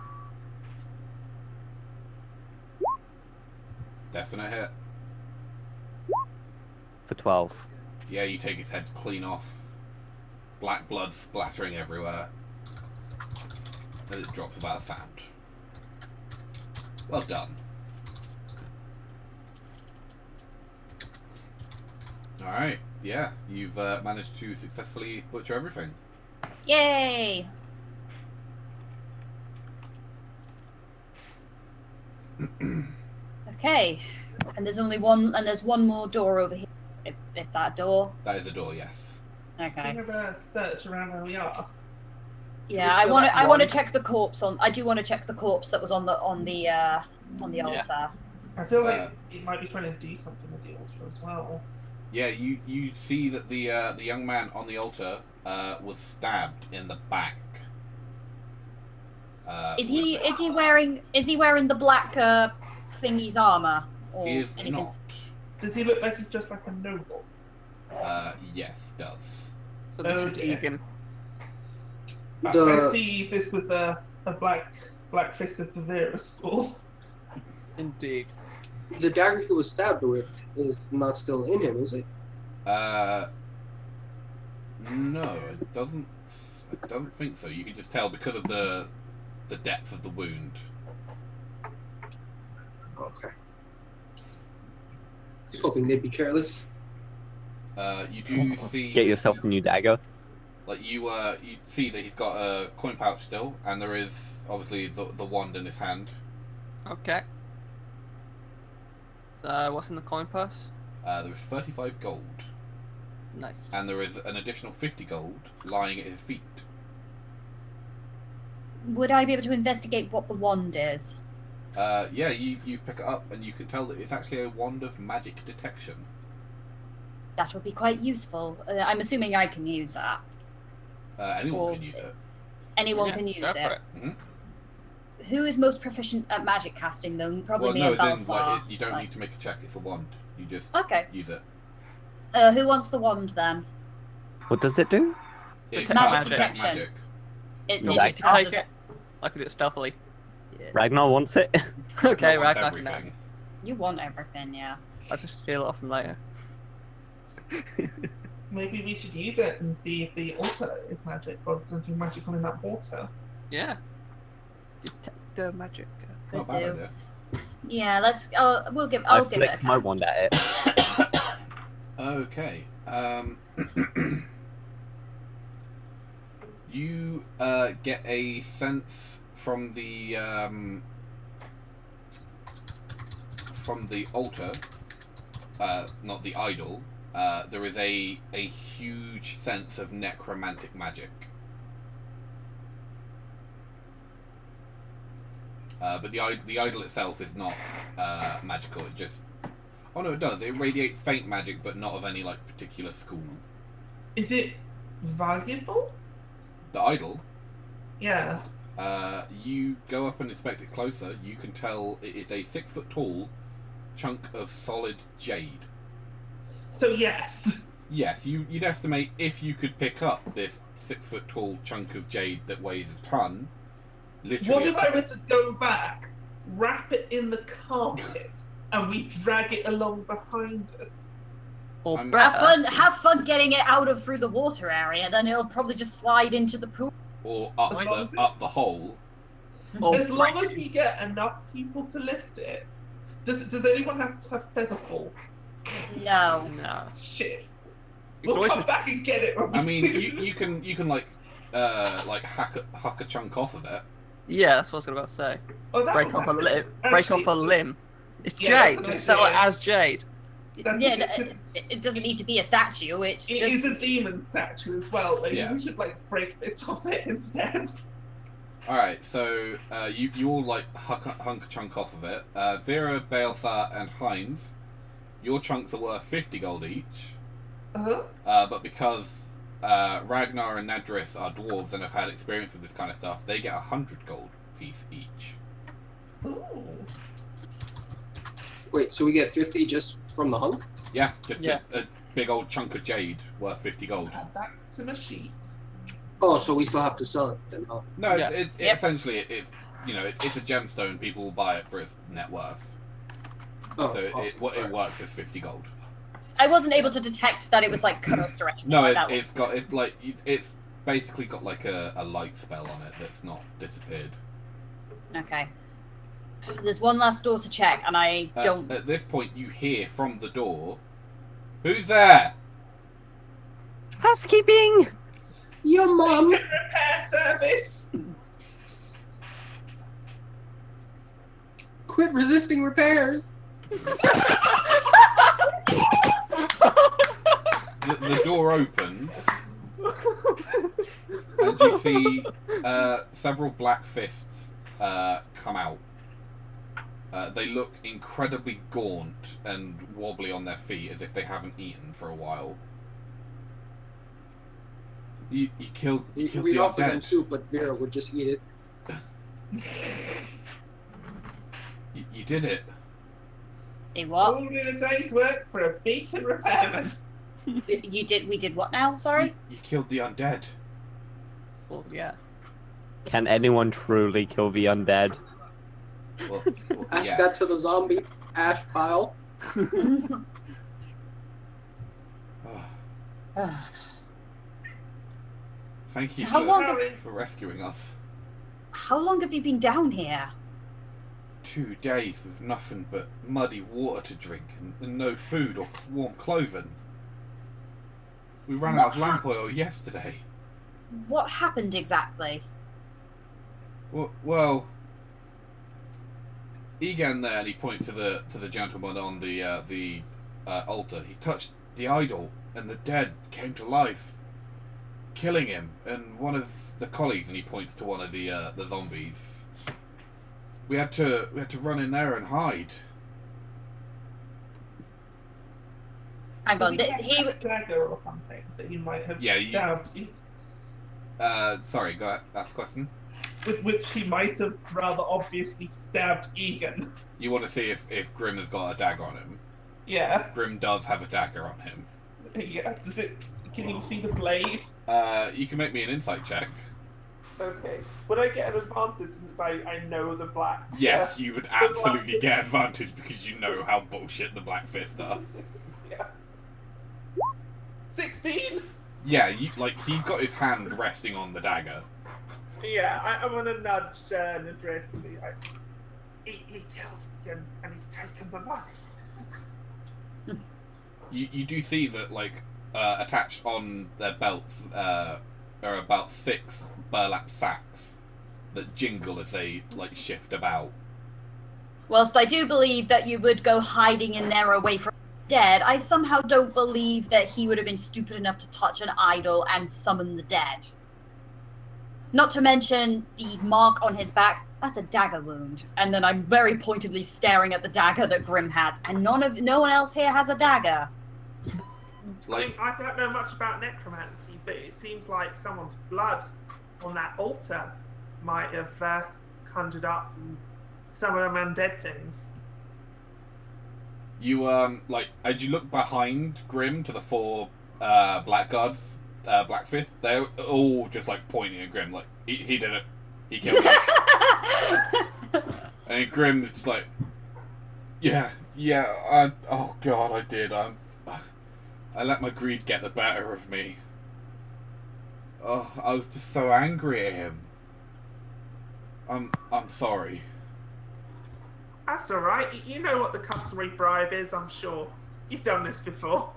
Definite hit. For 12. Yeah, you take its head clean off. Black blood splattering everywhere. And it drops without a sound. Well done. Alright, yeah, you've managed to successfully butcher everything. Yay! Okay, and there's only one, and there's one more door over here. If that door. That is a door, yes. Okay. Can we have a search around where we are? Yeah, we I still want to. have I want to one? check the corpse on. I do want to check the corpse that was on the altar. I feel like it might be trying to do something with the altar as well. Yeah, you see that the young man on the altar was stabbed in the back. Is he wearing the black thingy's armor? Or He is anything? not. Does he look like he's just like a noble? Yes, he does. So this Oh, is dear. Egan. I The see this was a black fist of the Vera school. Indeed. the dagger he was stabbed with is not still in him, is it? No, it doesn't. I don't think so. You can just tell because of the depth of the wound. Okay. I was hoping they'd be careless. You do see. Get yourself a new dagger. Like you see that he's got a coin pouch still, and there is obviously the wand in his hand. Okay. So what's in the coin purse? There is 35 gold, Nice. and there is an additional 50 gold lying at his feet. Would I be able to investigate what the wand is? Yeah, you pick it up, and you can tell that it's actually a wand of magic detection. That would be quite useful. I'm assuming I can use that. Anyone Or- can use it. Anyone Yeah, can use go for it. Mhm. Who is most proficient at magic casting, though? Probably Well, me no, and as in, Balsar. like, you don't need to make a check. It's a wand. You just Okay. use it. Who wants the wand then? What does it do? It Magic casts detection. magic. It, You it like just to casts take it. it? I could do it stealthily. Ragnar wants it. Okay, Not right, with I can now. everything. You want everything, yeah. I'll just steal it off him later. Maybe we should use it and see if the altar is magic or there's something magical in that water. Yeah. Detect magic. Could Not a bad do. idea. Yeah, let's. I'll give I it a flick my cast. wand at it. Okay. You get a sense from the altar, not the idol. There is a huge sense of necromantic magic. But the idol itself is not magical. It just oh no, it does. It radiates faint magic, but not of any like particular school. Is it valuable? The idol. Yeah. You go up and inspect it closer. You can tell it is a 6 foot tall chunk of solid jade. So yes. Yes, you'd estimate if you could pick up this 6-foot-tall chunk of jade that weighs a ton. Literally. What if I were to go back, wrap it in the carpet, and we drag it along behind us? Or I'm- better. Have fun getting it out of through the water area. Then it'll probably just slide into the pool. Or up the hole. Or As long as we get enough people to lift it. Does anyone have to have featherfall? No. No. Shit. You can We'll always come back and get it when we I mean, do. you can like hack a chunk off of it. Yeah, that's what I was about to say. Oh, that Break would off a happen. limb. Break Actually, off a limb. It's yeah, that's jade. an Just sell it idea. as jade. That's Yeah, it, it doesn't need to be a statue. It's it just is a demon statue as well. Maybe Yeah. we should like break bits off it instead. Alright, so you all like hunk a chunk off of it. Vera, Baelsar, and Heinz, your chunks are worth 50 gold each. Uh-huh. But because Ragnar and Nadris are dwarves and have had experience with this kind of stuff, they get 100 gold piece each. Ooh. Wait, so we get 50 just from the hunk? Yeah, just Yeah. A big old chunk of jade worth 50 gold. Add that to my sheet. Oh, so we still have to sell it then, huh? No, Yeah. essentially it's a gemstone. People will buy it for its net worth. Oh, So awesome. it works as 50 gold. I wasn't able to detect that it was like cursed or anything. No, like that. it's basically got like a light spell on it that's not disappeared. Okay. There's one last door to check, and I don't. At this point, you hear from the door, "Who's there?" Housekeeping! Your mum! Repair service. Quit resisting repairs! The door opens, and you see several black fists come out. They look incredibly gaunt and wobbly on their feet, as if they haven't eaten for a while. You killed the We'd offer them undead. soup, but Vera would just eat it. You did it. They what? All in a day's work for a beacon repairman. You did. We did what now? Sorry. You killed the undead. Well, yeah. Can anyone truly kill the undead? Well, Ask yeah. that to the zombie ash pile. Oh, thank you So how long for rescuing us. How long have you been down here? 2 days with nothing but muddy water to drink and no food or warm clothing. We ran out of lamp oil yesterday. What happened exactly? Well, Egan there, and he points to the gentleman on the altar. He touched the idol, and the dead came to life, killing him. And one of the colleagues, and he points to one of the zombies. We had to run in there and hide. Hang on. Does He. have a dagger or something that he might have Yeah, stabbed you, Sorry, go ahead. Ask a question. with which he might have rather obviously stabbed Egan. You want to see if Grim has got a dagger on him? Yeah. Grim does have a dagger on him. Yeah. Does it? Can you see the blade? You can make me an insight check. Okay. Would I get an advantage since I know the black? Yes, you would absolutely get advantage because you know how bullshit the Black Fist are. Yeah. 16. Yeah, he's got his hand resting on the dagger. Yeah, I'm gonna nudge Nadris and be like, he killed him and he's taken the money. You do see that attached on their belts are about 6 burlap sacks that jingle as they shift about. Whilst I do believe that you would go hiding in there away from the dead, I somehow don't believe that he would have been stupid enough to touch an idol and summon the dead. Not to mention the mark on his back. That's a dagger wound. And then I'm very pointedly staring at the dagger that Grim has, and no one else here has a dagger. I mean, I don't know much about necromancy, but it seems like someone's blood on that altar might have conjured up some of them undead things. You like as you look behind Grim to the 4 blackguards, Black Fist, they're all just like pointing at Grim, like he did it, he killed him. And Grim's just like, yeah, oh god, I did. I let my greed get the better of me. Oh, I was just so angry at him. I'm sorry. That's alright. You know what the customary bribe is, I'm sure. You've done this before.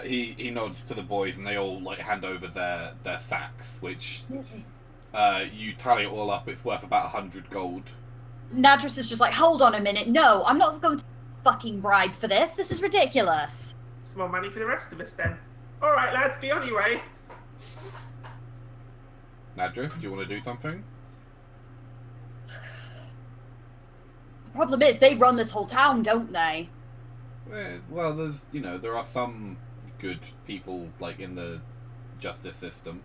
He nods to the boys and they all like hand over their sacks, which you tally it all up, it's worth about 100 gold. Nadris is just like, hold on a minute, no, I'm not going to fucking bribe for this. This is ridiculous. Some more money for the rest of us then. Alright lads, be on your way. Nadris, do you want to do something? The problem is, they run this whole town, don't they? Well, there are some good people, like, in the justice system.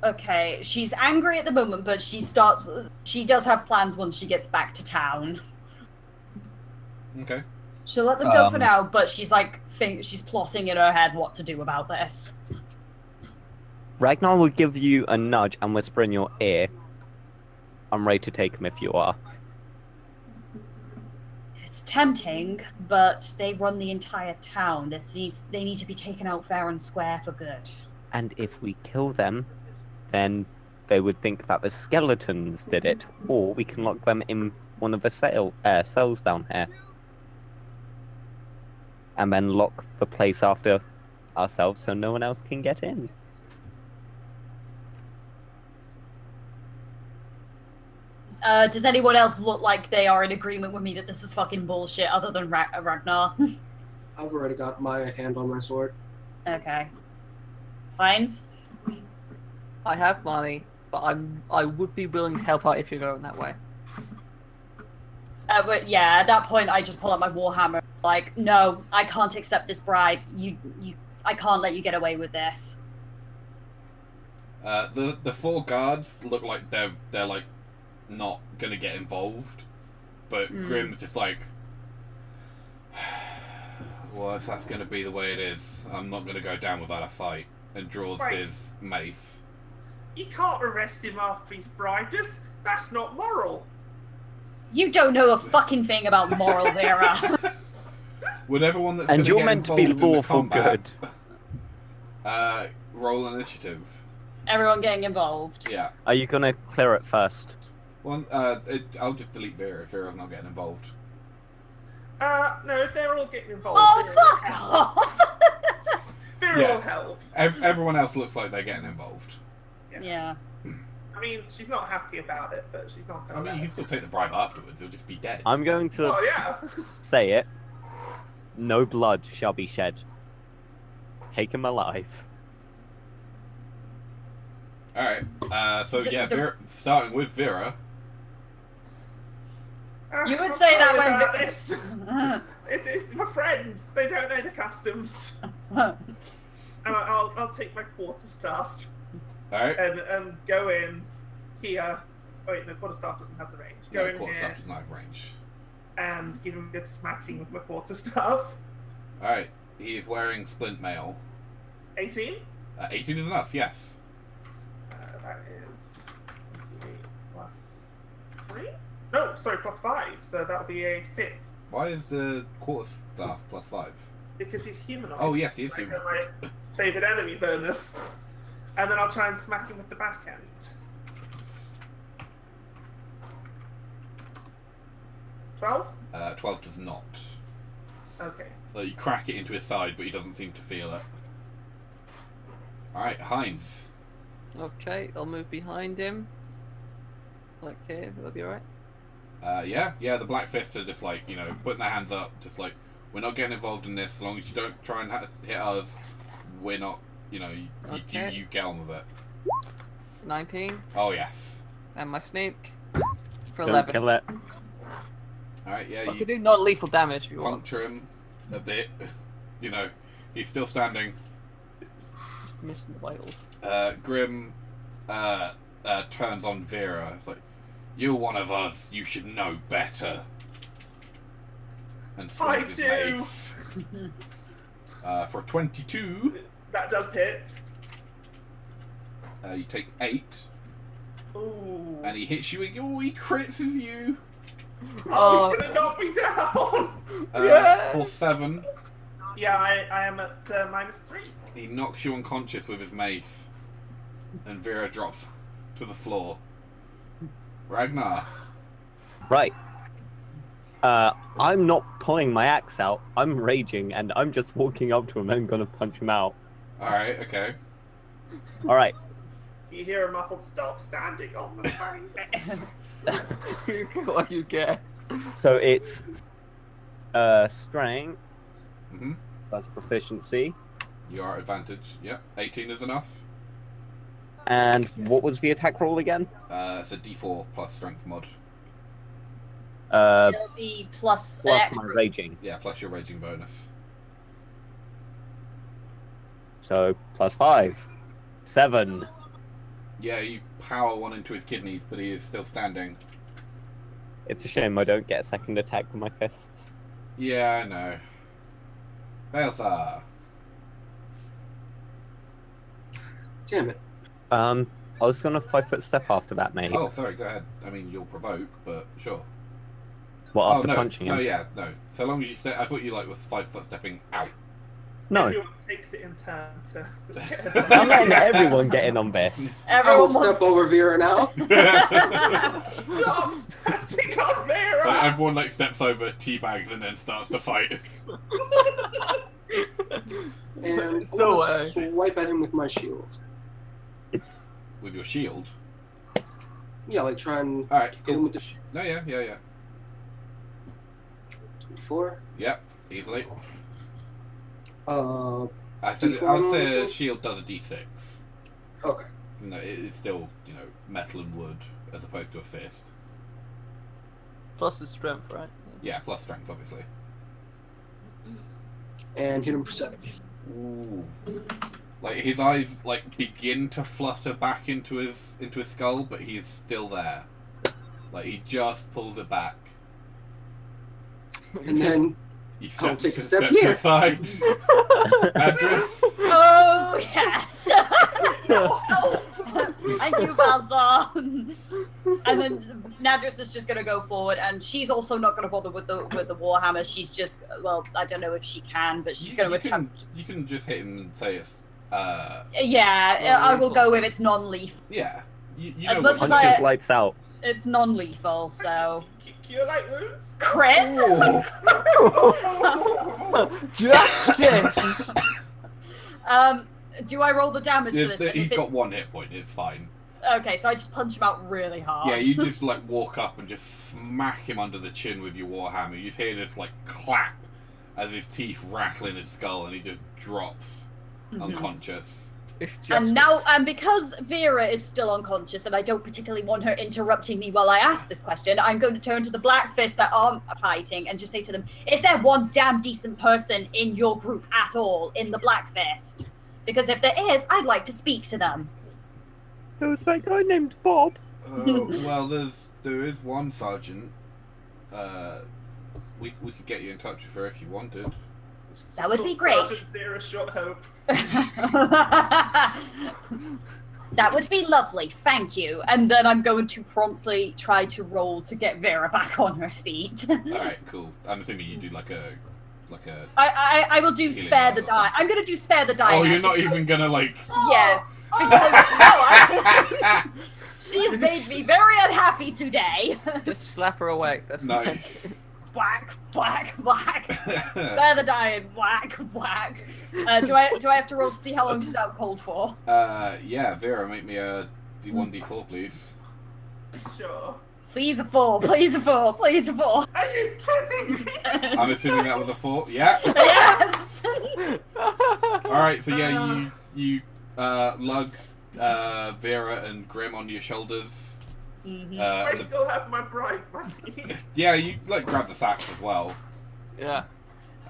Okay, she's angry at the moment, but she does have plans once she gets back to town. Okay. She'll let them go for now, but she's like, she's plotting in her head what to do about this. Ragnar will give you a nudge and whisper in your ear, I'm ready to take him if you are. It's tempting, but they run the entire town. They need to be taken out fair and square for good. And if we kill them, then they would think that the skeletons did it, or we can lock them in one of the cells down here. And then lock the place after ourselves so no one else can get in. Does anyone else look like they are in agreement with me that this is fucking bullshit other than Ragnar? I've already got my hand on my sword. Okay. Hines? I have money, but I would be willing to help out if you're going that way. But yeah, at that point I just pull out my warhammer. Like, no, I can't accept this bribe. I can't let you get away with this. The 4 guards look like they're like not gonna get involved, but Grim's just like, well, if that's gonna be the way it is, I'm not gonna go down without a fight, and draws his mace. You can't arrest him after he's bribed us. That's not moral. You don't know a fucking thing about moral, Vera. Would everyone that's And gonna you're get meant to be involved in the lawful combat, good. roll initiative. Everyone getting involved. Yeah. Are you gonna clear it first? Well, I'll just delete Vera if Vera's not getting involved. No, if they're all getting involved. Oh, Vera will fuck help. off! Vera Yeah. will help. Everyone else looks like they're getting involved. Yeah. I mean, she's not happy about it, but she's not I going mean, you to. can still take the bribe afterwards. He'll just be dead. I'm going to Oh, yeah. say it. No blood shall be shed. Take him alive. Alright, so yeah, Vera, starting with Vera. You would I'm say that sorry when about this. It's my friends. They don't know the customs. And I'll take my quarterstaff Alright. and go in here. Oh, wait, no, quarterstaff doesn't have the range. Go in here Stuff does not have range. and give him a good smacking with my quarterstaff. Alright, he is wearing splint mail. 18. 18 is enough, yes. That is 28 plus 3? No, sorry, plus 5. So that'll be a 6. Why is the quarterstaff plus 5? Because he's humanoid. Oh, yes, he is So I human. get my favourite enemy bonus. And then I'll try and smack him with the back end. 12? 12 does not. Okay. So you crack it into his side, but he doesn't seem to feel it. Alright, Heinz. Okay, I'll move behind him. Like here, will that be alright? Yeah, the Black Fists are just like, putting their hands up, just like, we're not getting involved in this, as long as you don't try and hit us, we're not, Okay. you get on with it. 19, Oh, yes. and my sneak for Don't 11. kill it. Alright, yeah, I you could do not lethal damage if you want. puncture him a bit, he's still standing. Just missing the whales. Grim turns on Vera. It's like, you're one of us. You should know better. and swings his 5-2. mace. For 22, That does hit. you take 8, Ooh. and he hits you. He crits you. Oh, he's gonna knock me down. For 7, Yeah, I am at -3. he knocks you unconscious with his mace, and Vera drops to the floor. Ragnar. Right. I'm not pulling my axe out. I'm raging, and I'm just walking up to him and gonna punch him out. Alright, okay. All right. You hear a muffled stop standing on the fence. What you get? So it's strength Mm-hmm. plus proficiency. You are at advantage. Yep. 18 is enough. And what was the attack roll again? It's a D4 plus strength mod. It'll be plus Plus extra. my raging. Yeah, plus your raging bonus. So plus 5. 7. Yeah, you power one into his kidneys, but he is still standing. It's a shame I don't get a second attack with my fists. Yeah, I know. Balthar. Damn it. I was gonna 5-foot step after that, mate. Oh, sorry, go ahead. I mean, you'll provoke, but sure. Well, after no, punching him. No, yeah, no. So long as you step, I thought you was 5-foot stepping out. No, Everyone takes it in turn to. I'm letting everyone get in on this. I will Everyone step over Vera now. Stop standing on Vera! Everyone steps over, teabags, and then starts to fight. And I'm No gonna way. swipe at him with my shield. With your shield. Yeah, try and Alright, hit him cool. with the shield. No, yeah. 24. Yep, easily. D4 I'd say also? a shield does a D6. Okay. No, it's still, metal and wood, as opposed to a fist. Plus his strength, right? Yeah, plus strength, obviously. And hit him for 7. Ooh. His eyes begin to flutter back into his skull, but he's still there. He just pulls it back. And then You I'll take a step to here. the side. Address. Oh yes. Thank you, Balzar. And then Nadris is just gonna go forward, and she's also not gonna bother with the warhammer. She's just, well, I don't know if she can, but she's gonna attempt. You can just hit him and say it's. Yeah, I will go with it's non-lethal. Yeah. You As know much what as to Punch I- his lights out. It's non-lethal, so Cure light wounds? crit. Justice! Do I roll the damage for this? He's got 1 hit point. It's fine. Okay, so I just punch him out really hard. Yeah, you just walk up and just smack him under the chin with your warhammer. You just hear this clap as his teeth rattle in his skull, and he just drops unconscious. It's justice. And now, because Vera is still unconscious, and I don't particularly want her interrupting me while I ask this question, I'm going to turn to the Black Fist that aren't fighting and just say to them, is there one damn decent person in your group at all in the Black Fist? Because if there is, I'd like to speak to them. There was that guy named Bob. Well, there is one sergeant. We could get you in touch with her if you wanted. That would be great. There a short hope. That would be lovely, thank you. And then I'm going to promptly try to roll to get Vera back on her feet. Alright, cool. I'm assuming you do a I will do Healing spare roll the or die. I'm going to do spare the die. Oh, you're actually. not even gonna Yeah, because no, she's made me very unhappy today. Just slap her awake. That's fine. Nice. Whack, whack, whack. Spare the die and whack, whack. Do I have to roll to see how long she's out cold for? Yeah, Vera, make me a D1D4, please. Sure. Please a 4, please a 4, please a 4. Are you kidding me? I'm assuming that was a 4. Yeah. Yes. Alright, so yeah, you lug Vera and Grim on your shoulders. I still have my bribe money. Yeah, you grab the sacks as well. Yeah.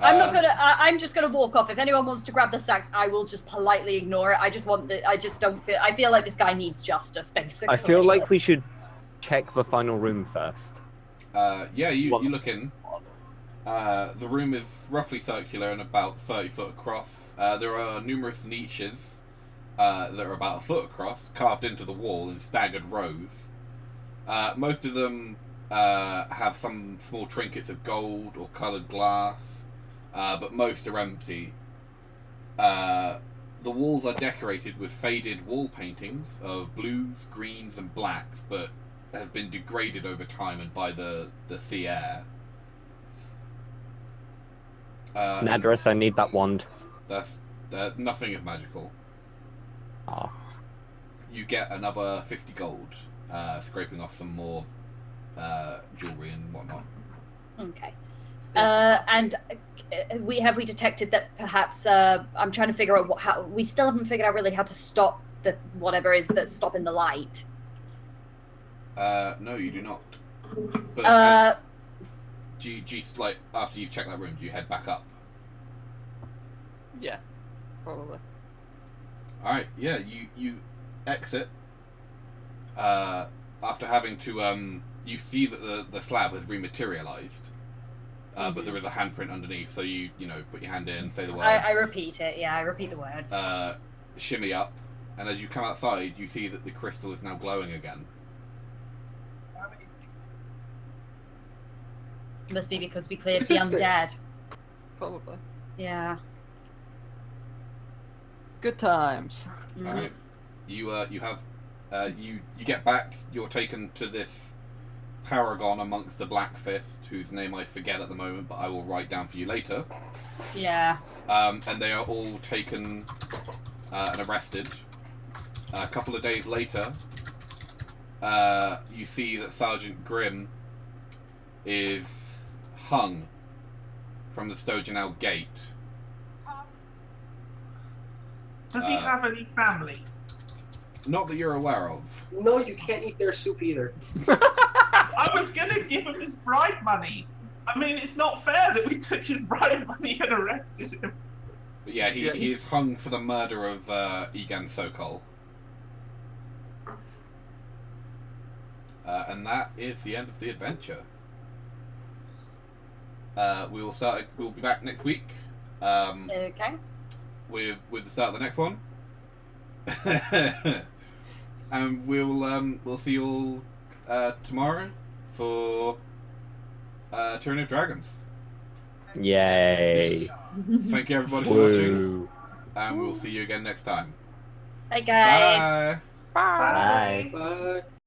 I'm not gonna. I'm just gonna walk off. If anyone wants to grab the sacks, I will just politely ignore it. I just want the. I just don't feel. I feel like this guy needs justice, basically. I feel like we should check the final room first. Yeah, you look in. The room is roughly circular and about 30 foot across. There are numerous niches that are about a foot across, carved into the wall in staggered rows. Most of them have some small trinkets of gold or coloured glass, but most are empty. The walls are decorated with faded wall paintings of blues, greens, and blacks, but have been degraded over time and by the sea air. Nadrus, I need that wand. Nothing is magical. Ah. You get another 50 gold, scraping off some more jewelry and whatnot. Okay. And have we detected that perhaps I'm trying to figure out how we still haven't figured out really how to stop the whatever is that's stopping the light. No, you do not. But do you like after you've checked that room, do you head back up? Yeah, probably. All right. Yeah, you exit. After having to you see that the slab has rematerialized. But there is a handprint underneath, so you put your hand in, say the words. I repeat it, yeah, I repeat the words. Shimmy up, and as you come outside, you see that the crystal is now glowing again. Must be because we cleared the undead. Probably. Yeah. Good times. Mm-hmm. All right. You get back. You're taken to this paragon amongst the Black Fist, whose name I forget at the moment, but I will write down for you later. Yeah. And they are all taken and arrested. A couple of days later, you see that Sergeant Grimm is hung from the Stojanel gate. Does he have any family? Not that you're aware of. No, you can't eat their soup either. I was gonna give him his bribe money. I mean, it's not fair that we took his bribe money and arrested him. But yeah, he is hung for the murder of Egan Sokol. And that is the end of the adventure. We'll be back next week. Okay. With the start of the next one. And we'll see you all tomorrow for Turn of Dragons. Yay. Thank you everybody for watching, and we'll see you again next time. Bye guys. Bye. Bye. Bye.